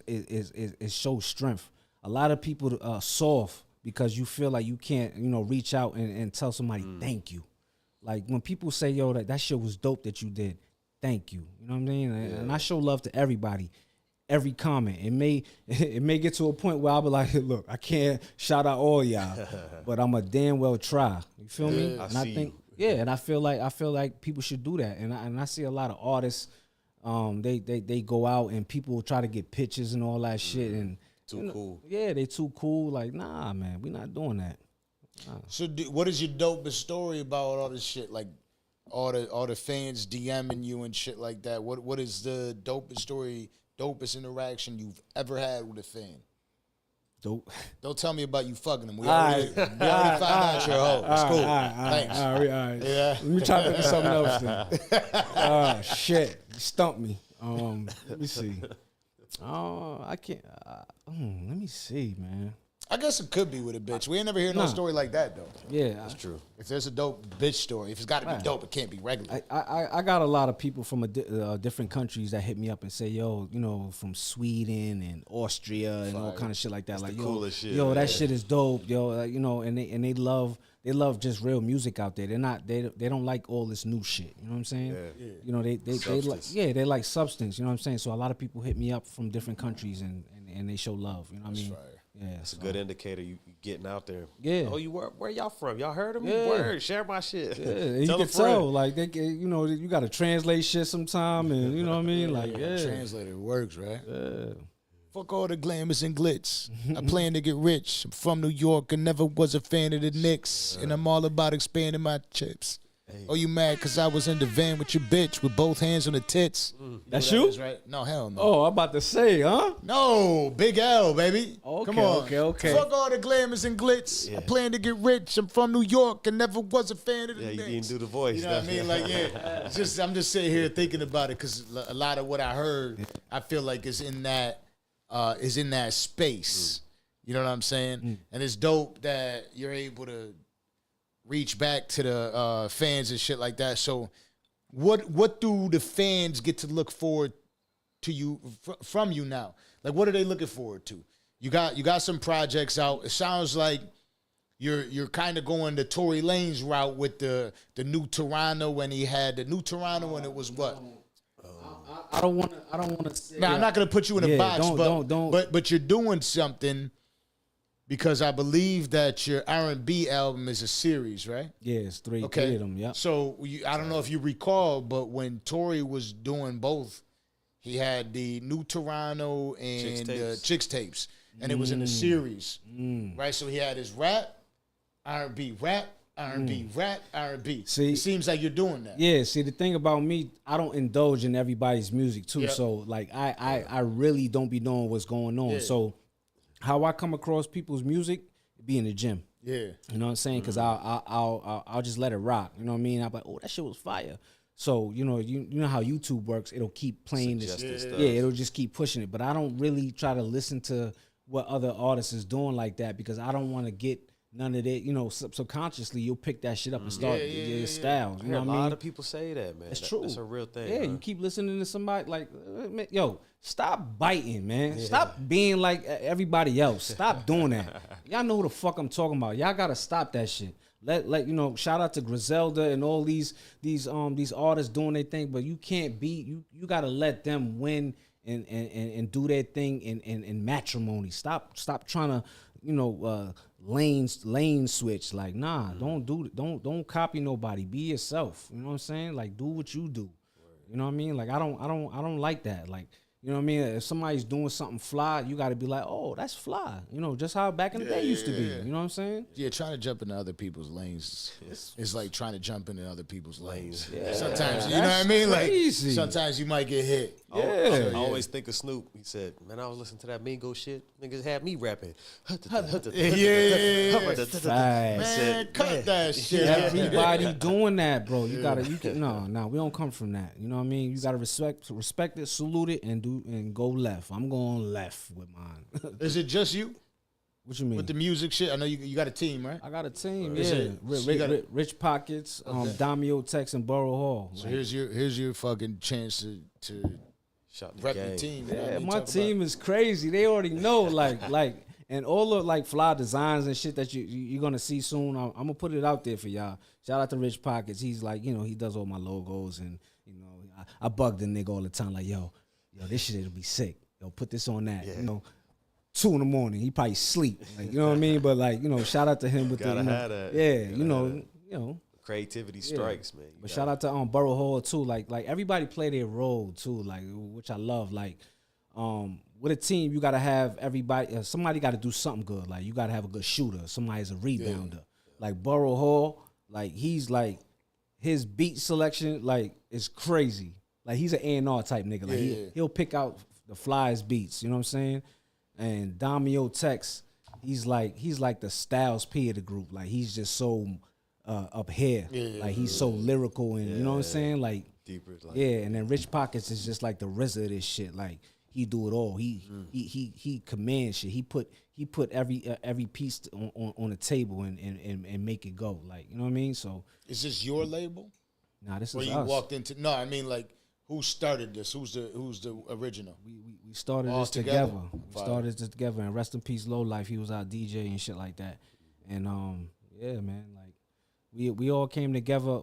shows strength. A lot of people are soft because you feel like you can't, you know, reach out and tell somebody thank you. Like when people say, yo, that shit was dope that you did, thank you. You know what I mean? And I show love to everybody. Every comment. It may get to a point where I'll be like, look, I can't shout out all y'all, but I'm a damn well try. You feel me? And I think and I feel like people should do that. And I see a lot of artists, they go out and people try to get pictures and all that shit and Cool. Yeah, they too cool. Like, nah, man, we not doing that. Nah. So what is your dopest story about all this shit? Like all the fans DMing you and shit like that. What is the dopest story? Dopest interaction you've ever had with a fan? Dope. Don't tell me about you fucking them. We already found out you're a hoe. It's cool. Thanks. All right. Yeah. Let me try to do something else then. Oh, shit. You stumped me. Let me see. Oh, I can't. Let me see, man. I guess it could be with a bitch. We ain't never hear no story like that, though. Yeah. That's true. If there's a dope bitch story, if it's got to be dope, it can't be regular. I got a lot of people from different countries that hit me up and say, yo, you know, from Sweden and Austria and all kind of shit like that. That's like, the coolest shit, yo, man. that shit is dope, yo. You know, and they love just real music out there. They don't like all this new shit. You know what I'm saying? Yeah. You know, they like they like substance. You know what I'm saying? So a lot of people hit me up from different countries and they show love. You know what I mean? Fire. Yeah, It's a good indicator you getting out there. Yeah. Oh, where y'all from? Y'all heard of me? Yeah. Word. Share my shit. Yeah, and you Tell can a friend. tell, like you know, you got to translate shit sometime, and you know what I mean, like Translator works, right? yeah. Fuck all the glamours and glitz. I plan to get rich. I'm from New York and never was a fan of the Knicks. And I'm all about expanding my chips. Oh, you mad because I was in the van with your bitch with both hands on the tits? That's you? Is, right? No, hell no. Oh, I'm about to say, huh? No, Big L, baby. Okay, Come on. okay. Fuck all the glamours and glitz. I plan to get rich. I'm from New York and never was a fan of the Yeah, you Knicks. didn't do the voice. You know what I mean? Like, yeah. I'm just sitting here thinking about it because a lot of what I heard, I feel like is in that space. You know what I'm saying? And it's dope that you're able to reach back to the fans and shit like that. So what do the fans get to look forward to you from you now? Like, what are they looking forward to? You got some projects out. It sounds like you're kind of going the Tory Lanez route with the new Toronto when he had the new Toronto and it was what? I don't want to say. Now, I'm not gonna put you in a box, don't. but you're doing something because I believe that your R&B album is a series, right? Yeah, it's three of them. Yeah. So I don't know if you recall, but when Tory was doing both, he had the new Toronto and Chicks tapes, and it was in a series, right? So he had his rap, R&B, rap, R&B, rap, R&B. See, it seems like you're doing that. Yeah. See, the thing about me, I don't indulge in everybody's music too. Yep. So like, I really don't be knowing what's going on. Yeah. So how I come across people's music, be in the gym. Yeah. You know what I'm saying? Because I'll just let it rock. You know what I mean? I'm like, oh, that shit was fire. So you know how YouTube works. It'll keep playing this. Stuff. Yeah, it'll just keep pushing it. But I don't really try to listen to what other artists is doing like that because I don't want to get none of that, you know, subconsciously you'll pick that shit up and start your styles. You know what I mean? A lot of people say that, man. It's true. It's a real thing. Yeah, you keep listening to somebody like, man, yo, stop biting, man. Stop being like everybody else. Stop doing that. Y'all know who the fuck I'm talking about. Y'all gotta stop that shit. Let you know. Shout out to Griselda and all these artists doing their thing, but you can't be. You gotta let them win and do their thing in matrimony. Stop trying to, you know, lane switch. Like, nah, don't copy nobody. Be yourself. You know what I'm saying? Like, do what you do. You know what I mean? Like, I don't like that. Like, you know what I mean? If somebody's doing something fly, you got to be like, oh, that's fly. You know, just how back in the day used to be. You know what I'm saying? Yeah, trying to jump into other people's lanes is like trying to jump into other people's lanes. Yeah. Sometimes, you know what I mean? Crazy. Like, sometimes you might get hit. Yeah. I always think of Snoop. He said, man, I was listening to that Mingo shit. Niggas had me rapping. Man, cut that shit. Everybody doing that, bro. You no, we don't come from that. You know what I mean? You gotta respect it, salute it, and go left. I'm going left with mine. Is it just you? What you mean? With the music shit? I know you got a team, right? I got a team, Is yeah. it- Rich Pockets, Damio Tex, and Borough Hall. So here's your fucking chance to Shot the rep gang. the team. You know what I Yeah, mean? my Talk team is crazy. They already know, like, and all the like fly designs and shit that you're gonna see soon. I'm gonna put it out there for y'all. Shout out to Rich Pockets. He's like, you know, he does all my logos, and you know, I bug the nigga all the time, like, yo, this shit will be sick. Yo, put this on that. You know, 2 a.m. He probably sleep. Like, you know what I mean? But like, you know, shout out to him with Gotta the, you know, have that. yeah, Gotta you know, have that. you know. Creativity strikes, man. But shout out to Borough Hall too. Like everybody play their role too. Like, which I love. Like with a team, you gotta have everybody. Somebody got to do something good. Like, you gotta have a good shooter. Somebody's a rebounder. Yeah. Like Borough Hall, like he's like his beat selection like is crazy. Like, he's an A&R type nigga. Like he'll pick out the flyest beats. You know what I'm saying? And Damio Tex, he's like the Styles P of the group. Like, he's just so up here. Like, he's so lyrical, and you know what I'm saying? Like, deeper. Like, and then Rich Pockets is just like the RZA of this shit. Like, he do it all. He commands shit. He put every piece on the table and make it go. Like, you know what I mean? So, is this your label? Nah, this Where is you us. walked into? No, I mean, like, who started this? Who's the original? We started All this together. together? We started this together. And rest in peace, Low Life. He was our DJ and shit like that. And yeah, man, like we all came together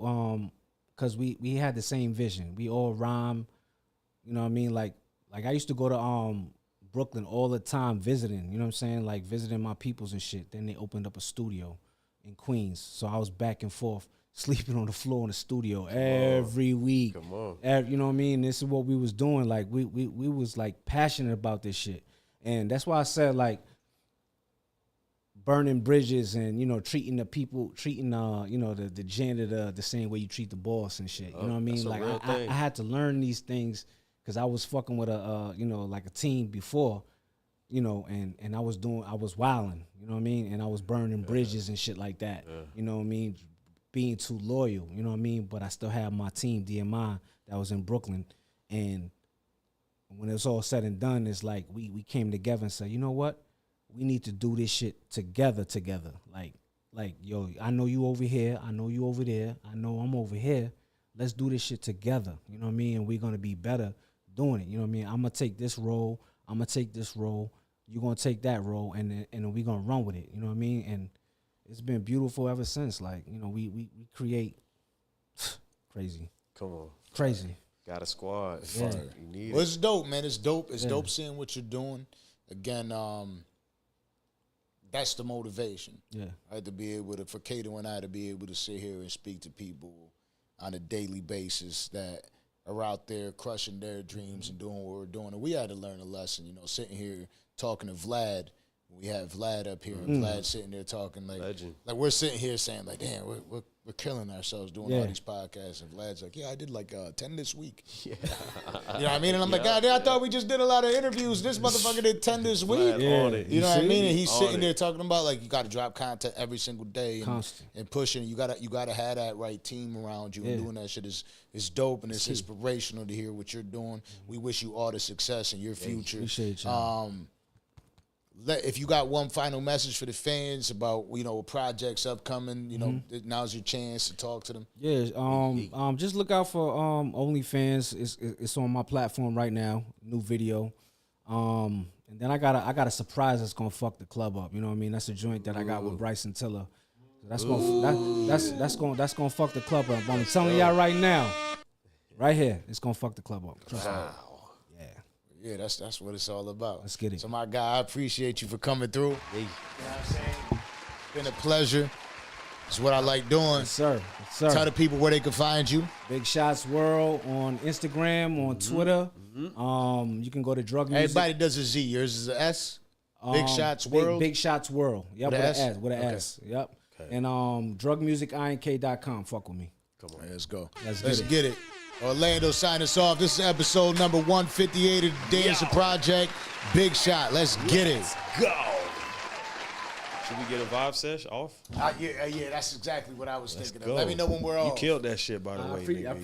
because we had the same vision. We all rhyme. You know what I mean? Like I used to go to Brooklyn all the time visiting. You know what I'm saying? Like, visiting my peoples and shit. Then they opened up a studio in Queens, so I was back and forth, sleeping on the floor in the studio every week. Come on. You know what I mean? This is what we was doing. Like, we was like passionate about this shit. And that's why I said, like, burning bridges and, you know, treating the people, you know, the janitor the same way you treat the boss and shit. You know what I mean? Like, I had to learn these things because I was fucking with you know, like a team before, you know, and I was wilding, you know what I mean? And I was burning bridges and shit like that. You know what I mean? Being too loyal, you know what I mean? But I still had my team, DMI, that was in Brooklyn. And when it's all said and done, it's like we came together and said, you know what? We need to do this shit together. Like, yo, I know you over here. I know you over there. I know I'm over here. Let's do this shit together. You know what I mean? And we're going to be better doing it. You know what I mean? I'm going to take this role. I'm going to take this role. You're going to take that role. And then we're going to run with it. You know what I mean? And it's been beautiful ever since. Like, you know, we create crazy. Come on. Crazy. Got a squad. Yeah. You need Well, it. it's dope, man. It's dope. It's dope seeing what you're doing. Again, that's the motivation. Yeah. Right, to be able to, for Kato and I to be able to sit here and speak to people on a daily basis that are out there crushing their dreams and doing what we're doing. And we had to learn a lesson, you know, sitting here talking to Vlad. We have Vlad up here, and Vlad sitting there talking like, Legend. like we're sitting here saying like, damn, we're killing ourselves doing all these podcasts. And Vlad's like, yeah, I did like 10 this week. Yeah. You know what I mean? And I'm like, God, I thought we just did a lot of interviews. This motherfucker did 10 this week. On it. You know what I mean? And he's On sitting it. there talking about like, you got to drop content every single day Constant. and pushing. You gotta have that right team around you. And doing that shit is dope, and it's inspirational to hear what you're doing. We wish you all the success in your future. Appreciate you. if you got one final message for the fans about, projects upcoming, now's your chance to talk to them. Yeah, just look out for OnlyFans. It's on my platform right now. New video. And then I got a surprise that's gonna fuck the club up. You know what I mean? That's a joint that I got with Bryson Tiller. So that's gonna fuck the club up. I'm telling y'all right now, right here, it's gonna fuck the club up. Wow. Yeah, that's what it's all about. Let's get it. So my guy, I appreciate you for coming through. Hey. You know what I'm saying? It's been a pleasure. It's what I like doing. Yes, sir. Yes, sir. Tell the people where they can find you. Bigshot's World on Instagram, on Twitter. You can go to Drug Music. Everybody does a Z. Yours is an S. Bigshot's World. Bigshot's World. Yep, with an S. With an Okay. S. Yep. Okay. And drugmusicink.com. Fuck with me. Come on, let's go. Let's get it. Orlando, sign us off. This is episode number 158 of the Danza Project. Bigshot. Let's get it. Go. Should we get a vibe sesh off? Yeah, that's exactly what I was thinking of. Go. Let me know when we're off. You killed that shit, by the way. I nigga.